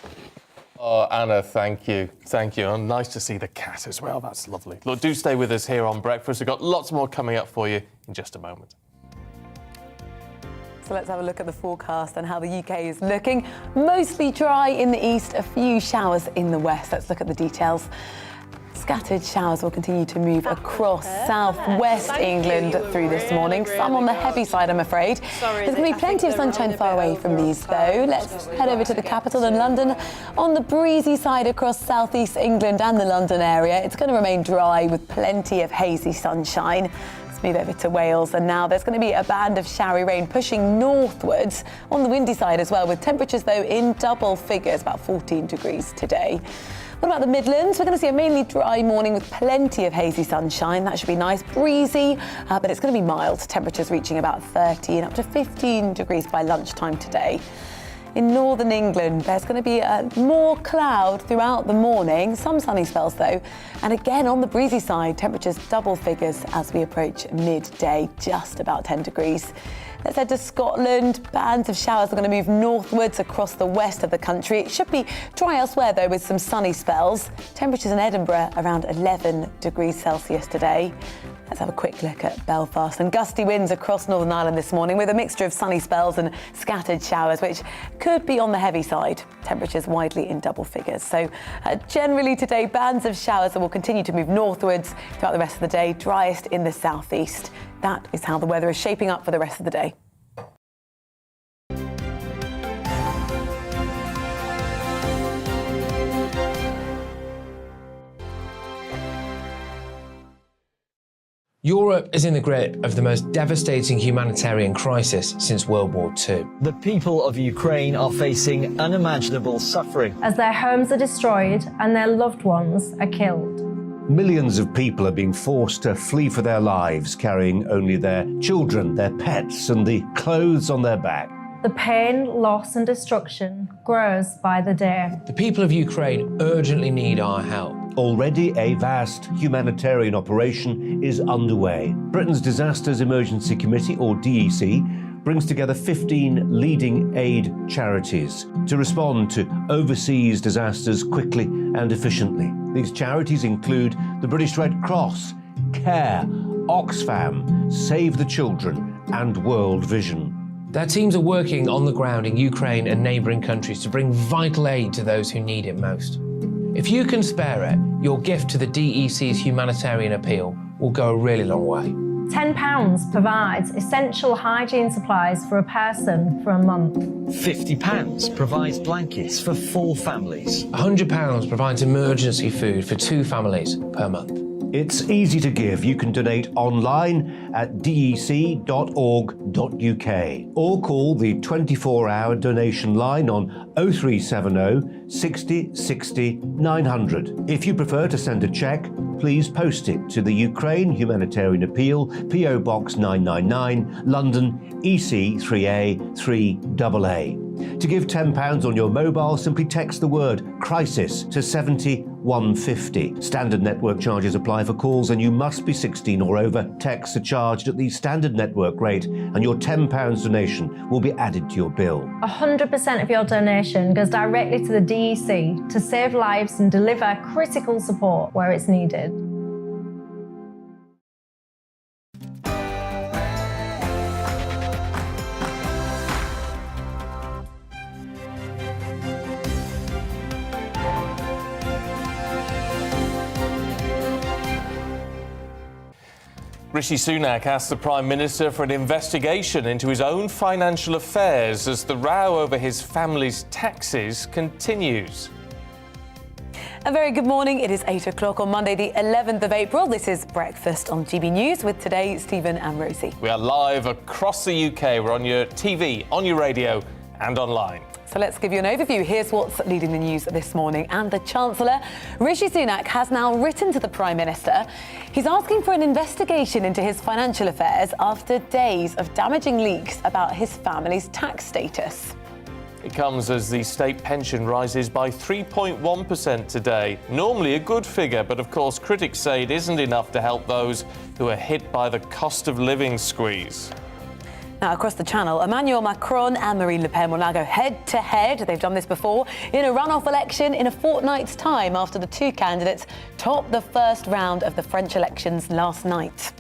Oh, Anna, thank you. Thank you. And nice to see the cat as well. That's lovely. Look, do stay with us here on Breakfast. We've got lots more coming up for you in just a moment. So let's have a look at the forecast and how the UK is looking. Mostly dry in the east, a few showers in the west. Let's look at the details. Scattered showers will continue to move across southwest England through this morning. Some on the heavy side, I'm afraid. There's going to be plenty of sunshine far away from these, though. Let's head over to the capital in London. On the breezy side across southeast England and the London area, it's going to remain dry with plenty of hazy sunshine. Let's move over to Wales, and now there's going to be a band of showery rain pushing northwards on the windy side as well, with temperatures, though, in double figures, about 14 degrees today. What about the Midlands? We're going to see a mainly dry morning with plenty of hazy sunshine. That should be nice, breezy, but it's going to be mild. Temperatures reaching about 30 and up to 15 degrees by lunchtime today. In northern England, there's going to be more cloud throughout the morning, some sunny spells though, and again on the breezy side, temperatures double figures as we approach midday, just about 10 degrees. Let's head to Scotland. Bands of showers are going to move northwards across the west of the country. It should be dry elsewhere, though, with some sunny spells. Temperatures in Edinburgh around 11 degrees Celsius today. Let's have a quick look at Belfast. And gusty winds across Northern Ireland this morning with a mixture of sunny spells and scattered showers, which could be on the heavy side. Temperatures widely in double figures. So generally today, bands of showers that will continue to move northwards throughout the rest of the day, driest in the southeast. That is how the weather is shaping up for the rest of the day. Europe is in the grip of the most devastating humanitarian crisis since World War II. The people of Ukraine are facing unimaginable suffering as their homes are destroyed and their loved ones are killed. Millions of people are being forced to flee for their lives, carrying only their children, their pets, and the clothes on their back. The pain, loss and destruction grows by the day. The people of Ukraine urgently need our help. Already a vast humanitarian operation is underway. Britain's Disasters Emergency Committee, or DEC, brings together 15 leading aid charities to respond to overseas disasters quickly and efficiently. These charities include the British Red Cross, CARE, Oxfam, Save the Children, and World Vision. Their teams are working on the ground in Ukraine and neighbouring countries to bring vital aid to those who need it most. If you can spare it, your gift to the DEC's humanitarian appeal will go a really long way. £10 provides essential hygiene supplies for a person for a month. £50 provides blankets for 4 families. £100 provides emergency food for 2 families per month. It's easy to give. You can donate online at dec.org.uk or call the 24-hour donation line on 0370 60 60 900. If you prefer to send a cheque, please post it to the Ukraine Humanitarian Appeal, PO Box 999, London, EC 3A 3AA. To give £10 on your mobile, simply text the word crisis to 70150. Standard network charges apply for calls and you must be 16 or over. Texts are charged at the standard network rate and your £10 donation will be added to your bill. 100% of your donation goes directly to the DEC to save lives and deliver critical support where it's needed. Rishi Sunak asked the Prime Minister for an investigation into his own financial affairs as the row over his family's taxes continues. A very good morning. It is 8 o'clock on Monday, the 11th of April. This is Breakfast on GB News with today, Stephen and Rosie. We are live across the UK. We're on your TV, on your radio and online. So let's give you an overview. Here's what's leading the news this morning. And the Chancellor, Rishi Sunak, has now written to the Prime Minister. He's asking for an investigation into his financial affairs after days of damaging leaks about his family's tax status. It comes as the state pension rises by 3.1% today. Normally a good figure, but of course critics say it isn't enough to help those who are hit by the cost of living squeeze. Now, across the channel, Emmanuel Macron and Marine Le Pen will now go head-to-head. They've done this before in a runoff election in a fortnight's time after the two candidates topped the first round of the French elections last night.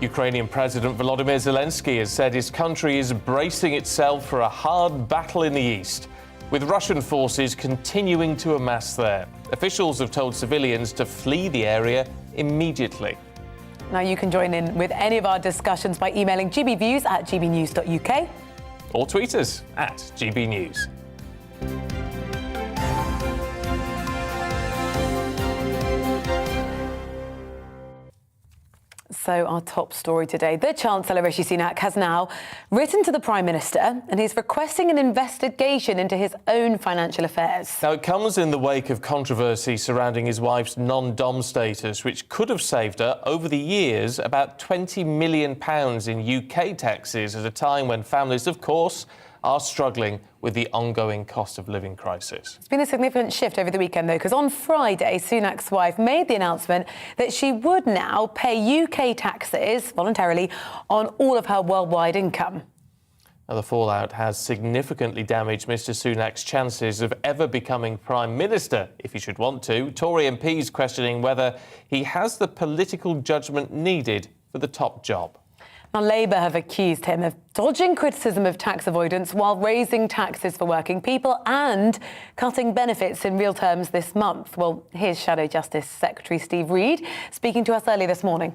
Ukrainian President Volodymyr Zelensky has said his country is bracing itself for a hard battle in the east, with Russian forces continuing to amass there. Officials have told civilians to flee the area immediately. Now, you can join in with any of our discussions by emailing gbviews@gbnews.uk. Or tweet us at GBNews. So our top story today, the Chancellor Rishi Sunak has now written to the Prime Minister and he's requesting an investigation into his own financial affairs. Now, it comes in the wake of controversy surrounding his wife's non-dom status, which could have saved her over the years about £20 million in UK taxes at a time when families, of course, are struggling with the ongoing cost of living crisis. It's been a significant shift over the weekend, though, because on Friday, Sunak's wife made the announcement that she would now pay UK taxes voluntarily on all of her worldwide income. Now, the fallout has significantly damaged Mr Sunak's chances of ever becoming Prime Minister, if he should want to. Tory MPs questioning whether he has the political judgment needed for the top job. Now, Labour have accused him of dodging criticism of tax avoidance while raising taxes for working people and cutting benefits in real terms this month. Well, here's Shadow Justice Secretary Steve Reed speaking to us early this morning.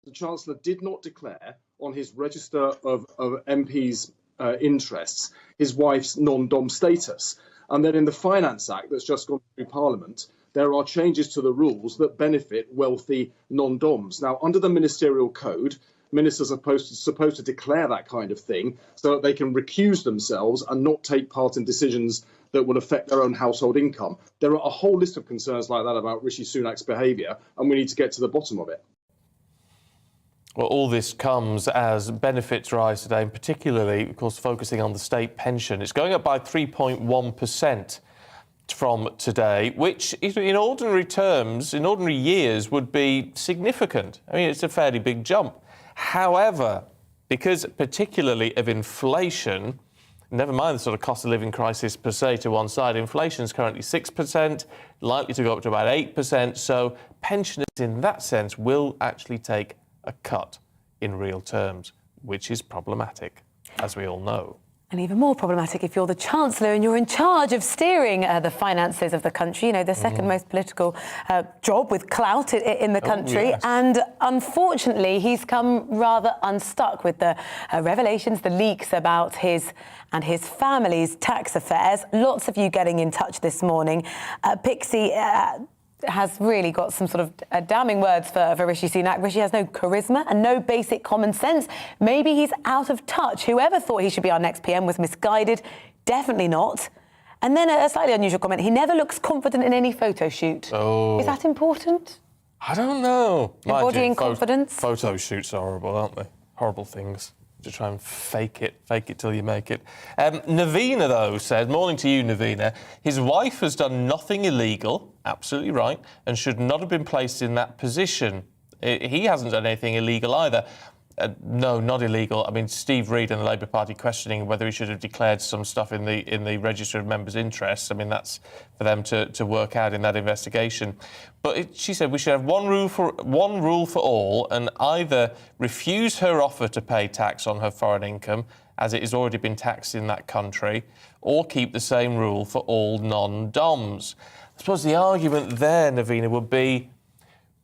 The Chancellor did not declare on his register of MPs' interests his wife's non-dom status. And then in the Finance Act that's just gone through Parliament, there are changes to the rules that benefit wealthy non-doms. Now, under the Ministerial Code, ministers are supposed to declare that kind of thing so that they can recuse themselves and not take part in decisions that will affect their own household income. There are a whole list of concerns like that about Rishi Sunak's behaviour, and we need to get to the bottom of it. Well, all this comes as benefits rise today, and particularly, of course, focusing on the state pension. It's going up by 3.1%. from today, which in ordinary terms, in ordinary years, would be significant. I mean, it's a fairly big jump. However, because particularly of inflation, never mind the sort of cost of living crisis per se to one side, inflation is currently 6%, likely to go up to about 8%, so pensioners in that sense will actually take a cut in real terms, which is problematic, as we all know. And even more problematic if you're the Chancellor and you're in charge of steering the finances of the country, you know, the second most political job with clout in the country. Yes. And unfortunately, he's come rather unstuck with the revelations, the leaks about his and his family's tax affairs. Lots of you getting in touch this morning. Pixie has really got some sort of damning words for Rishi Sunak. Rishi has no charisma and no basic common sense. Maybe he's out of touch. Whoever thought he should be our next PM was misguided. Definitely not. And then a slightly unusual comment. He never looks confident in any photo shoot. Oh. Is that important? I don't know. Embodying confidence? Photo shoots are horrible, aren't they? Horrible things. To try and fake it till you make it. Navina, though, said, morning to you, Navina, his wife has done nothing illegal, absolutely right, and should not have been placed in that position. He hasn't done anything illegal either. No, not illegal. I mean, Steve Reid and the Labour Party questioning whether he should have declared some stuff in the Register of Members' Interests. I mean, that's for them to work out in that investigation. But she said we should have one rule for all, and either refuse her offer to pay tax on her foreign income, as it has already been taxed in that country, or keep the same rule for all non-DOMs. I suppose the argument there, Navina, would be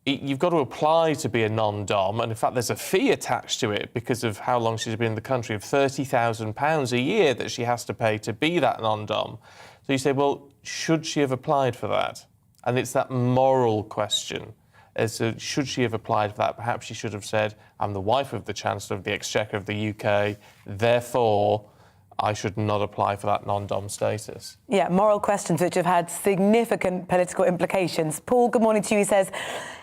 you've got to apply to be a non-dom, and in fact there's a fee attached to it because of how long she's been in the country of £30,000 a year that she has to pay to be that non-dom. So you say, well, should she have applied for that? And it's that moral question as to should she have applied for that? Perhaps she should have said, I'm the wife of the Chancellor of the Exchequer of the UK, therefore I should not apply for that non-dom status. Yeah, moral questions which have had significant political implications. Paul, good morning to you. He says,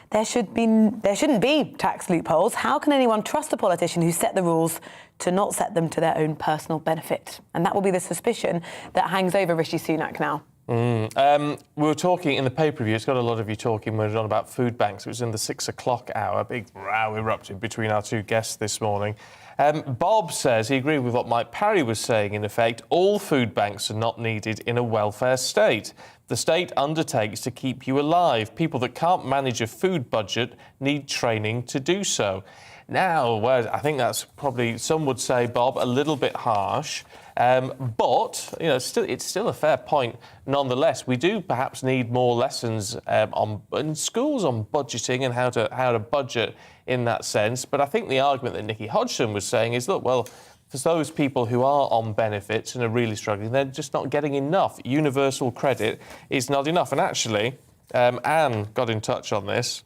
there shouldn't be tax loopholes. How can anyone trust a politician who set the rules to not set them to their own personal benefit? And that will be the suspicion that hangs over Rishi Sunak now. We were talking in the pay-per-view, it's got a lot of you talking when it was on about food banks. It was in the 6 o'clock hour. A big row erupted between our two guests this morning. Bob says he agreed with what Mike Parry was saying, in effect, all food banks are not needed in a welfare state. The state undertakes to keep you alive. People that can't manage a food budget need training to do so. Now, I think that's probably, some would say, Bob, a little bit harsh. But, you know, it's still a fair point. Nonetheless, we do perhaps need more lessons in schools on budgeting and how to budget in that sense. But I think the argument that Nicky Hodgson was saying is, look, well, for those people who are on benefits and are really struggling, they're just not getting enough. Universal credit is not enough. And actually, Anne got in touch on this.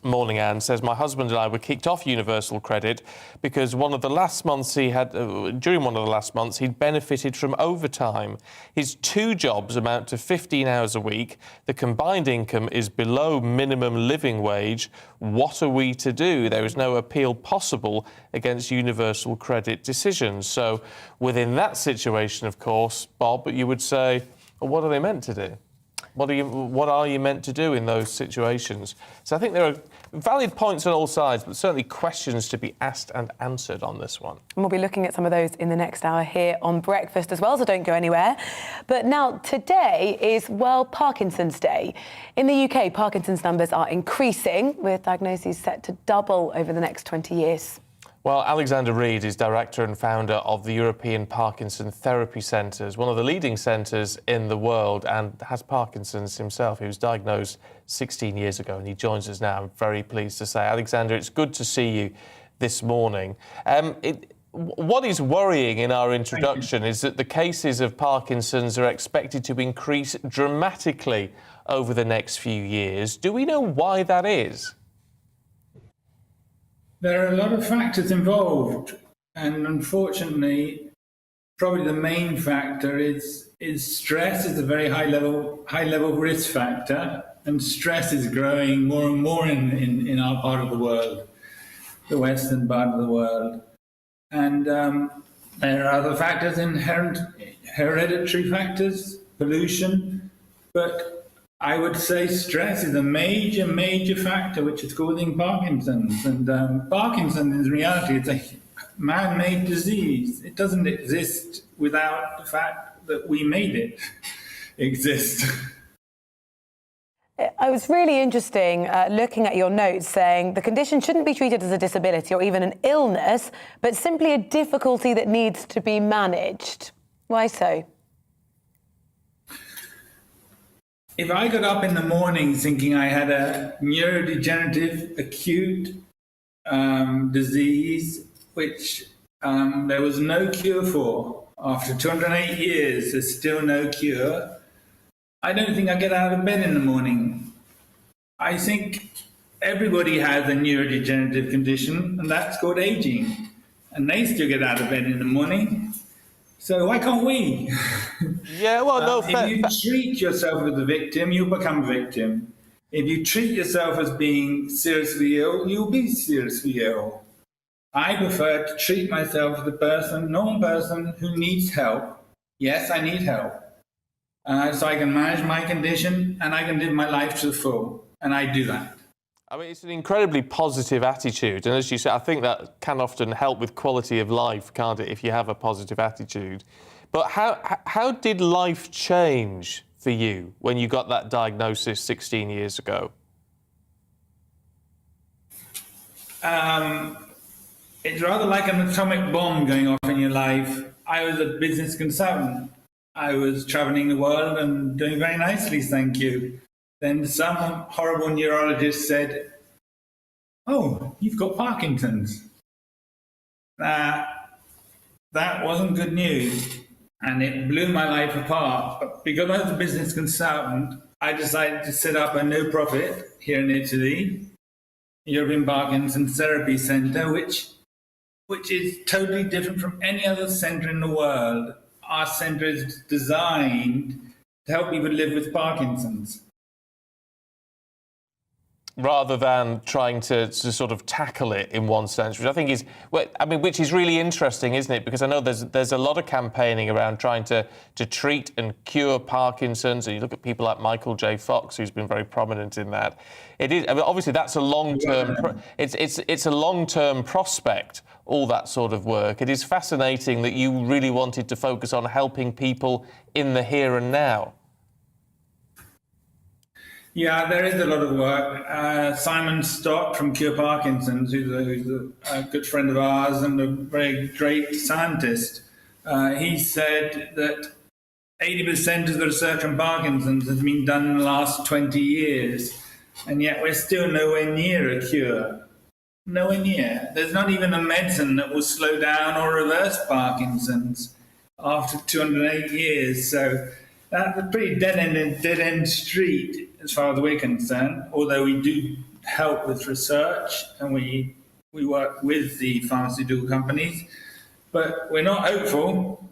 Morning, Anne says, my husband and I were kicked off universal credit because one of the last months he had, during one of the last months, he'd benefited from overtime. His 2 jobs amount to 15 hours a week. The combined income is below minimum living wage. What are we to do? There is no appeal possible against universal credit decisions. So within that situation, of course, Bob, you would say, well, what are they meant to do? What are you meant to do in those situations? So I think there are valid points on all sides, but certainly questions to be asked and answered on this one. And we'll be looking at some of those in the next hour here on Breakfast as well, so don't go anywhere. But now, today is World Parkinson's Day. In the UK, Parkinson's numbers are increasing, with diagnoses set to double over the next 20 years. Well, Alexander Reid is director and founder of the European Parkinson Therapy Centres, one of the leading centres in the world, and has Parkinson's himself. He was diagnosed 16 years ago, and he joins us now. I'm very pleased to say. Alexander, it's good to see you this morning. What is worrying in our introduction is that the cases of Parkinson's are expected to increase dramatically over the next few years. Do we know why that is? There are a lot of factors involved, and unfortunately, probably the main factor is stress. Is a very high level risk factor, and stress is growing more and more in our part of the world, the western part of the world. And there are other factors, inherent hereditary factors, pollution, But I would say stress is a major, major factor which is causing Parkinson's. And Parkinson's, in reality, it's a man-made disease. It doesn't exist without the fact that we made it exist. It was really interesting looking at your notes saying the condition shouldn't be treated as a disability or even an illness, but simply a difficulty that needs to be managed. Why so? If I got up in the morning thinking I had a neurodegenerative acute disease, which there was no cure for, after 208 years, there's still no cure, I don't think I get out of bed in the morning. I think everybody has a neurodegenerative condition, and that's called aging. And they still get out of bed in the morning. So why can't we? Yeah, well, no. If you treat yourself as a victim, you become a victim. If you treat yourself as being seriously ill, you'll be seriously ill. I prefer to treat myself as a normal person who needs help. Yes, I need help. So I can manage my condition and I can live my life to the full. And I do that. I mean, it's an incredibly positive attitude. And as you say, I think that can often help with quality of life, can't it, if you have a positive attitude. But how did life change for you when you got that diagnosis 16 years ago? It's rather like an atomic bomb going off in your life. I was a business consultant. I was travelling the world and doing very nicely, thank you. Then some horrible neurologist said, "Oh, you've got Parkinson's." That wasn't good news, and it blew my life apart. But because I was a business consultant, I decided to set up a no-profit here in Italy, European Parkinson's Therapy Centre, which is totally different from any other centre in the world. Our centre is designed to help people live with Parkinson's. Rather than trying to sort of tackle it in one sense, which I think is, which is really interesting, isn't it? Because I know there's a lot of campaigning around trying to treat and cure Parkinson's, and you look at people like Michael J. Fox, who's been very prominent in that. It is, I mean, obviously that's a long-term. It's a long-term prospect. All that sort of work. It is fascinating that you really wanted to focus on helping people in the here and now. Yeah, there is a lot of work. Simon Stott from Cure Parkinson's, who's a good friend of ours and a very great scientist, he said that 80% of the research on Parkinson's has been done in the last 20 years, and yet we're still nowhere near a cure. Nowhere near. There's not even a medicine that will slow down or reverse Parkinson's after 208 years. So that's a pretty dead-end street as far as we're concerned, although we do help with research and we work with the pharmaceutical companies. But we're not hopeful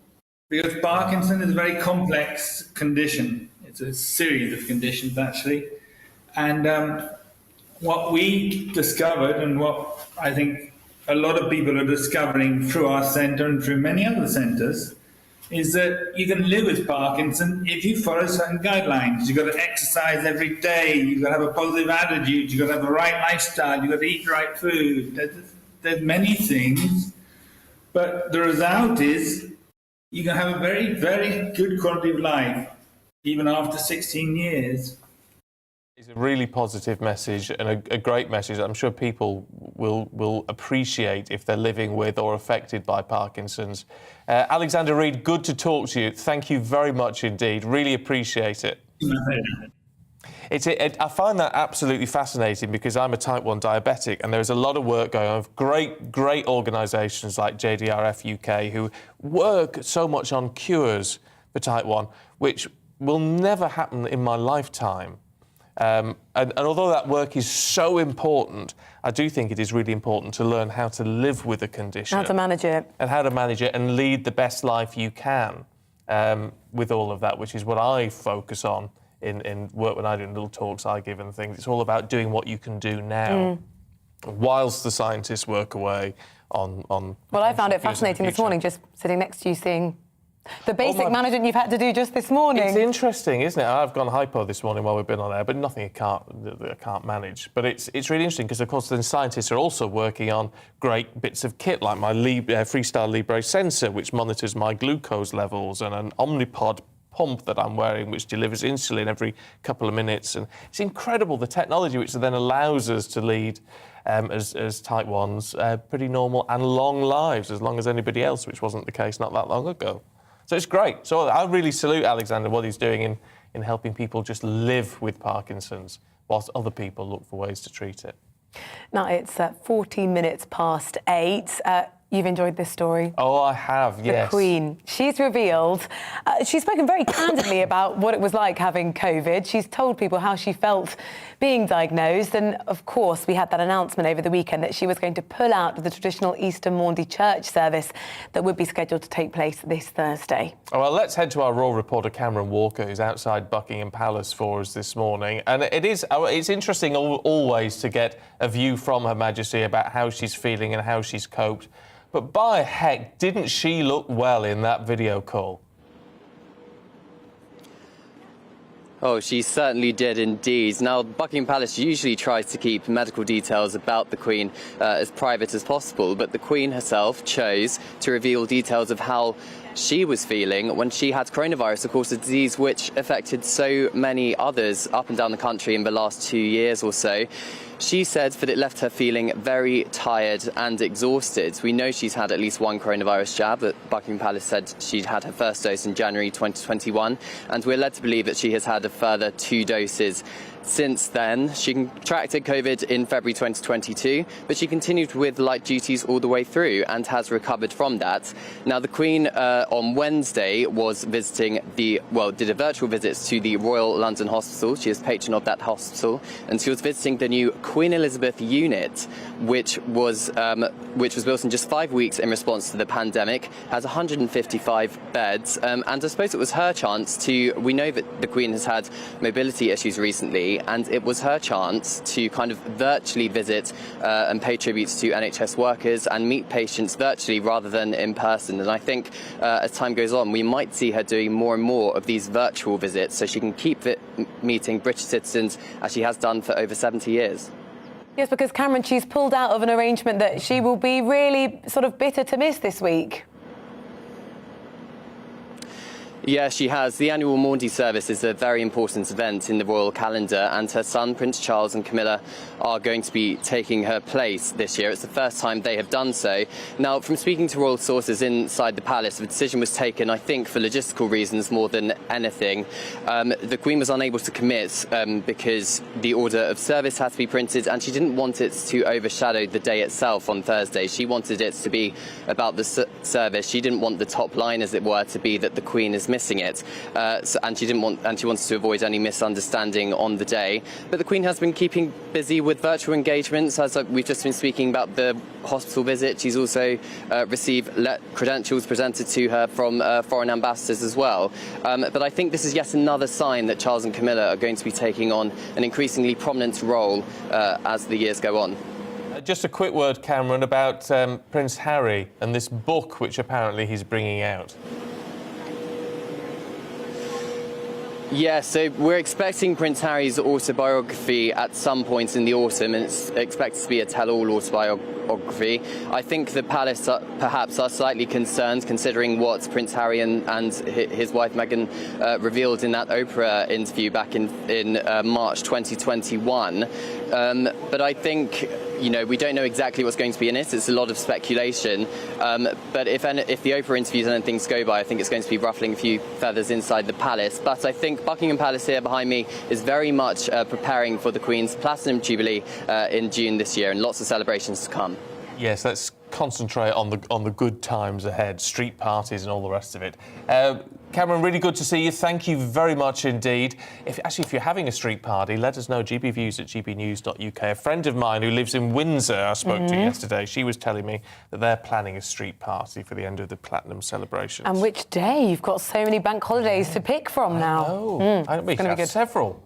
because Parkinson is a very complex condition. It's a series of conditions, actually. And what we discovered, and what I think a lot of people are discovering through our centre and through many other centres, is that you can live with Parkinson if you follow certain guidelines. You've got to exercise every day, you've got to have a positive attitude, you've got to have the right lifestyle, you've got to eat the right food. There's many things, but the result is you can have a very, very good quality of life, even after 16 years. It's a really positive message and a great message. I'm sure people will appreciate if they're living with or affected by Parkinson's. Alexander Reid, good to talk to you. Thank you very much indeed. Really appreciate it. I find that absolutely fascinating because I'm a type 1 diabetic and there's a lot of work going on with great organisations like JDRF UK who work so much on cures for type 1, which will never happen in my lifetime. And although that work is so important, I do think it is really important to learn how to live with a condition. How to manage it. And how to manage it and lead the best life you can with all of that, which is what I focus on in work when I do, in little talks I give and things. It's all about doing what you can do now, whilst the scientists work away on Well, I found it fascinating this morning, just sitting next to you, seeing The basic management you've had to do just this morning. It's interesting, isn't it? I've gone hypo this morning while we've been on air, but nothing I can't manage. But it's really interesting because, of course, then scientists are also working on great bits of kit like my Freestyle Libre sensor, which monitors my glucose levels, and an Omnipod pump that I'm wearing, which delivers insulin every couple of minutes. And it's incredible, the technology which then allows us to lead, as type 1s, pretty normal and long lives, as long as anybody else, which wasn't the case not that long ago. So it's great. So I really salute Alexander, what he's doing in helping people just live with Parkinson's, whilst other people look for ways to treat it. Now, it's 14 minutes past 8. You've enjoyed this story? Oh, I have, yes. The Queen. She's revealed, she's spoken very candidly about what it was like having COVID. She's told people how she felt being diagnosed. And, of course, we had that announcement over the weekend that she was going to pull out of the traditional Easter Maundy church service that would be scheduled to take place this Thursday. Oh, well, let's head to our Royal reporter, Cameron Walker, who's outside Buckingham Palace for us this morning. And it's interesting always to get a view from Her Majesty about how she's feeling and how she's coped. But by heck, didn't she look well in that video call? Oh, she certainly did indeed. Now, Buckingham Palace usually tries to keep medical details about the Queen as private as possible, but the Queen herself chose to reveal details of how she was feeling when she had coronavirus, of course, a disease which affected so many others up and down the country in the last 2 years or so. She said that it left her feeling very tired and exhausted. We know she's had at least one coronavirus jab, that Buckingham Palace said she'd had her first dose in January 2021, and we're led to believe that she has had a further 2 doses since then. She contracted COVID in February 2022, but she continued with light duties all the way through and has recovered from that. Now, the Queen on Wednesday was visiting did a virtual visit to the Royal London Hospital. She is patron of that hospital, and she was visiting the new Queen Elizabeth unit, which was built in just 5 weeks in response to the pandemic, has 155 beds, and I suppose it was her chance to. We know that the Queen has had mobility issues recently, and it was her chance to kind of virtually visit and pay tributes to NHS workers and meet patients virtually rather than in person. And I think as time goes on, we might see her doing more and more of these virtual visits so she can keep meeting British citizens as she has done for over 70 years. Yes, because Cameron, she's pulled out of an arrangement that she will be really sort of bitter to miss this week. Yeah, she has. The annual Maundy service is a very important event in the royal calendar, and her son, Prince Charles and Camilla, are going to be taking her place this year. It's the first time they have done so. Now, from speaking to royal sources inside the palace, the decision was taken, I think, for logistical reasons more than anything. The Queen was unable to commit because the order of service had to be printed, and she didn't want it to overshadow the day itself on Thursday. She wanted it to be about the service. She didn't want the top line, as it were, to be that the Queen is missing it, and she wanted to avoid any misunderstanding on the day. But the Queen has been keeping busy with virtual engagements, as we've just been speaking about the hospital visit. She's also received credentials presented to her from foreign ambassadors as well. But I think this is yet another sign that Charles and Camilla are going to be taking on an increasingly prominent role as the years go on. Just a quick word, Cameron, about Prince Harry and this book which apparently he's bringing out. Yeah, so we're expecting Prince Harry's autobiography at some point in the autumn, and it's expected to be a tell-all autobiography. I think the palace perhaps are slightly concerned, considering what Prince Harry and his wife Meghan revealed in that Oprah interview back in March 2021. But I think, we don't know exactly what's going to be in it. It's a lot of speculation. But if the Oprah interviews and things go by, I think it's going to be ruffling a few feathers inside the palace. But I think Buckingham Palace here behind me is very much preparing for the Queen's Platinum Jubilee in June this year, and lots of celebrations to come. Yes, let's concentrate on the good times ahead, street parties and all the rest of it. Cameron, really good to see you. Thank you very much indeed. If you're having a street party, let us know. gbviews@gbnews.uk. A friend of mine who lives in Windsor, I spoke to yesterday, she was telling me that they're planning a street party for the end of the Platinum celebrations. And which day? You've got so many bank holidays to pick from now. We can have several.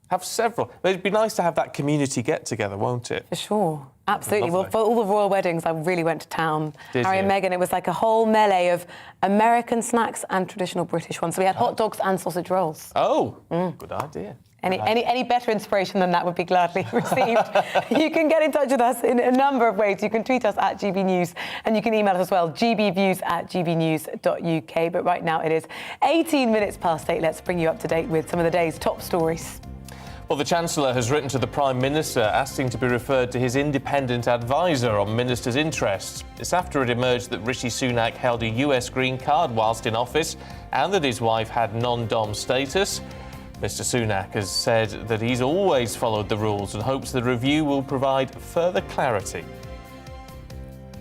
Have several. But it'd be nice to have that community get-together, won't it? For sure. Absolutely. Well, for all the royal weddings, I really went to town. Did Harry and you? Meghan, it was like a whole melee of American snacks and traditional British ones. So we had hot dogs and sausage rolls. Oh, good idea. Any better inspiration than that would be gladly received. You can get in touch with us in a number of ways. You can tweet us at GBNews and you can email us as well, gbviews@gbnews.uk. But right now it is 18 minutes past 8. Let's bring you up to date with some of the day's top stories. Well, the Chancellor has written to the Prime Minister asking to be referred to his independent advisor on ministers' interests. It's after it emerged that Rishi Sunak held a US green card whilst in office and that his wife had non-dom status. Mr Sunak has said that he's always followed the rules and hopes the review will provide further clarity.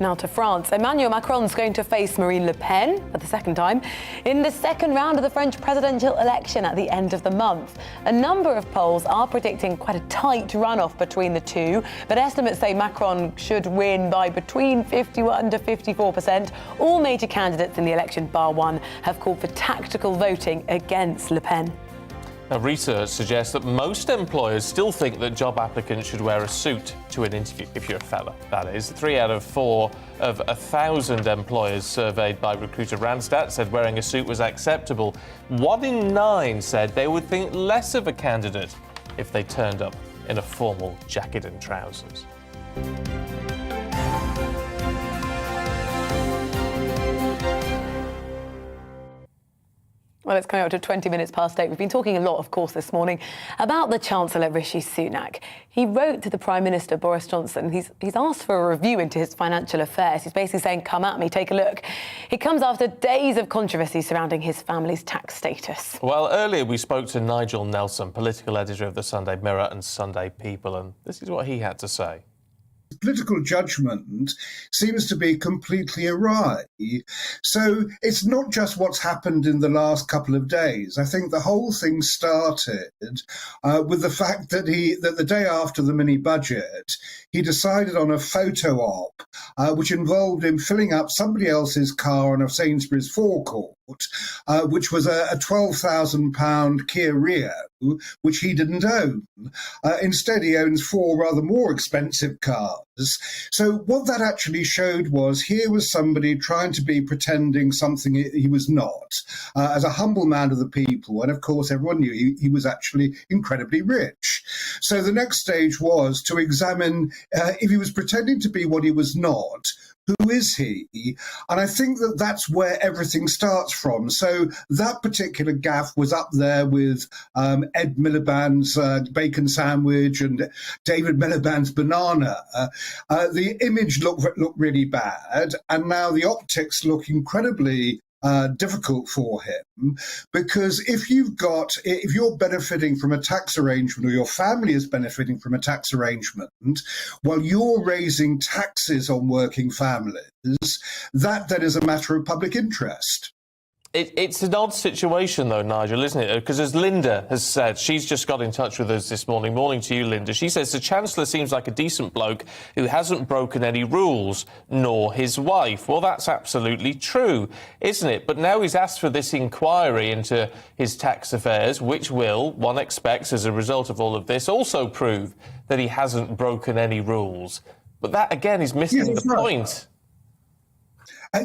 Now to France. Emmanuel Macron's going to face Marine Le Pen for the second time in the second round of the French presidential election at the end of the month. A number of polls are predicting quite a tight runoff between the two, but estimates say Macron should win by between 51 to 54%. All major candidates in the election, bar one, have called for tactical voting against Le Pen. Now, research suggests that most employers still think that job applicants should wear a suit to an interview, if you're a fella, that is. 3 out of 4 of 1,000 employers surveyed by recruiter Randstad said wearing a suit was acceptable. 1 in 9 said they would think less of a candidate if they turned up in a formal jacket and trousers. Well, it's coming up to 20 minutes past 8. We've been talking a lot, of course, this morning about the Chancellor, Rishi Sunak. He wrote to the Prime Minister, Boris Johnson. He's asked for a review into his financial affairs. He's basically saying, come at me, take a look. It comes after days of controversy surrounding his family's tax status. Well, earlier we spoke to Nigel Nelson, political editor of the Sunday Mirror and Sunday People, and this is what he had to say. Political judgment seems to be completely awry. So it's not just what's happened in the last couple of days. I think the whole thing started with the fact that the day after the mini budget, he decided on a photo op, which involved him filling up somebody else's car on a Sainsbury's forecourt, which was a £12,000 Kia Rio, which he didn't own. Instead, he owns 4 rather more expensive cars. So what that actually showed was here was somebody trying to be pretending something he was not, as a humble man of the people. And of course, everyone knew he was actually incredibly rich. So the next stage was to examine if he was pretending to be what he was not, who is he? And I think that that's where everything starts from. So that particular gaffe was up there with Ed Miliband's bacon sandwich and David Miliband's banana. The image looked really bad, and now the optics look incredibly difficult for him, because if you're benefiting from a tax arrangement, or your family is benefiting from a tax arrangement, while you're raising taxes on working families, that is a matter of public interest. It's an odd situation, though, Nigel, isn't it? Because as Linda has said, she's just got in touch with us this morning. Morning to you, Linda. She says the Chancellor seems like a decent bloke who hasn't broken any rules, nor his wife. Well, that's absolutely true, isn't it? But now he's asked for this inquiry into his tax affairs, which will, one expects, as a result of all of this, also prove that he hasn't broken any rules. But that, again, is missing the point.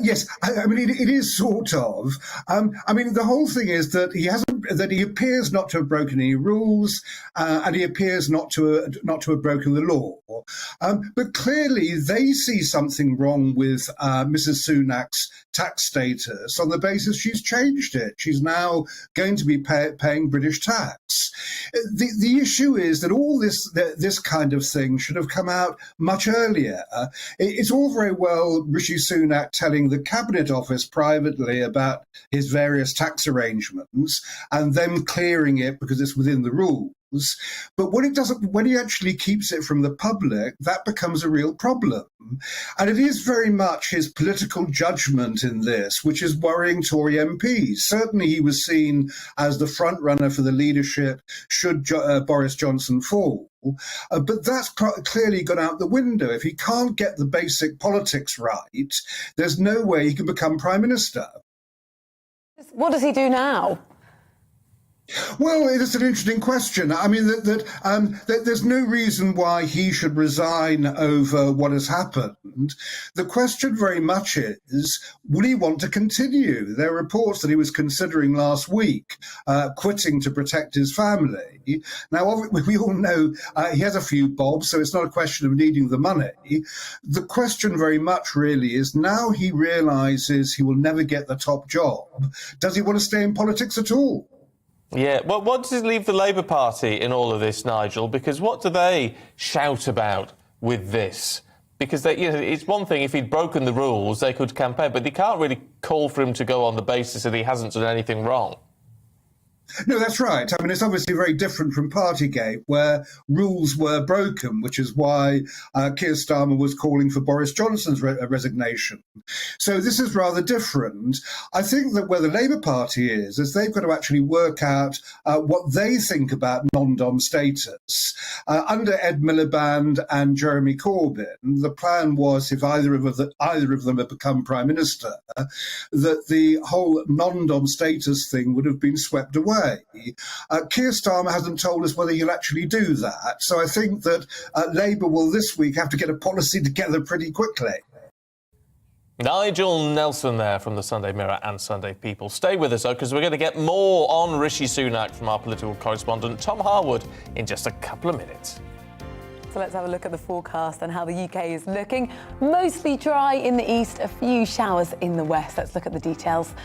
Yes, I mean, it is sort of. I mean, the whole thing is that he appears not to have broken any rules, and he appears not to have broken the law. But clearly, they see something wrong with Mrs. Sunak's tax status on the basis she's changed it. She's now going to be paying British tax. The issue is that all this kind of thing should have come out much earlier. It's all very well Rishi Sunak telling the Cabinet Office privately about his various tax arrangements and them clearing it because it's within the rules. But when he actually keeps it from the public, that becomes a real problem. And it is very much his political judgment in this, which is worrying Tory MPs. Certainly he was seen as the front runner for the leadership should Boris Johnson fall. But that's clearly gone out the window. If he can't get the basic politics right, there's no way he can become Prime Minister. What does he do now? Well, it is an interesting question. I mean, there's no reason why he should resign over what has happened. The question very much is, will he want to continue? There are reports that he was considering last week quitting to protect his family. Now, we all know he has a few bobs, so it's not a question of needing the money. The question very much really is, now he realises he will never get the top job, does he want to stay in politics at all? Yeah, well, what does it leave the Labour Party in all of this, Nigel? Because what do they shout about with this? Because it's one thing if he'd broken the rules, they could campaign, but they can't really call for him to go on the basis that he hasn't done anything wrong. No, that's right. I mean, it's obviously very different from Partygate, where rules were broken, which is why Keir Starmer was calling for Boris Johnson's resignation. So this is rather different. I think that where the Labour Party is they've got to actually work out what they think about non-dom status. Under Ed Miliband and Jeremy Corbyn, the plan was, if either of them had become Prime Minister, that the whole non-dom status thing would have been swept away. Keir Starmer hasn't told us whether he'll actually do that. So I think that Labour will this week have to get a policy together pretty quickly. Nigel Nelson there from the Sunday Mirror and Sunday People. Stay with us, though, because we're going to get more on Rishi Sunak from our political correspondent, Tom Harwood, in just a couple of minutes. So let's have a look at the forecast and how the UK is looking. Mostly dry in the east, a few showers in the west. Let's look at the details.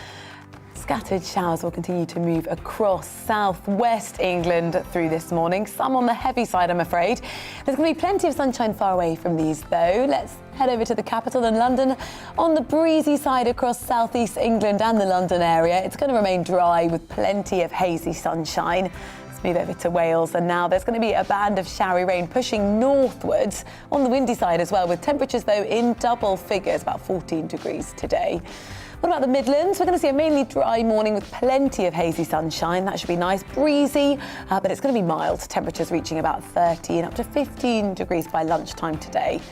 Scattered showers will continue to move across southwest England through this morning. Some on the heavy side, I'm afraid. There's going to be plenty of sunshine far away from these, though. Let's head over to the capital in London. On the breezy side across southeast England and the London area, it's going to remain dry with plenty of hazy sunshine. Let's move over to Wales, and now there's going to be a band of showery rain pushing northwards on the windy side as well, with temperatures, though, in double figures, about 14 degrees today. What about the Midlands? We're going to see a mainly dry morning with plenty of hazy sunshine. That should be nice, breezy, but it's going to be mild. Temperatures reaching about 30 and up to 15 degrees by lunchtime today.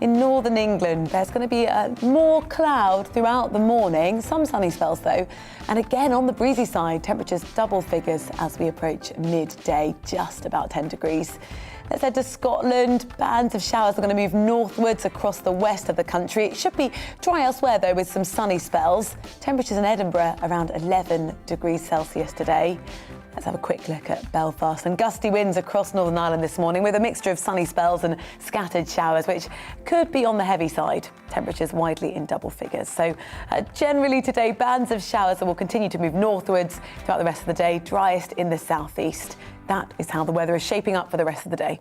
In northern England, there's going to be more cloud throughout the morning, some sunny spells though, and again on the breezy side, temperatures double figures as we approach midday, just about 10 degrees. Let's head to Scotland. Bands of showers are going to move northwards across the west of the country. It should be dry elsewhere, though, with some sunny spells. Temperatures in Edinburgh around 11 degrees Celsius today. Let's have a quick look at Belfast. And gusty winds across Northern Ireland this morning with a mixture of sunny spells and scattered showers, which could be on the heavy side. Temperatures widely in double figures. So generally today, bands of showers that will continue to move northwards throughout the rest of the day, driest in the southeast. That is how the weather is shaping up for the rest of the day.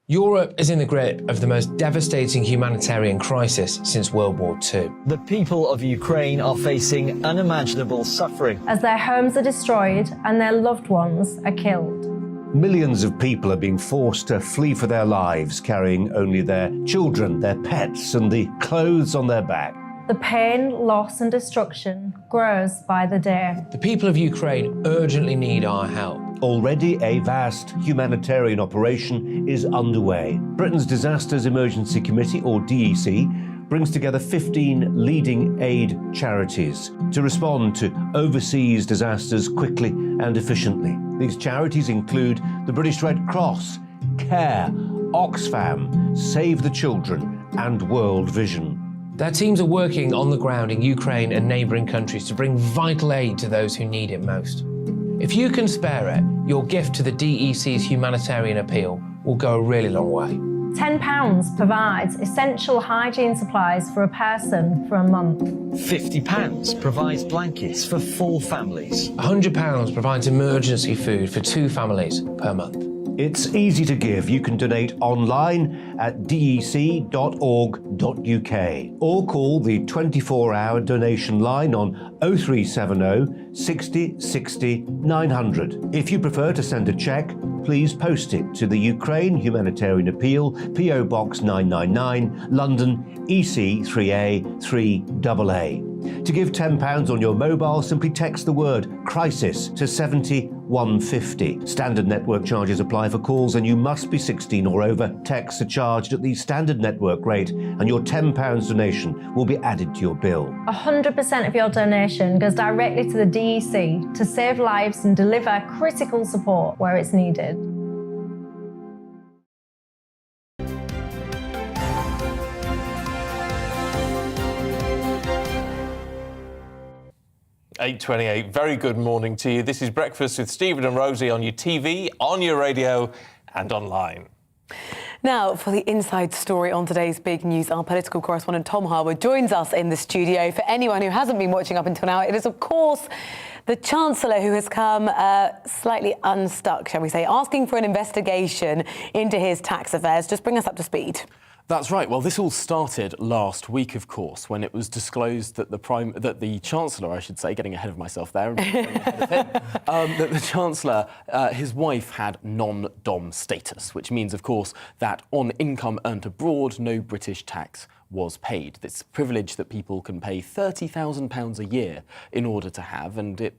Europe is in the grip of the most devastating humanitarian crisis since World War II. The people of Ukraine are facing unimaginable suffering as their homes are destroyed and their loved ones are killed. Millions of people are being forced to flee for their lives, carrying only their children, their pets, and the clothes on their back. The pain, loss, and destruction grows by the day. The people of Ukraine urgently need our help. Already a vast humanitarian operation is underway. Britain's Disasters Emergency Committee, or DEC, brings together 15 leading aid charities to respond to overseas disasters quickly and efficiently. These charities include the British Red Cross, CARE, Oxfam, Save the Children, and World Vision. Their teams are working on the ground in Ukraine and neighbouring countries to bring vital aid to those who need it most. If you can spare it, your gift to the DEC's humanitarian appeal will go a really long way. £10 provides essential hygiene supplies for a person for a month. £50 provides blankets for 4 families. £100 provides emergency food for 2 families per month. It's easy to give. You can donate online at dec.org.uk or call the 24-hour donation line on 0370 60 60 900. If you prefer to send a cheque, please post it to the Ukraine Humanitarian Appeal, PO Box 999, London, EC 3A 3AA. To give £10 on your mobile, simply text the word crisis to 70 150. Standard network charges apply for calls and you must be 16 or over. Texts are charged at the standard network rate and your £10 donation will be added to your bill. 100% of your donation goes directly to the DEC to save lives and deliver critical support where it's needed. .28, very good morning to you. This is Breakfast with Stephen and Rosie on your TV, on your radio and online. Now, for the inside story on today's big news, our political correspondent Tom Harwood joins us in the studio. For anyone who hasn't been watching up until now, it is, of course, the Chancellor who has come slightly unstuck, shall we say, asking for an investigation into his tax affairs. Just bring us up to speed. That's right. Well, this all started last week, of course, when it was disclosed that the Chancellor, I should say, getting ahead of myself there, that the Chancellor, his wife had non-dom status, which means, of course, that on income earned abroad, no British tax was paid. This privilege that people can pay £30,000 a year in order to have, and it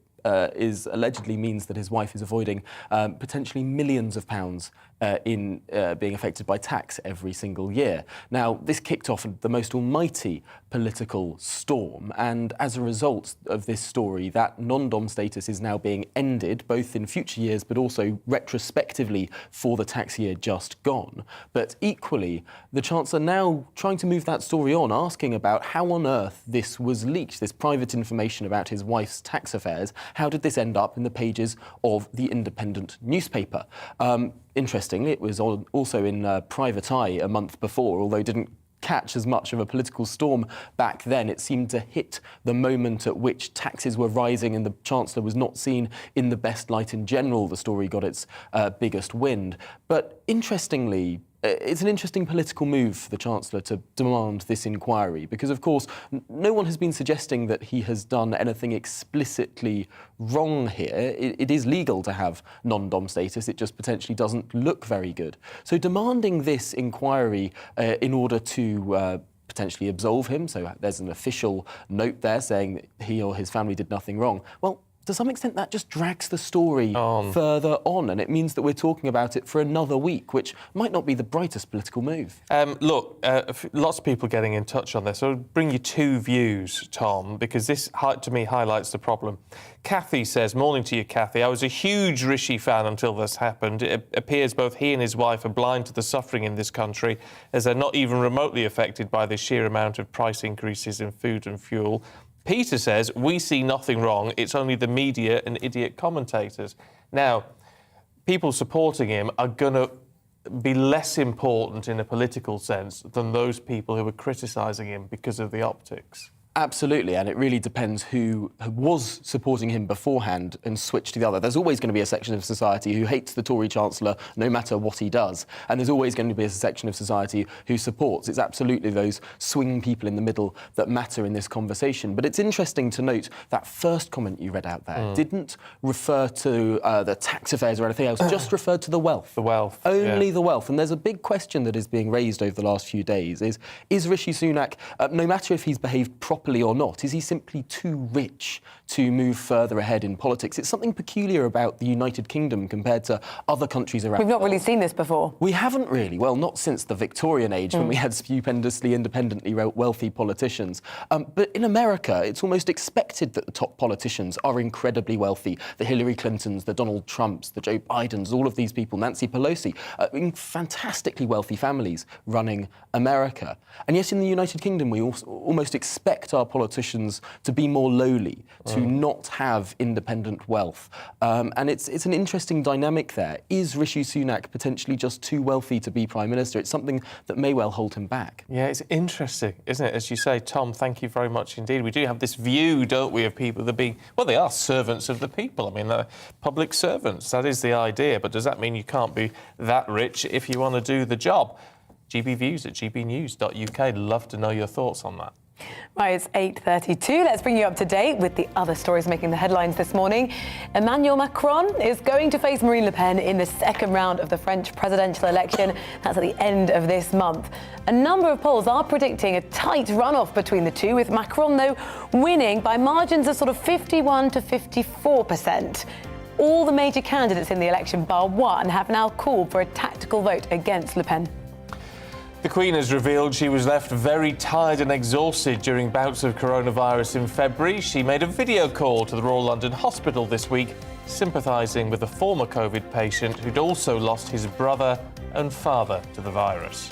is allegedly means that his wife is avoiding potentially millions of pounds in being affected by tax every single year. Now, this kicked off the most almighty political storm, and as a result of this story, that non-dom status is now being ended, both in future years but also retrospectively for the tax year just gone. But equally, the Chancellor now trying to move that story on, asking about how on earth this was leaked, this private information about his wife's tax affairs. How did this end up in the pages of the Independent newspaper? Interestingly, it was also in Private Eye a month before, although it didn't catch as much of a political storm back then. It seemed to hit the moment at which taxes were rising and the Chancellor was not seen in the best light in general. The story got its biggest wind. But interestingly, it's an interesting political move for the Chancellor to demand this inquiry because, of course, no one has been suggesting that he has done anything explicitly wrong here. It is legal to have non-dom status. It just potentially doesn't look very good. So demanding this inquiry in order to potentially absolve him, so there's an official note there saying that he or his family did nothing wrong, well, to some extent, that just drags the story further on, and it means that we're talking about it for another week, which might not be the brightest political move. Look, lots of people getting in touch on this. I'll bring you two views, Tom, because this, to me, highlights the problem. Kathy says, morning to you, Kathy. I was a huge Rishi fan until this happened. It appears both he and his wife are blind to the suffering in this country, as they're not even remotely affected by the sheer amount of price increases in food and fuel. Peter says, we see nothing wrong, it's only the media and idiot commentators. Now, people supporting him are going to be less important in a political sense than those people who are criticising him because of the optics. Absolutely, and it really depends who was supporting him beforehand and switched to the other. There's always going to be a section of society who hates the Tory Chancellor no matter what he does, and there's always going to be a section of society who supports. It's absolutely those swing people in the middle that matter in this conversation. But it's interesting to note that first comment you read out there didn't refer to the tax affairs or anything else, just referred to the wealth. The wealth. Only the wealth. And there's a big question that is being raised over the last few days is Rishi Sunak, no matter if he's behaved properly or not, is he simply too rich to move further ahead in politics? It's something peculiar about the United Kingdom compared to other countries around. We've not really seen this before. We haven't really. Well, not since the Victorian age when we had stupendously independently wealthy politicians. But in America, it's almost expected that the top politicians are incredibly wealthy. The Hillary Clintons, the Donald Trumps, the Joe Bidens, all of these people, Nancy Pelosi, in fantastically wealthy families running America. And yet in the United Kingdom, we almost expect our politicians to be more lowly, to not have independent wealth. And it's an interesting dynamic there. Is Rishi Sunak potentially just too wealthy to be Prime Minister? It's something that may well hold him back. Yeah, it's interesting, isn't it? As you say, Tom, thank you very much indeed. We do have this view, don't we, of people that being, well, they are servants of the people. I mean, they're public servants. That is the idea. But does that mean you can't be that rich if you want to do the job? GBViews at gbnews.uk. Love to know your thoughts on that. Right, it's 8:32. Let's bring you up to date with the other stories making the headlines this morning. Emmanuel Macron is going to face Marine Le Pen in the second round of the French presidential election. That's at the end of this month. A number of polls are predicting a tight runoff between the two, with Macron, though, winning by margins of sort of 51 to 54%. all the major candidates in the election, bar one, have now called for a tactical vote against Le Pen. The Queen has revealed she was left very tired and exhausted during bouts of coronavirus in February. She made a video call to the Royal London Hospital this week, sympathising with a former COVID patient who'd also lost his brother and father to the virus.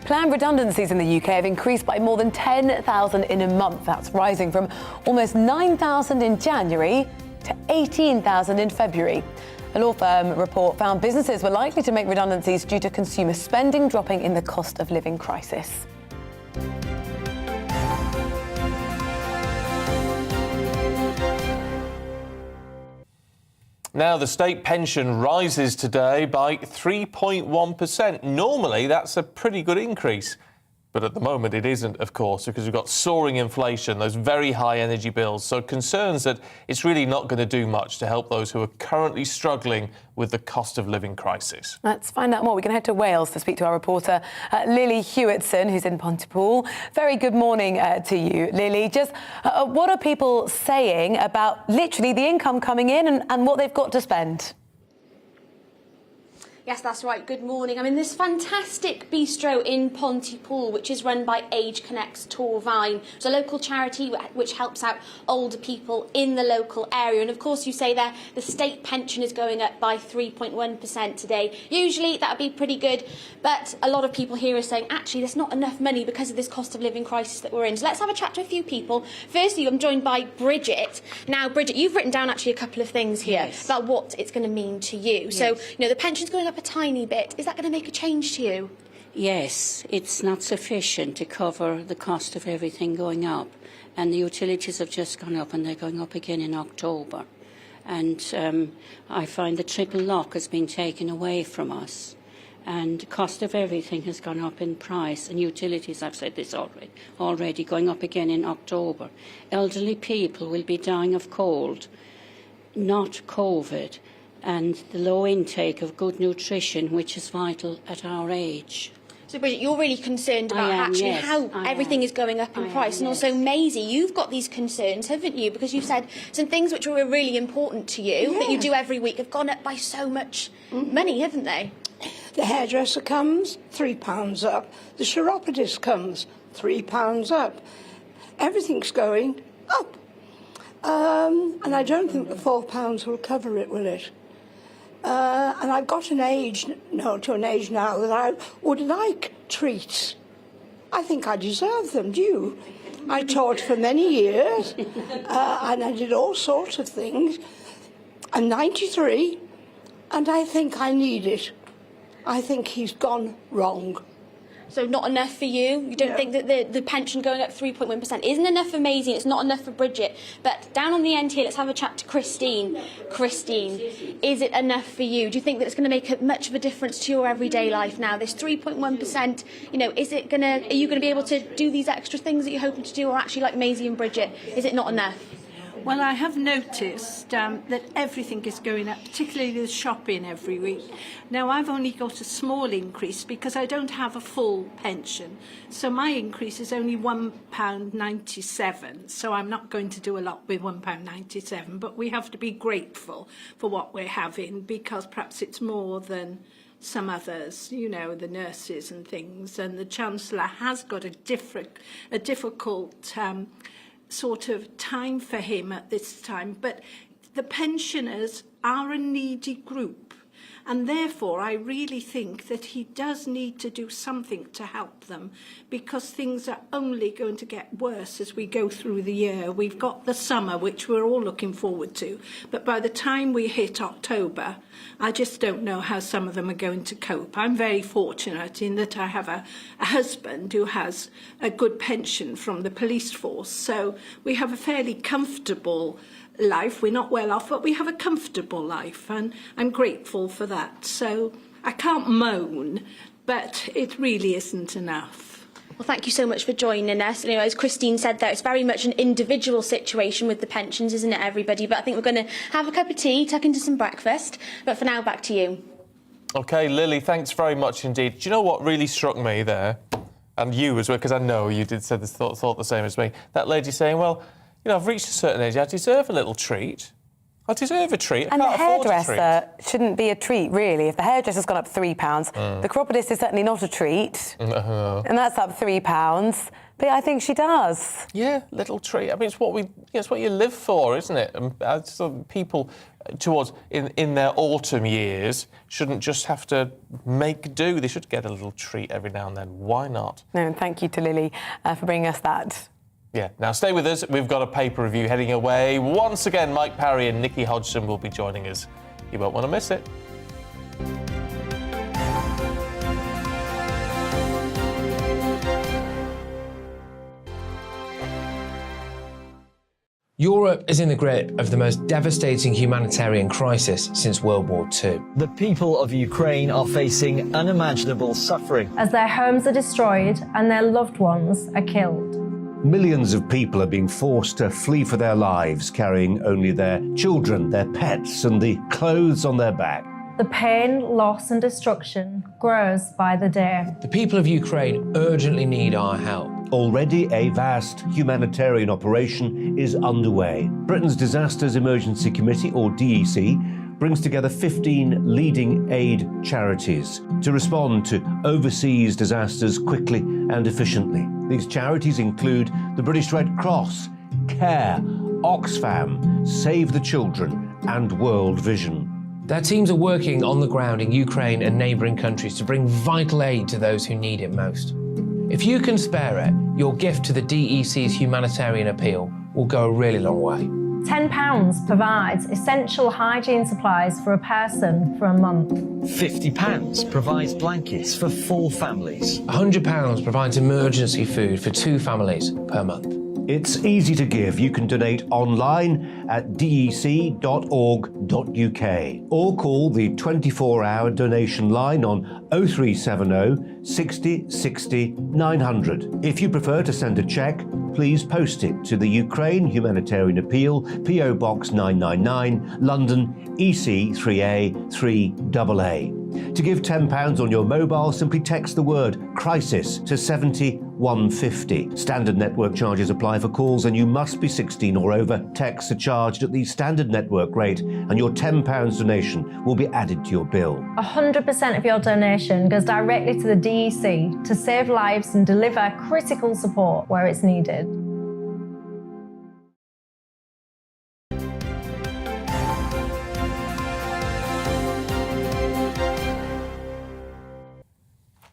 Planned redundancies in the UK have increased by more than 10,000 in a month. That's rising from almost 9,000 in January to 18,000 in February. A law firm report found businesses were likely to make redundancies due to consumer spending dropping in the cost of living crisis. Now, the state pension rises today by 3.1%. Normally, that's a pretty good increase. But at the moment, it isn't, of course, because we've got soaring inflation, those very high energy bills. So concerns that it's really not going to do much to help those who are currently struggling with the cost of living crisis. Let's find out more. We're going to head to Wales to speak to our reporter, Lily Hewitson, who's in Pontypool. Very good morning to you, Lily. Just what are people saying about literally the income coming in and what they've got to spend? Yes, that's right. Good morning. I'm in this fantastic bistro in Pontypool, which is run by Age Connects Torvine. It's a local charity which helps out older people in the local area. And of course, you say there, the state pension is going up by 3.1% today. Usually that would be pretty good, but a lot of people here are saying, actually, there's not enough money because of this cost of living crisis that we're in. So let's have a chat to a few people. Firstly, I'm joined by Bridget. Now, Bridget, you've written down actually a couple of things here about what it's going to mean to you. Yes. So, you know, the pension's going up a tiny bit. Is that going to make a change to you? Yes, it's not sufficient to cover the cost of everything going up. And the utilities have just gone up and they're going up again in October. And I find the triple lock has been taken away from us. And the cost of everything has gone up in price. And utilities, I've said this already going up again in October. Elderly people will be dying of cold, not COVID. And the low intake of good nutrition, which is vital at our age. So, Bridget, you're really concerned about how everything is going up in price. And also, Maisie, you've got these concerns, haven't you? Because you've said some things which were really important to you, that you do every week, have gone up by so much money, haven't they? The hairdresser comes, £3 up. The chiropodist comes, £3 up. Everything's going up. And I don't think the £4 will cover it, will it? And I've got to an age now that I would like treats. I think I deserve them, do you? I taught for many years, and I did all sorts of things. I'm 93, and I think I need it. I think he's gone wrong. So not enough for you? You don't think that the pension going up 3.1% isn't enough for Maisie, it's not enough for Bridget. But down on the end here, let's have a chat to Christine. Christine, is it enough for you? Do you think that it's going to make much of a difference to your everyday life now? This 3.1%, you know, are you going to be able to do these extra things that you're hoping to do, or actually like Maisie and Bridget, is it not enough? Well, I have noticed that everything is going up, particularly the shopping every week. Now, I've only got a small increase because I don't have a full pension. So my increase is only £1.97. So I'm not going to do a lot with £1.97. But we have to be grateful for what we're having, because perhaps it's more than some others, you know, the nurses and things. And the Chancellor has got a difficult sort of time for him at this time, but the pensioners are a needy group, and therefore I really think that he does need to do something to help them, because things are only going to get worse as we go through the year. We've got the summer, which we're all looking forward to, but by the time we hit October, I just don't know how some of them are going to cope. I'm very fortunate in that I have a husband who has a good pension from the police force, so we have a fairly comfortable life. We're not well off, but we have a comfortable life, and I'm grateful for that. So I can't moan, but it really isn't enough. Well, thank you so much for joining us. You know, as Christine said there, it's very much an individual situation with the pensions, isn't it, everybody? But I think we're going to have a cup of tea, tuck into some breakfast. But for now, back to you. OK, Lily, thanks very much indeed. Do you know what really struck me there? And you as well, because I know you thought the same as me. That lady saying, well, you know, I've reached a certain age, I deserve a little treat. I deserve a treat. I And the can't afford a hairdresser shouldn't be a treat, really. If the hairdresser's gone up £3, the chiropodist is certainly not a treat, and that's up £3. But I think she does. Yeah, little treat. I mean, it's what you live for, isn't it? So people towards in their autumn years shouldn't just have to make do. They should get a little treat every now and then. Why not? No, and thank you to Lily for bringing us that. Yeah. Now stay with us. We've got a paper review heading away. Once again, Mike Parry and Nikki Hodgson will be joining us. You won't want to miss it. Europe is in the grip of the most devastating humanitarian crisis since World War II. The people of Ukraine are facing unimaginable suffering as their homes are destroyed and their loved ones are killed. Millions of people are being forced to flee for their lives, carrying only their children, their pets, and the clothes on their back. The pain, loss and destruction grows by the day. The people of Ukraine urgently need our help. Already a vast humanitarian operation is underway. Britain's Disasters Emergency Committee, or DEC, brings together 15 leading aid charities to respond to overseas disasters quickly and efficiently. These charities include the British Red Cross, CARE, Oxfam, Save the Children, and World Vision. Their teams are working on the ground in Ukraine and neighbouring countries to bring vital aid to those who need it most. If you can spare it, your gift to the DEC's humanitarian appeal will go a really long way. £10 provides essential hygiene supplies for a person for a month. £50 provides blankets for 4 families. £100 provides emergency food for 2 families per month. It's easy to give. You can donate online at dec.org.uk or call the 24-hour donation line on 0370 60 60 900. If you prefer to send a cheque, please post it to the Ukraine Humanitarian Appeal, PO Box 999, London, EC 3A 3AA. To give £10 on your mobile, simply text the word crisis to 70150. Standard network charges apply for calls and you must be 16 or over. Texts are charged at the standard network rate and your £10 donation will be added to your bill. 100% of your donation goes directly to the DEC to save lives and deliver critical support where it's needed.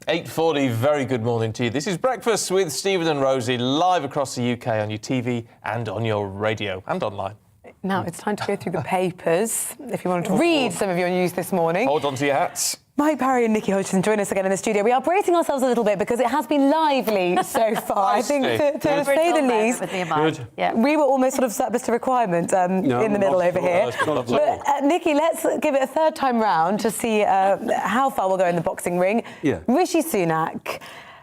.40, very good morning to you. This is Breakfast with Stephen and Rosie, live across the UK on your TV and on your radio and online. Now it's time to go through the papers. If you wanted to read some of your news this morning. Hold on to your hats. Mike Parry and Nikki Hodgson join us again in the studio. We are bracing ourselves a little bit because it has been lively so far. I think, to say the least, we were almost sort of surplus to requirement in the middle over here. But Nikki, let's give it a third time round to see how far we'll go in the boxing ring. Yeah. Rishi Sunak.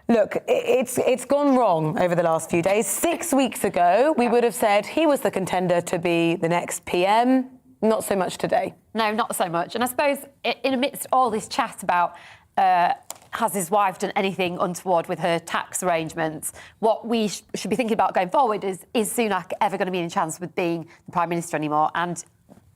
Look, it's gone wrong over the last few days. 6 weeks ago, we would have said he was the contender to be the next PM. Not so much today. No, not so much. And I suppose in amidst all this chat about has his wife done anything untoward with her tax arrangements, what we should be thinking about going forward is Sunak ever going to be any chance with being the Prime Minister anymore? And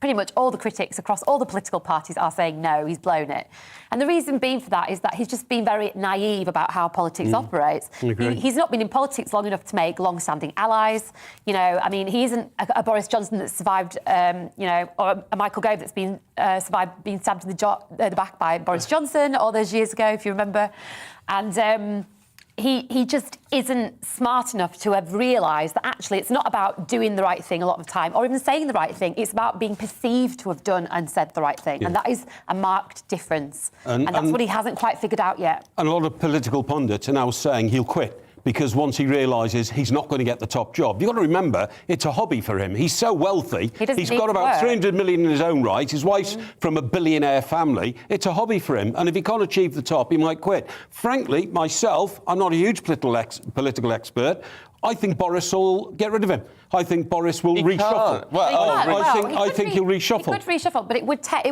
pretty much all the critics across all the political parties are saying no, he's blown it. And the reason being for that is that he's just been very naive about how politics operates. He's not been in politics long enough to make long-standing allies. You know, I mean, he isn't a Boris Johnson that's survived, you know, or a Michael Gove that's been survived being stabbed in the back by Boris Johnson all those years ago, if you remember. And he just isn't smart enough to have realised that actually it's not about doing the right thing a lot of the time or even saying the right thing. It's about being perceived to have done and said the right thing. Yeah. And that is a marked difference. And that's what he hasn't quite figured out yet. And a lot of political pundits are now saying he'll quit because once he realises he's not going to get the top job. You've got to remember, it's a hobby for him. He's so wealthy. He's got about 300 million in his own right. His wife's from a billionaire family. It's a hobby for him. And if he can't achieve the top, he might quit. Frankly, myself, I'm not a huge political expert. I think Boris will get rid of him. I think Boris will reshuffle. I think he'll reshuffle. He could reshuffle, but it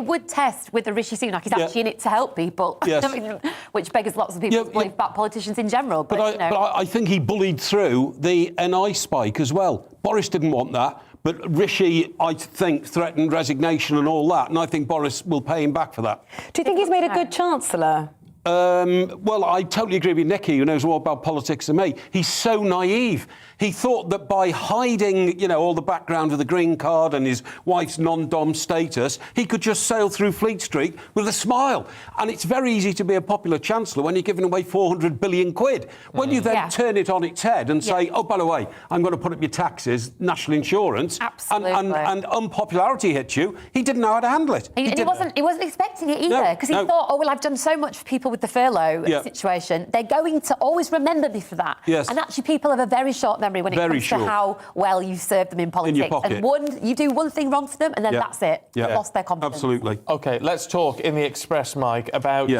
would test whether Rishi Sunak is actually in it to help people. Yes. I mean, which beggars lots of people's belief about politicians in general. But I think he bullied through the NI spike as well. Boris didn't want that. But Rishi, I think, threatened resignation and all that, and I think Boris will pay him back for that. Do you think he's made a good Chancellor? Well, I totally agree with Nicky, who knows more about politics than me. He's so naive. He thought that by hiding, you know, all the background of the green card and his wife's non-dom status, he could just sail through Fleet Street with a smile. And it's very easy to be a popular Chancellor when you're giving away 400 billion quid. When you then turn it on its head and say, oh, by the way, I'm going to put up your taxes, national insurance, and unpopularity hits you, he didn't know how to handle it. He wasn't expecting it either, because he thought, oh, well, I've done so much for people with the furlough situation. They're going to always remember me for that. Yes. And actually, people have a very short memory when it comes to how well you served them in politics. In your pocket. And you do one thing wrong to them, and then that's it. They've lost their confidence. Absolutely. OK, let's talk in the Express, Mike, about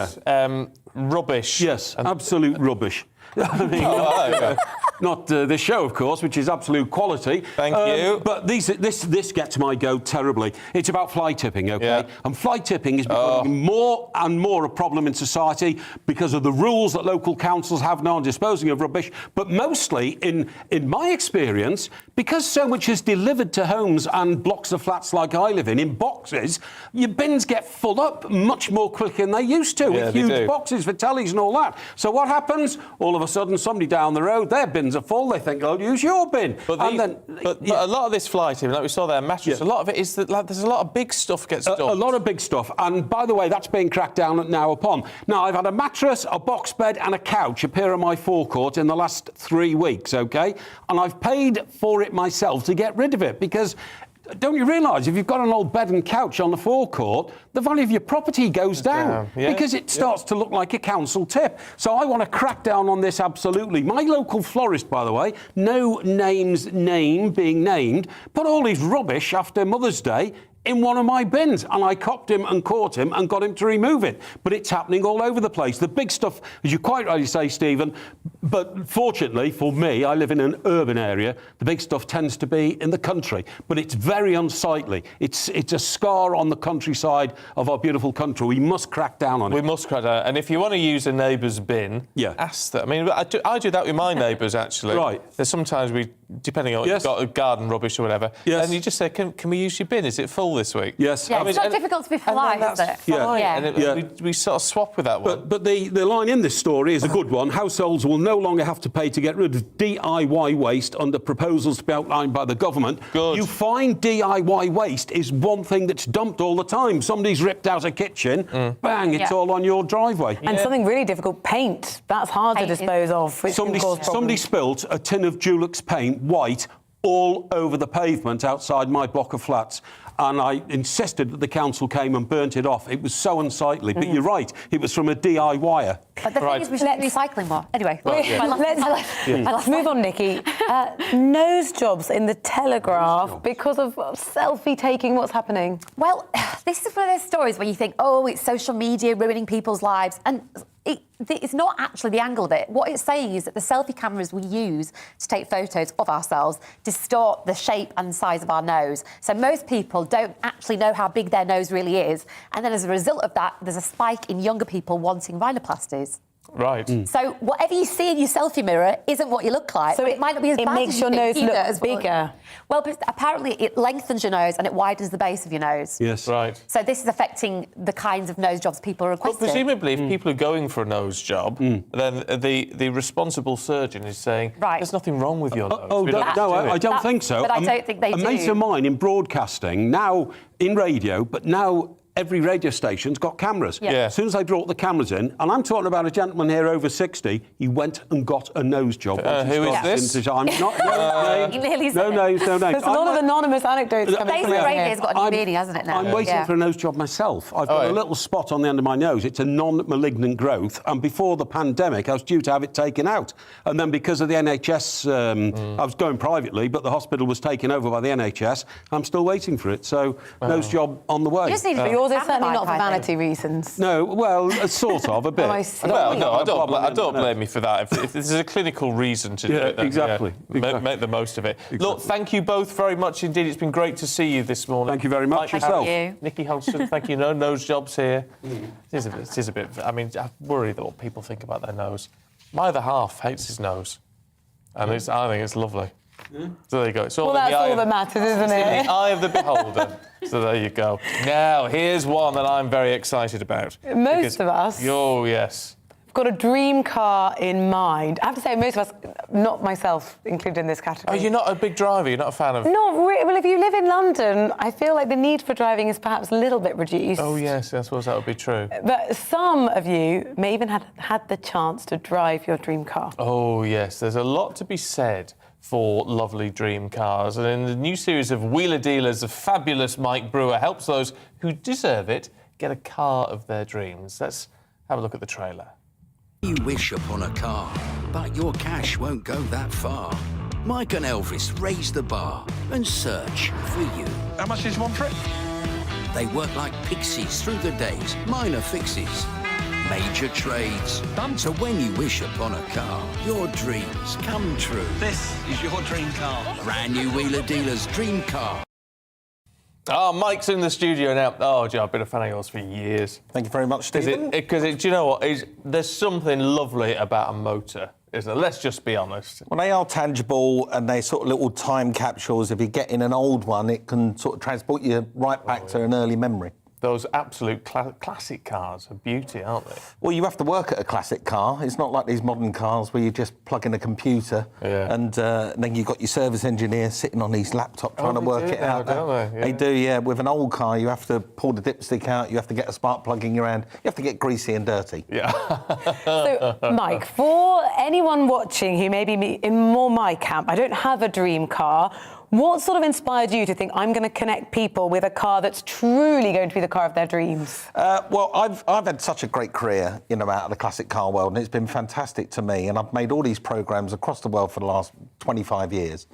rubbish. Yes, absolute rubbish. I mean, not this show, of course, which is absolute quality. Thank you. But this gets my goat terribly. It's about fly tipping, OK? And fly tipping is becoming more and more a problem in society because of the rules that local councils have now on disposing of rubbish. But mostly, in my experience, because so much is delivered to homes and blocks of flats like I live in boxes, your bins get full up much more quickly than they used to, with huge boxes for tellies and all that. So what happens? All of a sudden, somebody down the road, their bins are full. They think, I'll use your bin. But a lot of this fly tipping, like we saw there, mattress, a lot of it is that there's a lot of big stuff gets dumped. A lot of big stuff. And by the way, that's being cracked down now upon. Now, I've had a mattress, a box bed and a couch appear on my forecourt in the last 3 weeks, OK? And I've paid for it myself to get rid of it because... Don't you realise, if you've got an old bed and couch on the forecourt, the value of your property goes down because it starts to look like a council tip. So I want to crack down on this absolutely. My local florist, by the way, no name being named, put all his rubbish after Mother's Day in one of my bins, and I copped him and caught him and got him to remove it. But it's happening all over the place. The big stuff, as you quite rightly say, Stephen, but fortunately for me, I live in an urban area, the big stuff tends to be in the country, but it's very unsightly. It's a scar on the countryside of our beautiful country. We must crack down on it. We must crack down. And if you want to use a neighbour's bin, ask them. I mean, I do that with my neighbours, actually. Right. There's sometimes depending on you've got a garden rubbish or whatever, and you just say, can we use your bin? Is it full this week? Yes. Yeah, it's not difficult to be polite, is it? We sort of swap with that one. But the line in this story is a good one. Households will no longer have to pay to get rid of DIY waste under proposals to be outlined by the government. Good. You find DIY waste is one thing that's dumped all the time. Somebody's ripped out a kitchen, bang, it's all on your driveway. And something really difficult, paint. That's hard to dispose of, which can cause problems. Somebody spilt a tin of Dulux paint, white, all over the pavement outside my block of flats. And I insisted that the council came and burnt it off. It was so unsightly. But you're right, it was from a DIYer. But the thing is, we should be recycling more. Anyway, let's move on, Nikki. Nose jobs in the Telegraph because of selfie taking. What's happening? Well, this is one of those stories where you think, oh, it's social media ruining people's lives. And it's not actually the angle of it. What it's saying is that the selfie cameras we use to take photos of ourselves distort the shape and size of our nose. So most people don't actually know how big their nose really is. And then as a result of that, there's a spike in younger people wanting rhinoplasties. Right. So whatever you see in your selfie mirror isn't what you look like. So it might not be as bad. It makes as your nose look as bigger. Well, but apparently it lengthens your nose and it widens the base of your nose. Yes. Right. So this is affecting the kinds of nose jobs people are requesting. But presumably, if people are going for a nose job, then the responsible surgeon is saying, there's nothing wrong with your nose. I don't think so. But I don't think they do. A mate of mine in broadcasting, now in radio, but now every radio station's got cameras. As soon as they brought the cameras in, and I'm talking about a gentleman here over 60, he went and got a nose job. Who is this? I'm not, no names. There's a lot of anonymous anecdotes coming from radio's got a new meaning, hasn't it, now? I'm waiting for a nose job myself. I've got a little spot on the end of my nose. It's a non-malignant growth, and before the pandemic, I was due to have it taken out. And then because of the NHS, I was going privately, but the hospital was taken over by the NHS. I'm still waiting for it, so nose job on the way. You just need to yours is certainly not for vanity reasons. No, well, sort of, a bit. I don't blame you for that. If there's a clinical reason to do it, then exactly. Make the most of it. Exactly. Look, thank you both very much indeed. It's been great to see you this morning. Thank you very much yourself. Thank you. Nikki Holston, thank you. No nose jobs here. It is a bit... I mean, I worry that what people think about their nose. My other half hates his nose. And I think it's lovely. So there you go. It's all Well, in the that's eye all of- that matters, isn't It's in it? the eye of the beholder. So there you go. Now, here's one that I'm very excited about. Most of us. Oh, yes. I've got a dream car in mind. I have to say, most of us, not myself included in this Oh, category. you're not a big driver? You're not a fan of... Not really. Well, if you live in London, I feel like the need for driving is perhaps a little bit reduced. Oh, yes, I suppose that would be true. But some of you may even have had the chance to drive your dream car. Oh, yes, there's a lot to be said for lovely dream cars. And in the new series of Wheeler Dealers, the fabulous Mike Brewer helps those who deserve it get a car of their dreams. Let's have a look at the trailer. You wish upon a car, but your cash won't go that far. Mike and Elvis raise the bar and search for you. How much is one for it? They work like pixies through the days, minor fixes, major trades. So when you wish upon a car, your dreams come true. This is your dream car. Brand new Wheeler Dealers Dream Car. Oh, Mike's in the studio now. Oh, gee, I've been a fan of yours for years. Thank you very much, Stephen. Because do you know what? There's something lovely about a motor, isn't there? Let's just be honest. Well, they are tangible and they're sort of little time capsules. If you get in an old one, it can sort of transport you right back to an early memory. Those absolute classic cars are beauty, aren't they? Well, you have to work at a classic car. It's not like these modern cars where you just plug in a computer and then you've got your service engineer sitting on his laptop trying to work it out. Don't they? Yeah. They do, yeah. With an old car, you have to pull the dipstick out, you have to get a spark plug in your hand, you have to get greasy and dirty. Yeah. So, Mike, for anyone watching who may be in more my camp, I don't have a dream car. What sort of inspired you to think I'm going to connect people with a car that's truly going to be the car of their dreams? Well, I've had such a great career, you know, out of the classic car world, and it's been fantastic to me. And I've made all these programmes across the world for the last 25 years.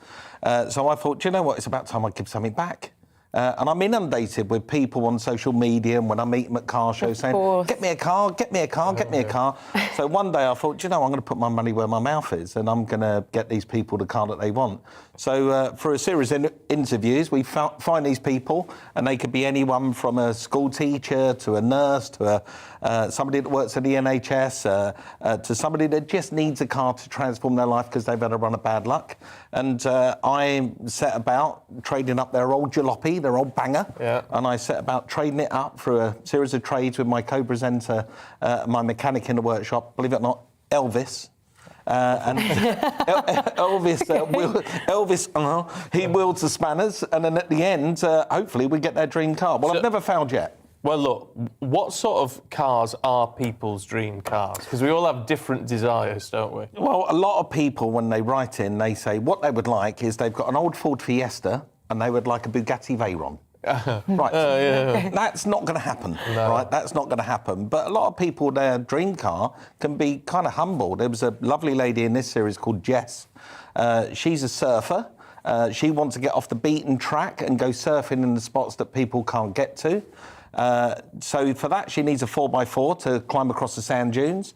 So I thought, do you know what? It's about time I give something back. And I'm inundated with people on social media and when I meet them at car shows saying, get me a car, get me a car, get me a car. So one day I thought, do you know, I'm going to put my money where my mouth is and I'm going to get these people the car that they want. So for a series of interviews, we find these people and they could be anyone from a school teacher to a nurse to somebody that works at the NHS to somebody that just needs a car to transform their life because they've had a run of bad luck. And I set about trading up their old jalopy, their old banger, and I set about trading it up through a series of trades with my co-presenter, my mechanic in the workshop, believe it or not, Elvis. And Elvis, he wields the spanners, and then at the end, hopefully, we get their dream car. Well, I've never found yet. Well, look, what sort of cars are people's dream cars? Because we all have different desires, don't we? Well, a lot of people, when they write in, they say what they would like is they've got an old Ford Fiesta and they would like a Bugatti Veyron. Right, that's not going to happen, right? That's not going to happen. But a lot of people, their dream car can be kind of humble. There was a lovely lady in this series called Jess. She's a surfer. She wants to get off the beaten track and go surfing in the spots that people can't get to. So for that, she needs a 4x4 to climb across the sand dunes.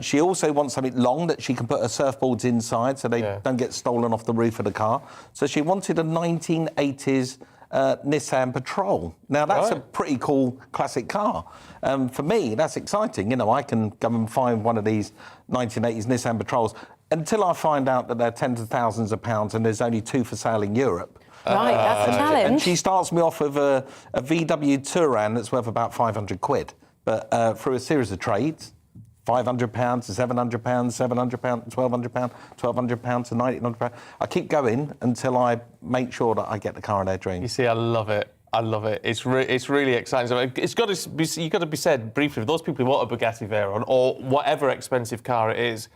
She also wants something long that she can put her surfboards inside so they don't get stolen off the roof of the car. So she wanted a 1980s Nissan Patrol. Now, that's a pretty cool classic car. For me, that's exciting. You know, I can go and find one of these 1980s Nissan Patrols until I find out that they're tens of thousands of pounds and there's only 2 for sale in Europe. Right, that's a challenge. And she starts me off with a VW Touran that's worth about 500 quid. But through a series of trades, £500 to £700, £700, £1,200, £1,200 to £1,900. I keep going until I make sure that I get the car in their dreams. You see, I love it. I love it. It's really exciting. So it's got to be, you've got to be said briefly, for those people who want a Bugatti Veyron or whatever expensive car it is,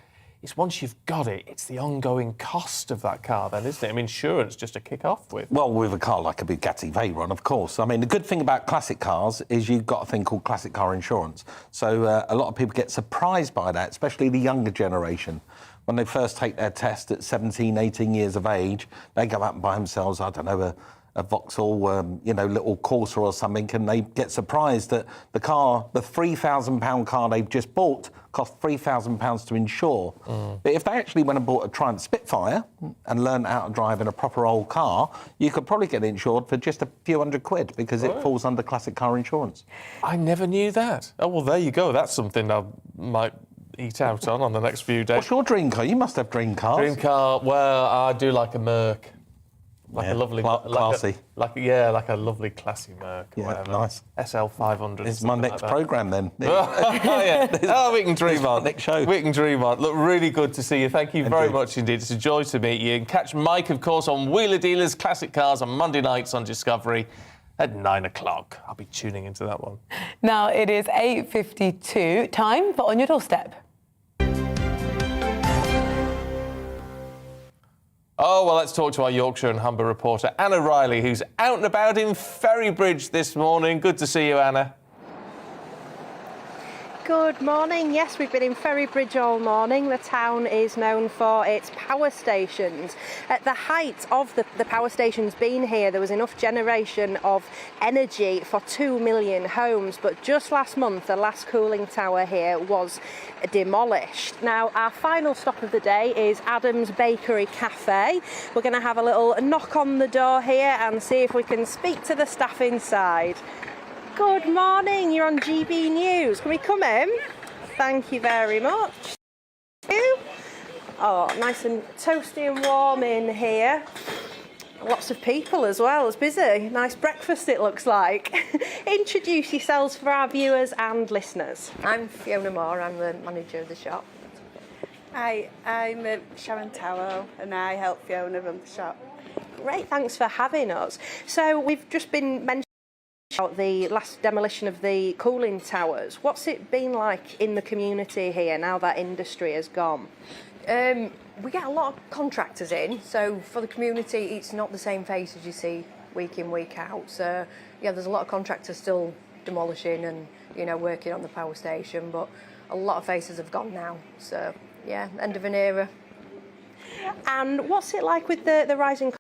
it's once you've got it, it's the ongoing cost of that car then, isn't it? I mean, insurance just to kick off with. Well, with a car like a Bugatti Veyron, of course. I mean, the good thing about classic cars is you've got a thing called classic car insurance. So a lot of people get surprised by that, especially the younger generation. When they first take their test at 17, 18 years of age, they go out and buy themselves, I don't know, a Vauxhall, you know, little Corsa or something, and they get surprised that the car, the £3,000 car they've just bought, cost £3,000 to insure. But if they actually went and bought a Triumph Spitfire and learned how to drive in a proper old car, you could probably get it insured for just a few hundred quid because it falls under classic car insurance. I never knew that. Oh, well, there you go. That's something I might eat out on the next few days. What's your dream car? You must have dream cars. Dream car? Well, I do like a Merc. Like a lovely... classy. Like a lovely classy Merc. Yeah, whatever. nice. SL500. It's my next programme then. We can dream on. Next show. We can dream on. Look, really good to see you. Thank you very much indeed. It's a joy to meet you. And catch Mike, of course, on Wheeler Dealers Classic Cars on Monday nights on Discovery at 9 o'clock. I'll be tuning into that one. Now it is 8:52. Time for On Your Doorstep. Oh, well, let's talk to our Yorkshire and Humber reporter, Anna Riley, who's out and about in Ferrybridge this morning. Good to see you, Anna. Good morning. Yes, we've been in Ferrybridge all morning. The town is known for its power stations. At the height of the power stations being here, there was enough generation of energy for 2 million homes. But just last month, the last cooling tower here was demolished. Now, our final stop of the day is Adam's Bakery Cafe. We're going to have a little knock on the door here and see if we can speak to the staff inside. Good morning, you're on GBNews. Can we come in? Thank you very much. Oh, nice and toasty and warm in here. Lots of people as well, it's busy. Nice breakfast it looks like. Introduce yourselves for our viewers and listeners. I'm Fiona Moore, I'm the manager of the shop. Hi, I'm Sharon Tower and I help Fiona run the shop. Great, thanks for having us. So we've just been mentioning about the last demolition of the cooling towers. What's it been like in the community here now that industry has gone? We get a lot of contractors in, so for the community it's not the same face as you see week in, week out. So yeah, there's a lot of contractors still demolishing and, you know, working on the power station, but a lot of faces have gone now. So yeah, end of an era. And what's it like with the rising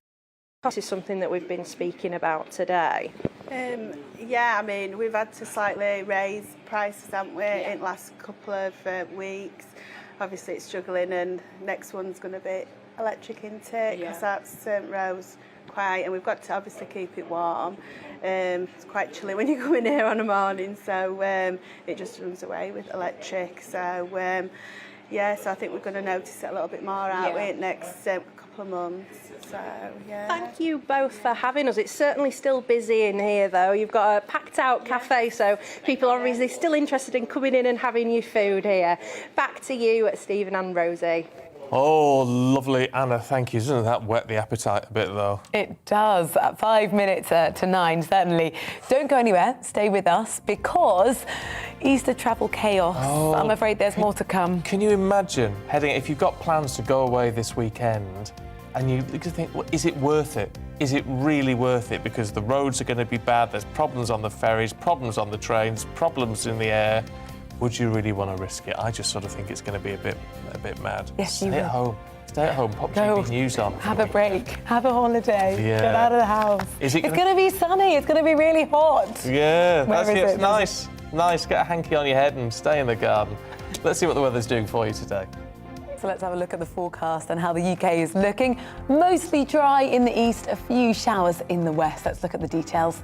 costs? Is something that we've been speaking about today. Yeah, I mean, we've had to slightly raise prices, haven't we, in the last couple of weeks. Obviously, it's struggling, and next one's going to be electric intake, because that's rose quite, and we've got to obviously keep it warm. It's quite chilly when you come in here on a morning, so it just runs away with electric. So, yeah, so I think we're going to notice it a little bit more, aren't we, next couple of months. So, yeah. Thank you both for having us. It's certainly still busy in here, though. You've got a packed-out cafe, so people are obviously still interested in coming in and having your food here. Back to you, Stephen and Rosie. Oh, lovely, Anna, thank you. Doesn't that whet the appetite a bit, though? It does. At 5 minutes to 9, certainly. Don't go anywhere. Stay with us, because Easter travel chaos. Oh, I'm afraid there's more to come. Can you imagine heading, if you've got plans to go away this weekend, and you think, well, is it worth it? Is it really worth it? Because the roads are going to be bad, there's problems on the ferries, problems on the trains, problems in the air. Would you really want to risk it? I just sort of think it's going to be a bit mad. Yes, you Stay will. at home. Stay at home, pop Go. GBNews on. Have a break, have a holiday, Yeah. get out of the house. Is it It's going to be sunny, it's going to be really hot. Yeah, Where that's is it. it? Nice. Nice. Get a hanky on your head and stay in the garden. Let's see what the weather's doing for you today. So let's have a look at the forecast and how the UK is looking. Mostly dry in the east, a few showers in the west. Let's look at the details.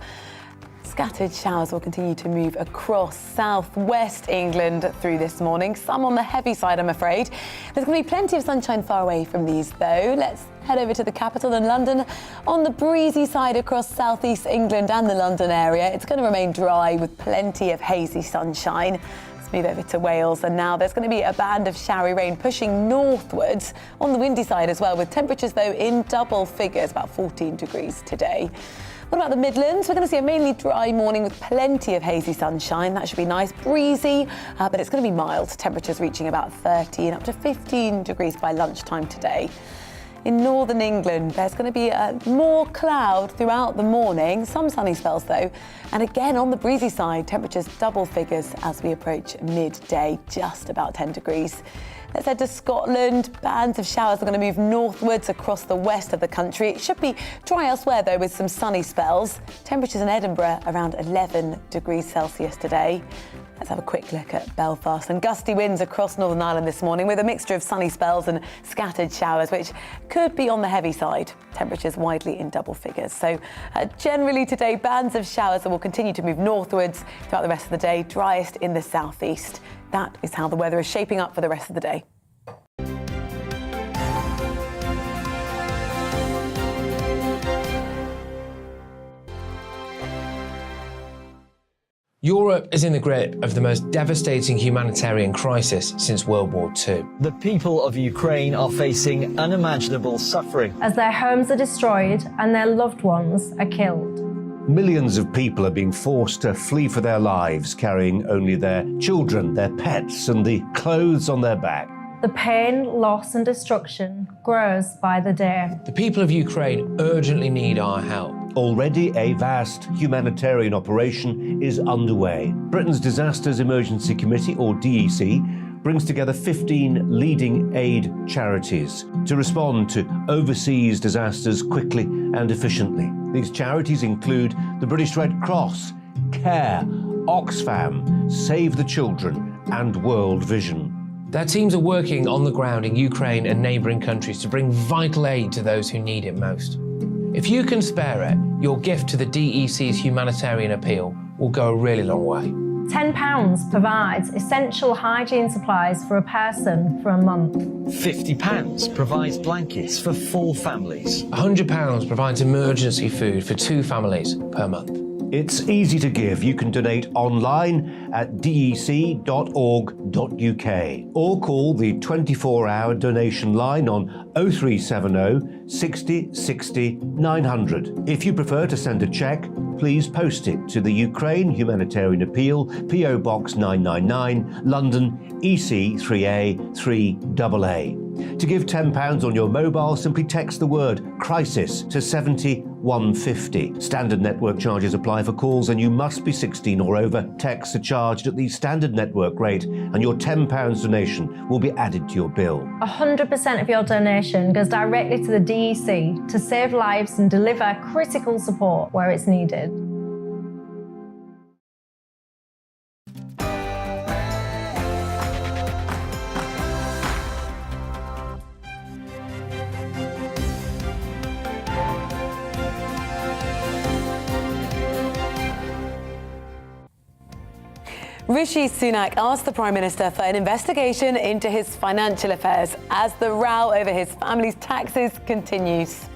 Scattered showers will continue to move across southwest England through this morning. Some on the heavy side, I'm afraid. There's going to be plenty of sunshine far away from these, though. Let's head over to the capital in London. On the breezy side across southeast England and the London area, it's going to remain dry with plenty of hazy sunshine. Let's move over to Wales, and now there's going to be a band of showery rain pushing northwards on the windy side as well, with temperatures, though, in double figures, about 14 degrees today. What about the Midlands? We're going to see a mainly dry morning with plenty of hazy sunshine. That should be nice, breezy, but it's going to be mild. Temperatures reaching about 13 up to 15 degrees by lunchtime today. In northern England, there's going to be more cloud throughout the morning, some sunny spells though, and again on the breezy side, temperatures double figures as we approach midday, just about 10 degrees. Let's head to Scotland. Bands of showers are going to move northwards across the west of the country. It should be dry elsewhere, though, with some sunny spells. Temperatures in Edinburgh around 11 degrees Celsius today. Let's have a quick look at Belfast. And gusty winds across Northern Ireland this morning with a mixture of sunny spells and scattered showers, which could be on the heavy side. Temperatures widely in double figures. So generally today, bands of showers that will continue to move northwards throughout the rest of the day, driest in the southeast. that is how the weather is shaping up for the rest of the day. Europe is in the grip of the most devastating humanitarian crisis since World War II. The people of Ukraine are facing unimaginable suffering as their homes are destroyed and their loved ones are killed. Millions of people are being forced to flee for their lives, carrying only their children, their pets, and the clothes on their back. The pain, loss and destruction grows by the day. The people of Ukraine urgently need our help. Already a vast humanitarian operation is underway. Britain's Disasters Emergency Committee, or DEC, brings together 15 leading aid charities to respond to overseas disasters quickly and efficiently. These charities include the British Red Cross, CARE, Oxfam, Save the Children, and World Vision. Their teams are working on the ground in Ukraine and neighbouring countries to bring vital aid to those who need it most. If you can spare it, your gift to the DEC's humanitarian appeal will go a really long way. £10 provides essential hygiene supplies for a person for a month. £50 provides blankets for 4 families. £100 provides emergency food for 2 families per month. It's easy to give. You can donate online at dec.org.uk or call the 24-hour donation line on 0370 60 60 900. If you prefer to send a cheque, please post it to the Ukraine Humanitarian Appeal, PO Box 999, London, EC 3A 3AA. To give £10 on your mobile, simply text the word crisis to 70150. Standard network charges apply for calls and you must be 16 or over. Texts are charged at the standard network rate and your £10 donation will be added to your bill. 100% of your donation goes directly to the DEC to save lives and deliver critical support where it's needed. Rishi Sunak asked the Prime Minister for an investigation into his financial affairs as the row over his family's taxes continues.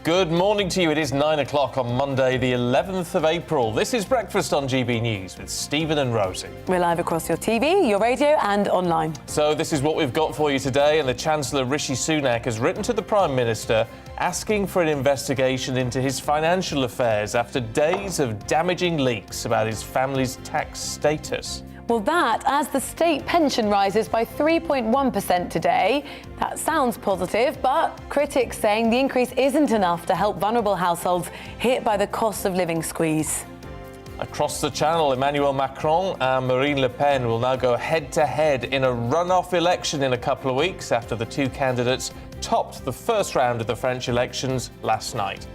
Good morning to you. It is 9 o'clock on Monday, the 11th of April. This is Breakfast on GB News with Stephen and Rosie. We're live across your TV, your radio and online. So this is what we've got for you today, and the Chancellor Rishi Sunak has written to the Prime Minister asking for an investigation into his financial affairs after days of damaging leaks about his family's tax status. Well, that as the state pension rises by 3.1% today. That sounds positive, but critics saying the increase isn't enough to help vulnerable households hit by the cost of living squeeze. Across the channel, Emmanuel Macron and Marine Le Pen will now go head-to-head in a runoff election in a couple of weeks after the two candidates topped the first round of the French elections last night.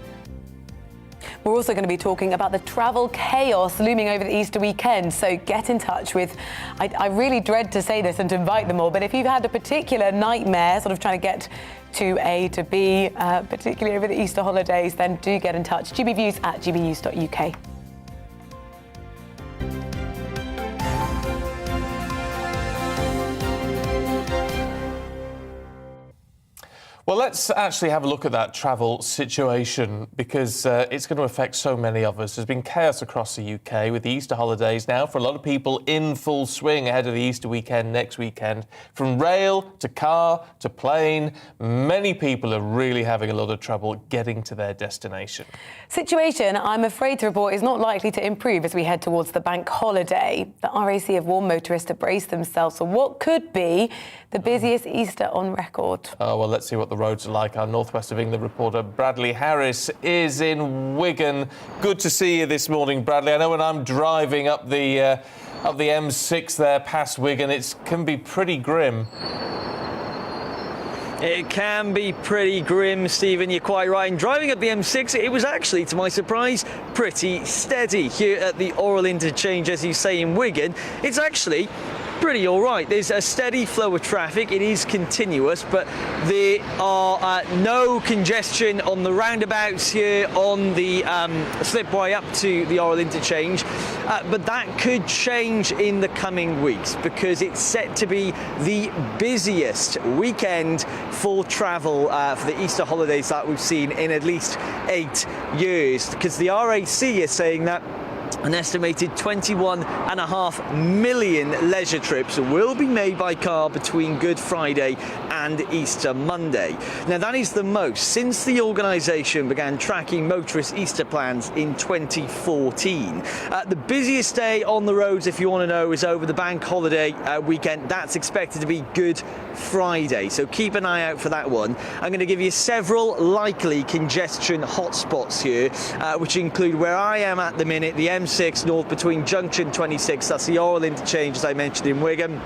We're also going to be talking about the travel chaos looming over the Easter weekend, so get in touch with... I really dread to say this and to invite them all, but if you've had a particular nightmare sort of trying to get to A to B, particularly over the Easter holidays, then do get in touch. GBViews at gbnews.uk. Well, let's actually have a look at that travel situation because it's going to affect so many of us. There's been chaos across the UK with the Easter holidays now for a lot of people in full swing ahead of the Easter weekend next weekend. From rail to car to plane, many people are really having a lot of trouble getting to their destination. Situation, I'm afraid to report, is not likely to improve as we head towards the bank holiday. The RAC have warned motorists to brace themselves for what could be the busiest Easter on record. Oh, well, let's see what the roads are like. Our North West of England reporter Bradley Harris is in Wigan. Good to see you this morning, Bradley. I know when I'm driving up the M6 there past Wigan, it can be pretty grim. It can be pretty grim, Stephen, you're quite right. And driving up the M6, it was actually, to my surprise, pretty steady here at the Oral Interchange, as you say, in Wigan. It's actually pretty all right. There's a steady flow of traffic. It is continuous, but there are no congestion on the roundabouts here on the slipway up to the Oral Interchange. But that could change in the coming weeks because it's set to be the busiest weekend for travel for the Easter holidays that we've seen in at least 8 years. Because the RAC is saying that an estimated 21.5 million leisure trips will be made by car between Good Friday and Easter Monday. Now, that is the most since the organisation began tracking motorist Easter plans in 2014. The busiest day on the roads, if you want to know, is over the bank holiday weekend. That's expected to be Good Friday, so keep an eye out for that one. I'm going to give you several likely congestion hotspots here, which include where I am at the minute, the M6 north between Junction 26, that's the Oral Interchange as I mentioned in Wigan.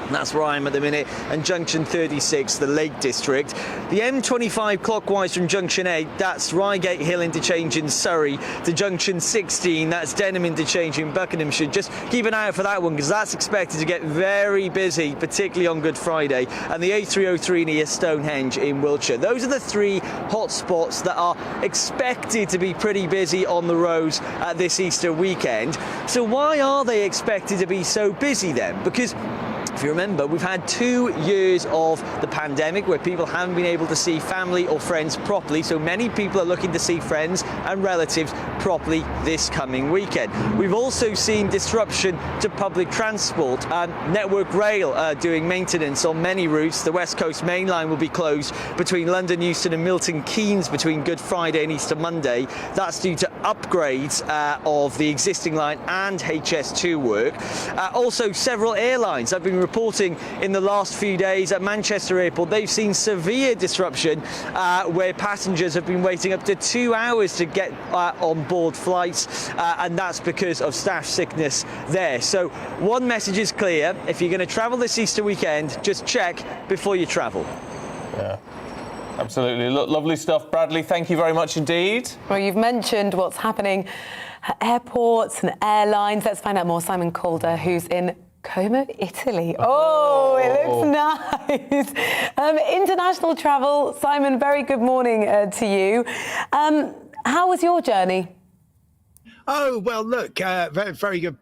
That's where I am at the minute, and Junction 36, the Lake District. The M25 clockwise from Junction 8, that's Reigate Hill Interchange in Surrey, to Junction 16, that's Denham Interchange in Buckinghamshire. Just keep an eye out for that one because that's expected to get very busy, particularly on Good Friday, and the A303 near Stonehenge in Wiltshire. Those are the three hotspots that are expected to be pretty busy on the roads this Easter weekend. So why are they expected to be so busy then? Because if you remember, we've had 2 years of the pandemic where people haven't been able to see family or friends properly, so many people are looking to see friends and relatives properly this coming weekend. We've also seen disruption to public transport. Network Rail doing maintenance on many routes. The West Coast Main Line will be closed between London Euston and Milton Keynes between Good Friday and Easter Monday. That's due to upgrades of the existing line and HS2 work. Also, several airlines have been reporting in the last few days at Manchester Airport they've seen severe disruption where passengers have been waiting up to 2 hours to get on board flights, and that's because of staff sickness there. So one message is clear: if you're going to travel this Easter weekend, just check before you travel. Yeah. Absolutely. Lovely stuff, Bradley. Thank you very much indeed. Well, you've mentioned what's happening at airports and airlines. Let's find out more. Simon Calder, who's in Como, Italy. Oh, it looks nice. International travel. Simon, very good morning to you. How was your journey? Oh, well, look, very, very good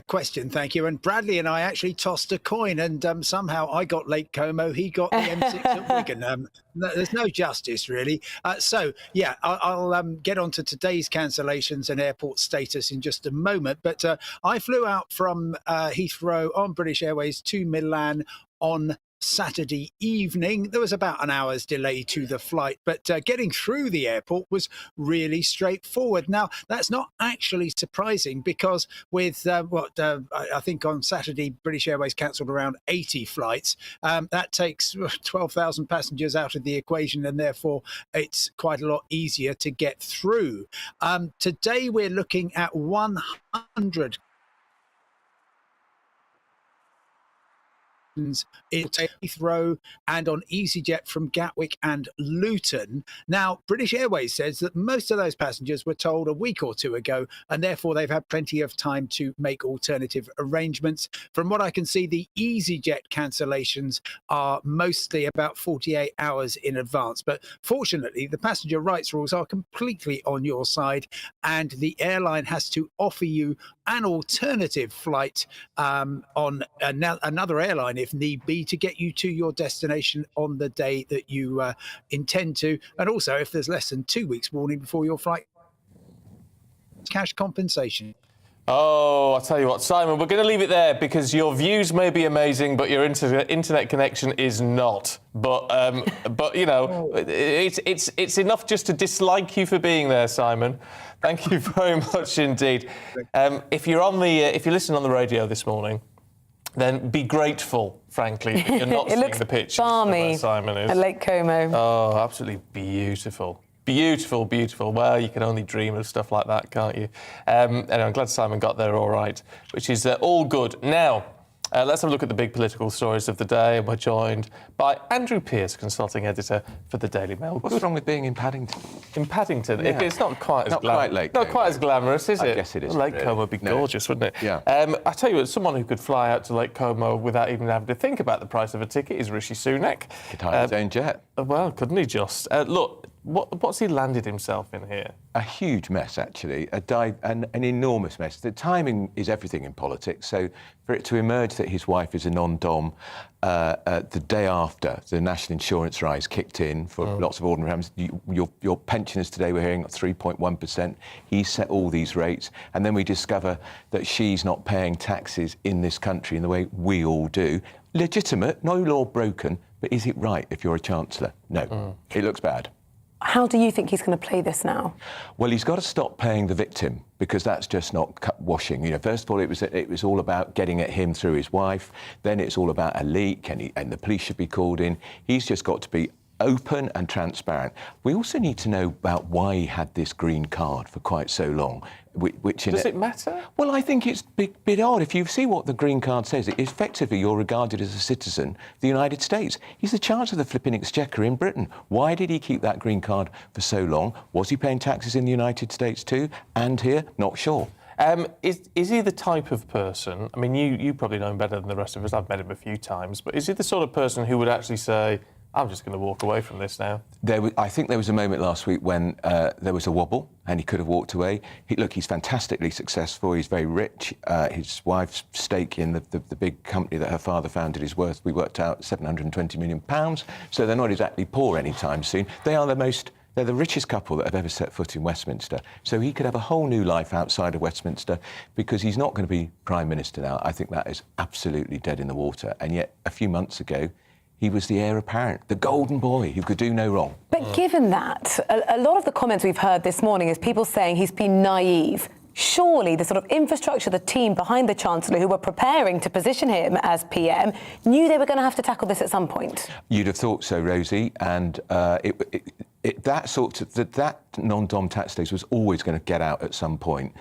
question, thank you. And Bradley and I actually tossed a coin, and somehow I got Lake Como, he got the M6 at Wigan. There's no justice, really. So, yeah, I'll get on to today's cancellations and airport status in just a moment. But I flew out from Heathrow on British Airways to Milan on Saturday evening. There was about an hour's delay to the flight, but getting through the airport was really straightforward. Now, that's not actually surprising because with I think on Saturday, British Airways cancelled around 80 flights. That takes 12,000 passengers out of the equation, and therefore it's quite a lot easier to get through. Today, we're looking at 100 in Heathrow and on EasyJet from Gatwick and Luton. Now, British Airways says that most of those passengers were told a week or two ago, and therefore they've had plenty of time to make alternative arrangements. From what I can see, the EasyJet cancellations are mostly about 48 hours in advance. But fortunately, the passenger rights rules are completely on your side, and the airline has to offer you an alternative flight on another airline if need be, to get you to your destination on the day that you intend to. And also, if there's less than 2 weeks warning before your flight, cash compensation. Oh, I'll tell you what, Simon, we're going to leave it there because your views may be amazing, but your internet connection is not. But you know, it's enough just to dislike you for being there, Simon. Thank you very much indeed. If you're listening on the radio this morning, then be grateful, frankly, that you're not seeing the pictures of where Simon is. At Lake Como. Oh, absolutely beautiful. Beautiful, beautiful. Well, you can only dream of stuff like that, can't you? Anyway, I'm glad Simon got there all right, which is all good. Now, Let's have a look at the big political stories of the day, and we're joined by Andrew Pearce, consulting editor for the Daily Mail. What's wrong with being in Paddington? In Paddington? Yeah. It's not quite as Lake not quite as glamorous, is it? I guess it is. Lake really. Como would be gorgeous, wouldn't it? Yeah. I tell you what, someone who could fly out to Lake Como without even having to think about the price of a ticket is Rishi Sunak. Could hire his own jet. Well, couldn't he just? Look, what's he landed himself in here? A huge mess, actually, an enormous mess. The timing is everything in politics, so for it to emerge that his wife is a non-dom the day after the national insurance rise kicked in for lots of ordinary families, your pensioners today, we're hearing 3.1%, he set all these rates, and then we discover that she's not paying taxes in this country in the way we all do. Legitimate, no law broken, but is it right if you're a Chancellor? No. It looks bad. How do you think he's going to play this now? Well, he's got to stop paying the victim, because that's just not washing. You know, first of all, it was all about getting at him through his wife. Then it's all about a leak, and the police should be called in. He's just got to be open and transparent. We also need to know about why he had this green card for quite so long. Does it matter? Well, I think it's a bit odd. If you see what the green card says, effectively you're regarded as a citizen of the United States. He's the Chancellor of the flipping Exchequer in Britain. Why did he keep that green card for so long? Was he paying taxes in the United States too? And here? Not sure. Is he the type of person, I mean, you probably know him better than the rest of us, I've met him a few times, but is he the sort of person who would actually say, I'm just going to walk away from this now? I think there was a moment last week when there was a wobble and he could have walked away. He's fantastically successful. He's very rich. His wife's stake in the big company that her father founded is worth, we worked out, £720 million. So they're not exactly poor anytime soon. They're the richest couple that have ever set foot in Westminster. So he could have a whole new life outside of Westminster, because he's not going to be Prime Minister now. I think that is absolutely dead in the water. And yet, a few months ago, he was the heir apparent, the golden boy who could do no wrong. But given that, a lot of the comments we've heard this morning is people saying he's been naive. Surely the sort of infrastructure, the team behind the Chancellor who were preparing to position him as PM knew they were going to have to tackle this at some point. You'd have thought so, Rosie, and that non-dom tax case was always going to get out at some point.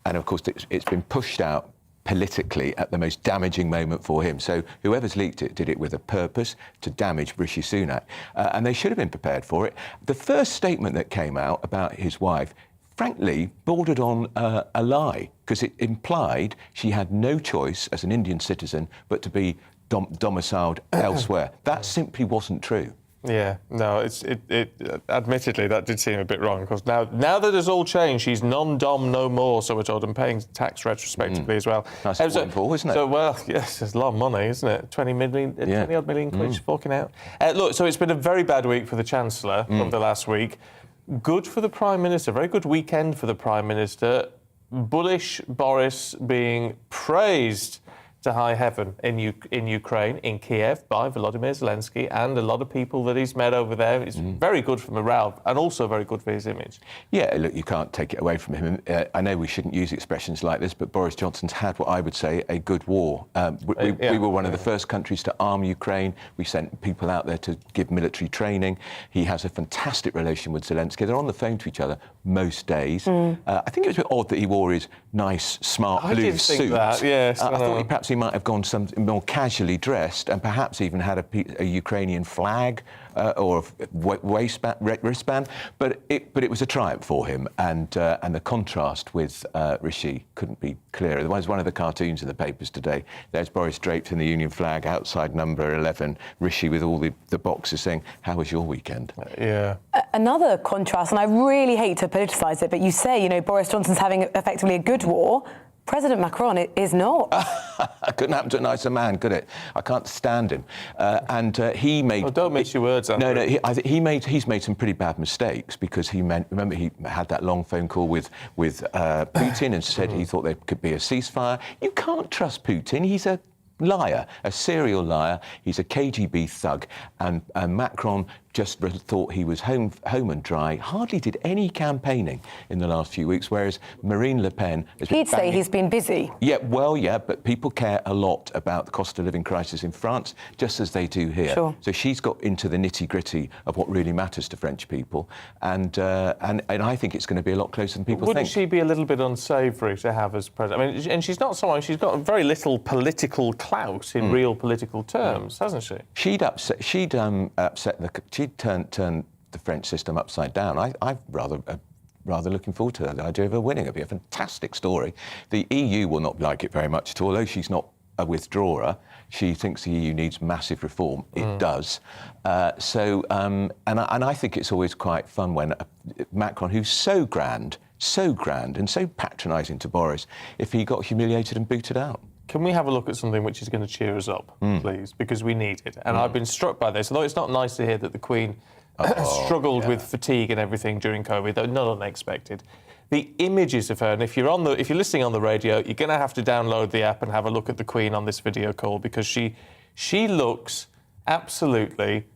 And of course, it's been pushed out politically at the most damaging moment for him. So whoever's leaked it did it with a purpose to damage Rishi Sunak. And they should have been prepared for it. The first statement that came out about his wife, frankly, bordered on a lie, because it implied she had no choice as an Indian citizen but to be domiciled elsewhere. That simply wasn't true. Yeah, no, admittedly, that did seem a bit wrong, because now that it's all changed, she's non-dom no more, so we're told, and paying tax retrospectively as well. That's wonderful, isn't it? So, well, yes, it's a lot of money, isn't it? 20 odd million quid forking out. Look, so it's been a very bad week for the Chancellor from the last week. Good for the Prime Minister, very good weekend for the Prime Minister. Bullish Boris being praised to high heaven in Ukraine, in Kiev, by Volodymyr Zelensky and a lot of people that he's met over there. It's very good for morale and also very good for his image. Yeah, look, you can't take it away from him. I know we shouldn't use expressions like this, but Boris Johnson's had what I would say a good war. We were one of the first countries to arm Ukraine. We sent people out there to give military training. He has a fantastic relation with Zelensky. They're on the phone to each other most days. I think it was a bit odd that he wore his nice, smart blue suit. Think that, yes. I thought perhaps he might have gone more casually dressed and perhaps even had a Ukrainian flag or a wristband. But it was a triumph for him, and the contrast with Rishi couldn't be clearer. There was one of the cartoons in the papers today. There's Boris draped in the Union flag outside number 11, Rishi with all the boxes saying, "How was your weekend?" Yeah. Another contrast, and I really hate to politicise it, but you say, Boris Johnson's having effectively a good war. President Macron is not. Couldn't happen to a nicer man, could it? I can't stand him. He made... Oh, don't mix your words, Andrew. No, he's made some pretty bad mistakes, because remember he had that long phone call with Putin and said he thought there could be a ceasefire. You can't trust Putin. He's a liar, a serial liar. He's a KGB thug. And Macron just thought he was home and dry, hardly did any campaigning in the last few weeks, whereas Marine Le Pen has been He'd say he's been busy. Yeah, well, yeah, but people care a lot about the cost of living crisis in France, just as they do here. Sure. So she's got into the nitty-gritty of what really matters to French people, and I think it's going to be a lot closer than people Wouldn't think. she be a little bit unsavoury to have as president? I mean, and she's not someone, she's got very little political clout in real political terms, hasn't she? She'd turn the French system upside down. I'm rather looking forward to the idea of her winning. It'd be a fantastic story. The EU will not like it very much at all, although she's not a withdrawer. She thinks the EU needs massive reform. It does. And I think it's always quite fun when Macron, who's so grand and so patronising to Boris, if he got humiliated and booted out. Can we have a look at something which is going to cheer us up, please? Because we need it. And I've been struck by this, although it's not nice to hear that the Queen struggled with fatigue and everything during COVID, though not unexpected. The images of her, and if you're listening on the radio, you're going to have to download the app and have a look at the Queen on this video call, because she looks absolutely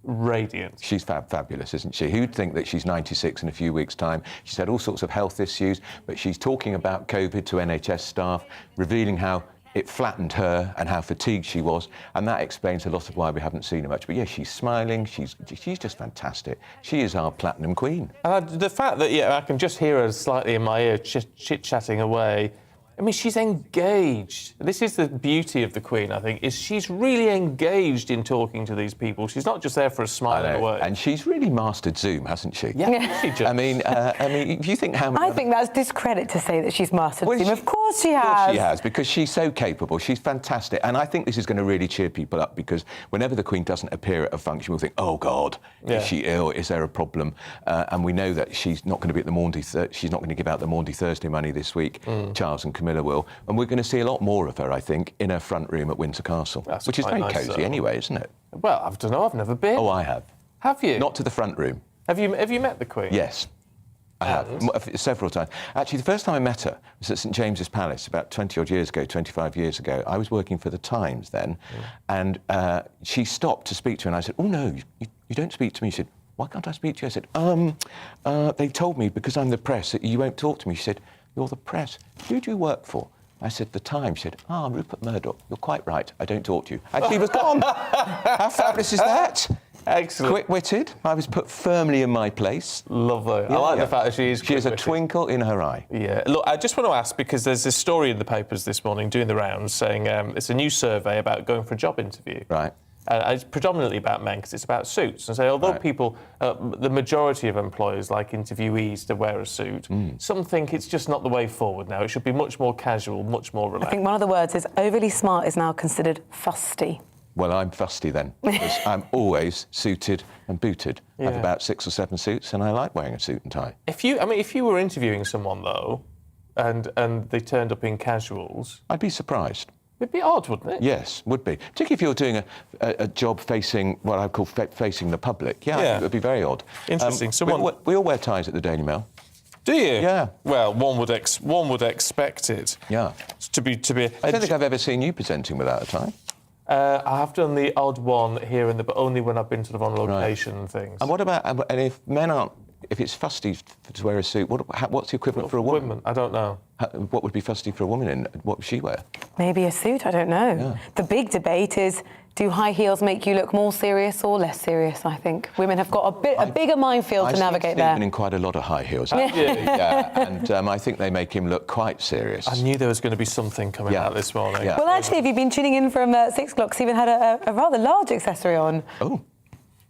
radiant. She's fabulous, isn't she? Who'd think that she's 96 in a few weeks' time? She's had all sorts of health issues, but she's talking about COVID to NHS staff, revealing how it flattened her and how fatigued she was, and that explains a lot of why we haven't seen her much. But yeah, she's smiling, she's just fantastic. She is our platinum queen. And the fact that, I can just hear her slightly in my ear chit-chatting away. I mean, she's engaged. This is the beauty of the Queen, I think, is she's really engaged in talking to these people. She's not just there for a smile and away. And she's really mastered Zoom, hasn't she? Yeah, she just. I mean, if you think how many... I think that's discredit to say that she's mastered Zoom. Of course she has. Of course she has, because she's so capable. She's fantastic. And I think this is going to really cheer people up, because whenever the Queen doesn't appear at a function, we'll think, oh, God, is she ill? Is there a problem? And we know that she's not going to be at the Maundy... she's not going to give out the Maundy Thursday money this week. Charles and Camilla will. And we're going to see a lot more of her, I think, in her front room at Windsor Castle, which is very cosy anyway, isn't it? Well, I don't know. I've never been. Oh, I have. Have you? Not to the front room. Have you met the Queen? Yes. I have, several times. Actually, the first time I met her was at St James's Palace about 20-odd years ago, 25 years ago. I was working for The Times then, and she stopped to speak to me, and I said, oh, no, you don't speak to me. She said, why can't I speak to you? I said, they've told me, because I'm the press, that you won't talk to me. She said, you're the press. Who do you work for? I said, The Times. She said, I'm Rupert Murdoch. You're quite right. I don't talk to you. And she was gone. How fabulous is that? Excellent. Quick-witted. I was put firmly in my place. Lovely. I like the fact that she is She has a twinkle in her eye. Yeah. Look, I just want to ask, because there's this story in the papers this morning doing the rounds saying it's a new survey about going for a job interview. Right. It's predominantly about men, because it's about suits. And so although people, the majority of employers like interviewees to wear a suit, some think it's just not the way forward now. It should be much more casual, much more relaxed. I think one of the words is overly smart is now considered fusty. Well, I'm fusty then, because I'm always suited and booted. I have about 6 or 7 suits, and I like wearing a suit and tie. If you were interviewing someone, though, and they turned up in casuals... I'd be surprised. It'd be odd, wouldn't it? Yes, would be. Particularly if you're doing a job facing what I call facing the public. Yeah, it would be very odd. Interesting. We all wear ties at the Daily Mail. Do you? Yeah. Well, one would expect it. Yeah. To be. I don't think I've ever seen you presenting without a tie. I have done the odd one here and there, but only when I've been sort of on location and things. And what about if men aren't? If it's fusty to wear a suit, what's the equivalent for a woman? I don't know. What would be fusty for a woman, and what would she wear? Maybe a suit, I don't know. Yeah. The big debate is, do high heels make you look more serious or less serious, I think. Women have got a bigger minefield to navigate there. I've seen Stephen in quite a lot of high heels. And I think they make him look quite serious. I knew there was going to be something coming out this morning. Yeah. Well, actually, if you've been tuning in from 6 o'clock, Stephen had a rather large accessory on. Oh.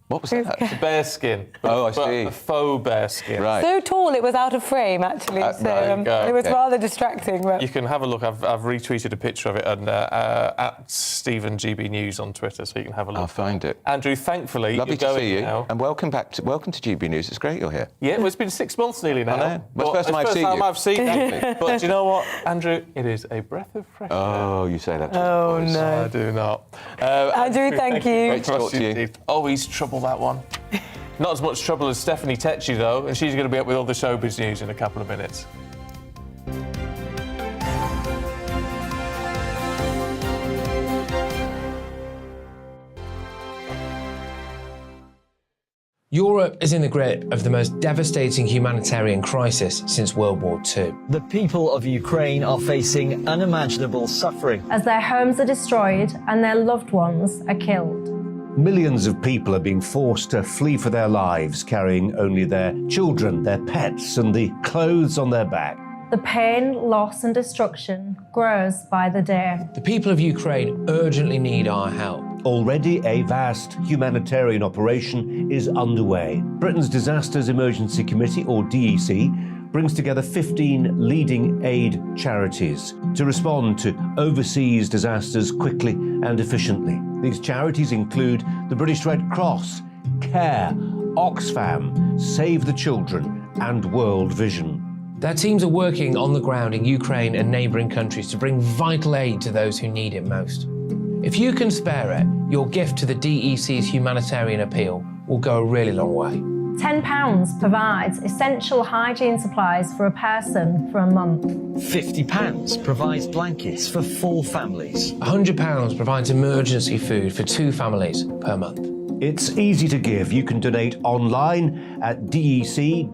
What was that? It's bearskin. Oh, I see. A faux bearskin. Right. So tall it was out of frame, actually. It was rather distracting. But... You can have a look. I've retweeted a picture of it at Stephen GBNews on Twitter, so you can have a look. I'll find it. Andrew, thankfully, lovely you're to going see you, now. and welcome to GBNews. It's great you're here. Yeah, well, it's been 6 months nearly now. I know. Well, it's the first time I've seen you. But do you know what, Andrew? It is a breath of fresh air. Oh, you say that. Oh no, I do not. Andrew, thank you. Great to talk to you. Always trouble, that one. Not as much trouble as Stephanie Tetchy, though, and she's going to be up with all the showbiz news in a couple of minutes. Europe is in the grip of the most devastating humanitarian crisis since World War II. The people of Ukraine are facing unimaginable suffering as their homes are destroyed and their loved ones are killed. Millions of people are being forced to flee for their lives, carrying only their children, their pets, and the clothes on their back. The pain, loss and destruction grows by the day. The people of Ukraine urgently need our help. Already a vast humanitarian operation is underway. Britain's Disasters Emergency Committee, or DEC, brings together 15 leading aid charities to respond to overseas disasters quickly and efficiently. These charities include the British Red Cross, CARE, Oxfam, Save the Children, and World Vision. Their teams are working on the ground in Ukraine and neighbouring countries to bring vital aid to those who need it most. If you can spare it, your gift to the DEC's humanitarian appeal will go a really long way. £10 provides essential hygiene supplies for a person for a month. £50 provides blankets for 4 families. £100 provides emergency food for 2 families per month. It's easy to give. You can donate online at dec.org.uk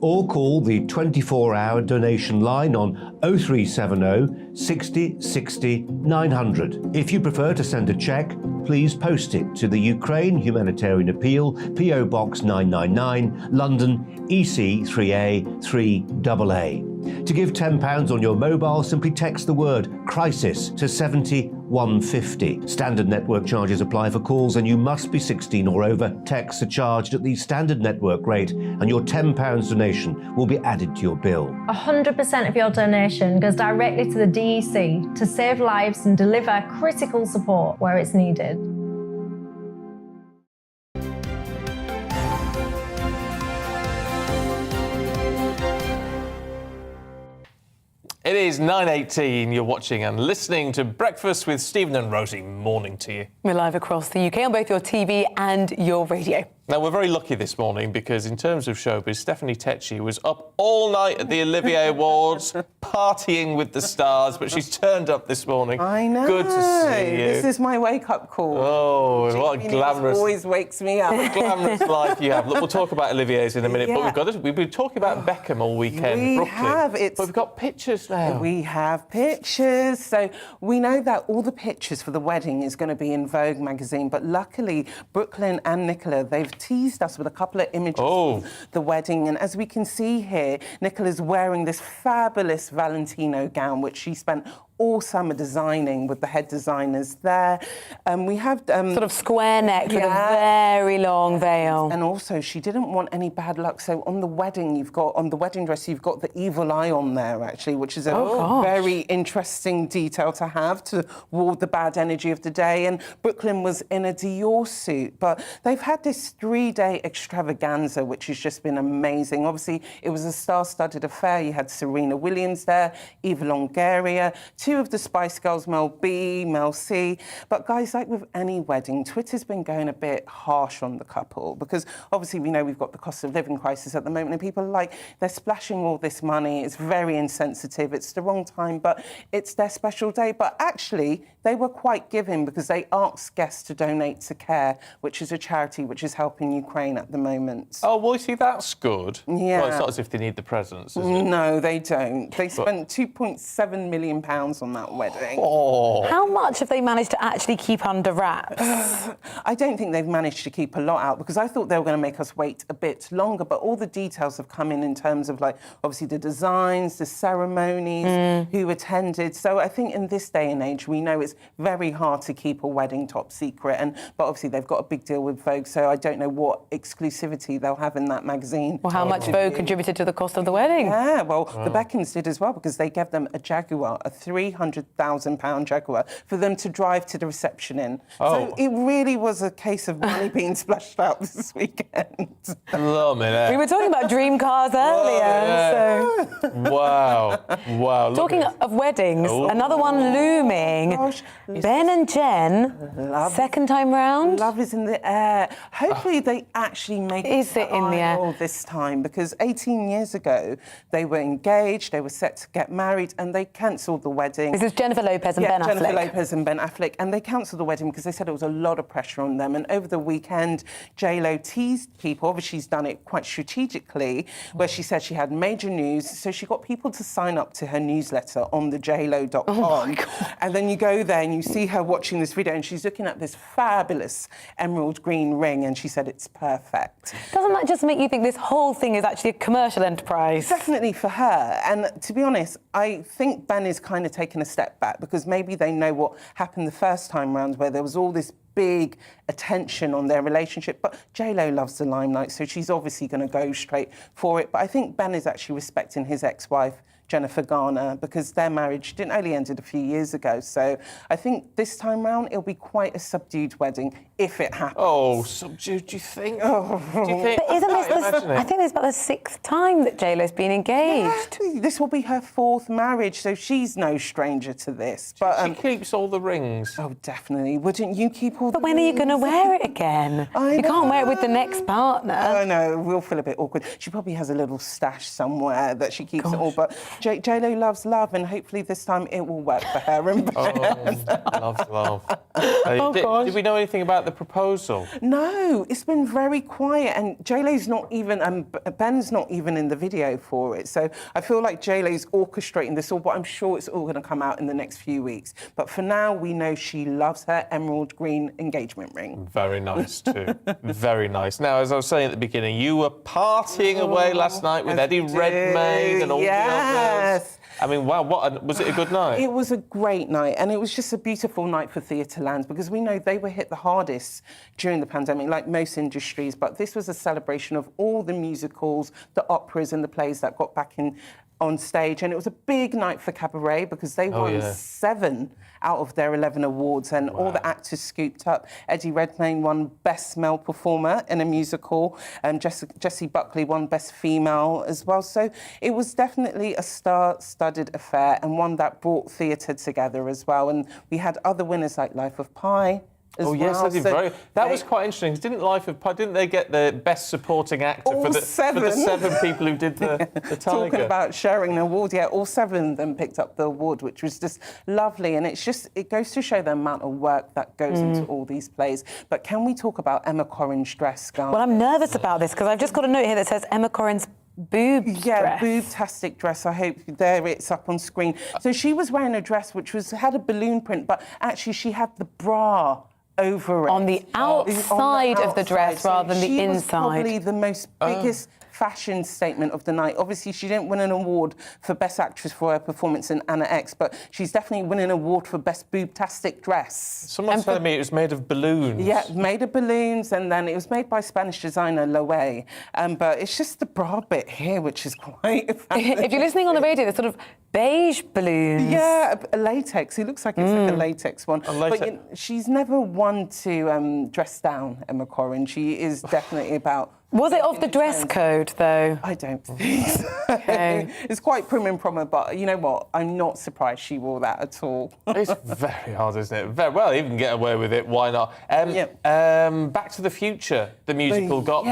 or call the 24-hour donation line on 0370 60 60 900. If you prefer to send a cheque, please post it to the Ukraine Humanitarian Appeal, PO Box 999, London, EC 3A 3AA. To give £10 on your mobile, simply text the word crisis to 70150. Standard network charges apply for calls and you must be 16 or over. Texts are charged at the standard network rate and your £10 donation will be added to your bill. 100% of your donation goes directly to the DEC to save lives and deliver critical support where it's needed. It is 9:18. You're watching and listening to Breakfast with Stephen and Rosie. Morning to you. We're live across the UK on both your TV and your radio. Now, we're very lucky this morning because in terms of showbiz, Stephanie Tetchy was up all night at the Olivier Awards, partying with the stars, but she's turned up this morning. I know. Good to see you. This is my wake-up call. Oh, what a glamorous... always wakes me up. What a glamorous life you have. Look, we'll talk about Olivier's in a minute, but we've been talking about Beckham all weekend, We Brooklyn. have. But we've got pictures now. We have pictures. So we know that all the pictures for the wedding is going to be in Vogue magazine, but luckily Brooklyn and Nicola, they've teased us with a couple of images of the wedding. And as we can see here, Nicola's wearing this fabulous Valentino gown, which she spent all summer designing with the head designers there. We have... sort of square neck with a very long veil. And also, she didn't want any bad luck. So on the wedding, on the wedding dress, you've got the evil eye on there, actually, which is a very interesting detail to have to ward the bad energy of the day. And Brooklyn was in a Dior suit. But they've had this 3-day extravaganza, which has just been amazing. Obviously, it was a star-studded affair. You had Serena Williams there, Eva Longoria, 2 of the Spice Girls, Mel B, Mel C. But guys, like with any wedding, Twitter's been going a bit harsh on the couple because obviously we know we've got the cost of living crisis at the moment and people are like, they're splashing all this money. It's very insensitive. It's the wrong time, but it's their special day. But actually, they were quite giving because they asked guests to donate to CARE, which is a charity which is helping Ukraine at the moment. Oh, well, see, that's good. Yeah. Well, it's not as if they need the presents, is it? No, they don't. They spent £2.7 million on that wedding. How much have they managed to actually keep under wraps? I don't think they've managed to keep a lot out because I thought they were going to make us wait a bit longer, but all the details have come in terms of, like, obviously the designs, the ceremonies, who attended. So I think in this day and age, we know it's very hard to keep a wedding top secret, but obviously they've got a big deal with Vogue, so I don't know what exclusivity they'll have in that magazine. Well, how much Vogue contributed to the cost of the wedding? Yeah, well, the Beckhams did as well because they gave them a Jaguar, a £300,000 Jaguar, for them to drive to the reception in. So it really was a case of money being splashed out this weekend. We were talking about dream cars earlier. So. Wow. Wow. Talking of weddings, another one looming. Ben and Jen, second time round. Love is in the air. Hopefully they actually make it in the air this time because 18 years ago they were engaged, they were set to get married and they cancelled the wedding. wedding. This is Jennifer Lopez and Ben Affleck. Jennifer Lopez and Ben Affleck, and they cancelled the wedding because they said it was a lot of pressure on them. And over the weekend, J-Lo teased people. Obviously, she's done it quite strategically, where she said she had major news. So she got people to sign up to her newsletter on the jlo.com. Oh my God. And then you go there and you see her watching this video, and she's looking at this fabulous emerald green ring, and she said it's perfect. Doesn't that just make you think this whole thing is actually a commercial enterprise? Definitely for her. And to be honest, I think Ben is kind of taking a step back because maybe they know what happened the first time round, where there was all this big attention on their relationship. But J-Lo loves the limelight, so she's obviously going to go straight for it. But I think Ben is actually respecting his ex-wife, Jennifer Garner, because their marriage didn't only ended a few years ago. So I think this time round it'll be quite a subdued wedding if it happens. Oh, subdued? Do you think? Oh. Do you think? But isn't this I think it's about the 6th time that J-Lo's been engaged. Yeah, this will be her 4th marriage, so she's no stranger to this. But she keeps all the rings. Oh, definitely. Wouldn't you keep all the But when are you going to wear it again? You can't wear it with the next partner. I know, we'll feel a bit awkward. She probably has a little stash somewhere that she keeps it all. But J-Lo loves love, and hopefully this time it will work for her and Ben. Love. Gosh. Did we know anything about the proposal? No, it's been very quiet, and J-Lo's not even, Ben's not even in the video for it. So I feel like J-Lo's orchestrating this all, but I'm sure it's all going to come out in the next few weeks. But for now, we know she loves her emerald green engagement ring. Very nice, too. Very nice. Now, as I was saying at the beginning, you were partying away last night with Eddie Redmayne and all the others. I mean, wow, was it a good night? It was a great night, and it was just a beautiful night for Theatreland because we know they were hit the hardest during the pandemic, like most industries, but this was a celebration of all the musicals, the operas and the plays that got back on stage, and it was a big night for Cabaret because they won 7 out of their 11 awards, and all the actors scooped up. Eddie Redmayne won Best Male Performer in a musical, and Jessie Buckley won Best Female as well. So it was definitely a star-studded affair, and one that brought theatre together as well. And we had other winners like Life of Pi. Yes, they did. That was quite interesting. Didn't they get the best supporting actor for the 7 people who did the Tiger? Talking about sharing an award, all 7 of them picked up the award, which was just lovely. And it goes to show the amount of work that goes into all these plays. But can we talk about Emma Corrin's dress, Garth? Well, I'm nervous about this because I've just got a note here that says Emma Corrin's dress. Boobtastic dress. I hope it's up on screen. So she was wearing a dress which had a balloon print, but actually she had the bra over it. On the outside of the dress rather than the inside. She was probably the most biggest fashion statement of the night. Obviously, she didn't win an award for Best Actress for her performance in Anna X, but she's definitely winning an award for Best Boobtastic Dress. Someone told me it was made of balloons. Yeah, made of balloons, and then it was made by Spanish designer Loewe. But it's just the bra bit here, which is quite... If you're listening on the radio, there's sort of beige balloons. Yeah, a latex. It looks like it's like a latex one. But she's never one to dress down, Emma Corrin. She is definitely about... Was it off the dress code, though? I don't think so. Okay. It's quite prim and proper, but you know what? I'm not surprised she wore that at all. It's very hard, isn't it? Well, even get away with it, why not? Back to the Future, the musical, got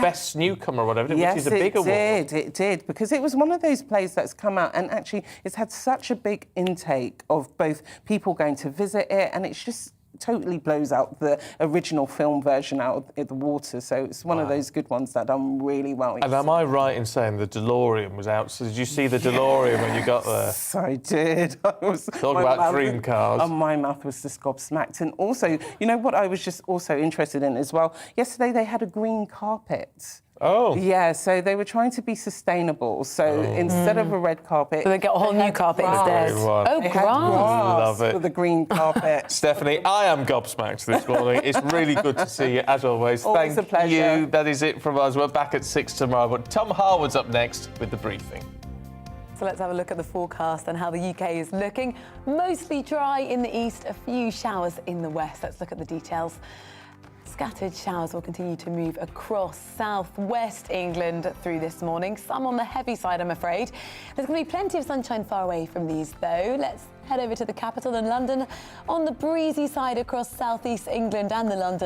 Best Newcomer or whatever, which is a big award. It did, because it was one of those plays that's come out, and actually it's had such a big intake of both people going to visit it, and it's just totally blows out the original film version out of the water. So it's one of those good ones that done really well. And am I right in saying the DeLorean was out? So did you see the DeLorean when you got there? Yes, I did. Talk about dream cars. And my mouth was just gobsmacked. And also, you know what I was just also interested in as well? Yesterday they had a green carpet. Oh. Yeah, so they were trying to be sustainable. So instead of a red carpet... So they get a whole new carpet instead. Oh, grass. Love it. With the green carpet. Stephanie, I am gobsmacked this morning. It's really good to see you, as always. Always Thank a pleasure. you. That is it from us. We're back at 6 tomorrow. But Tom Harwood's up next with the briefing. So let's have a look at the forecast and how the UK is looking. Mostly dry in the east, a few showers in the west. Let's look at the details. Scattered showers will continue to move across southwest England through this morning. Some on the heavy side, I'm afraid. There's going to be plenty of sunshine far away from these, though. Let's head over to the capital in London on the breezy side across southeast England and the London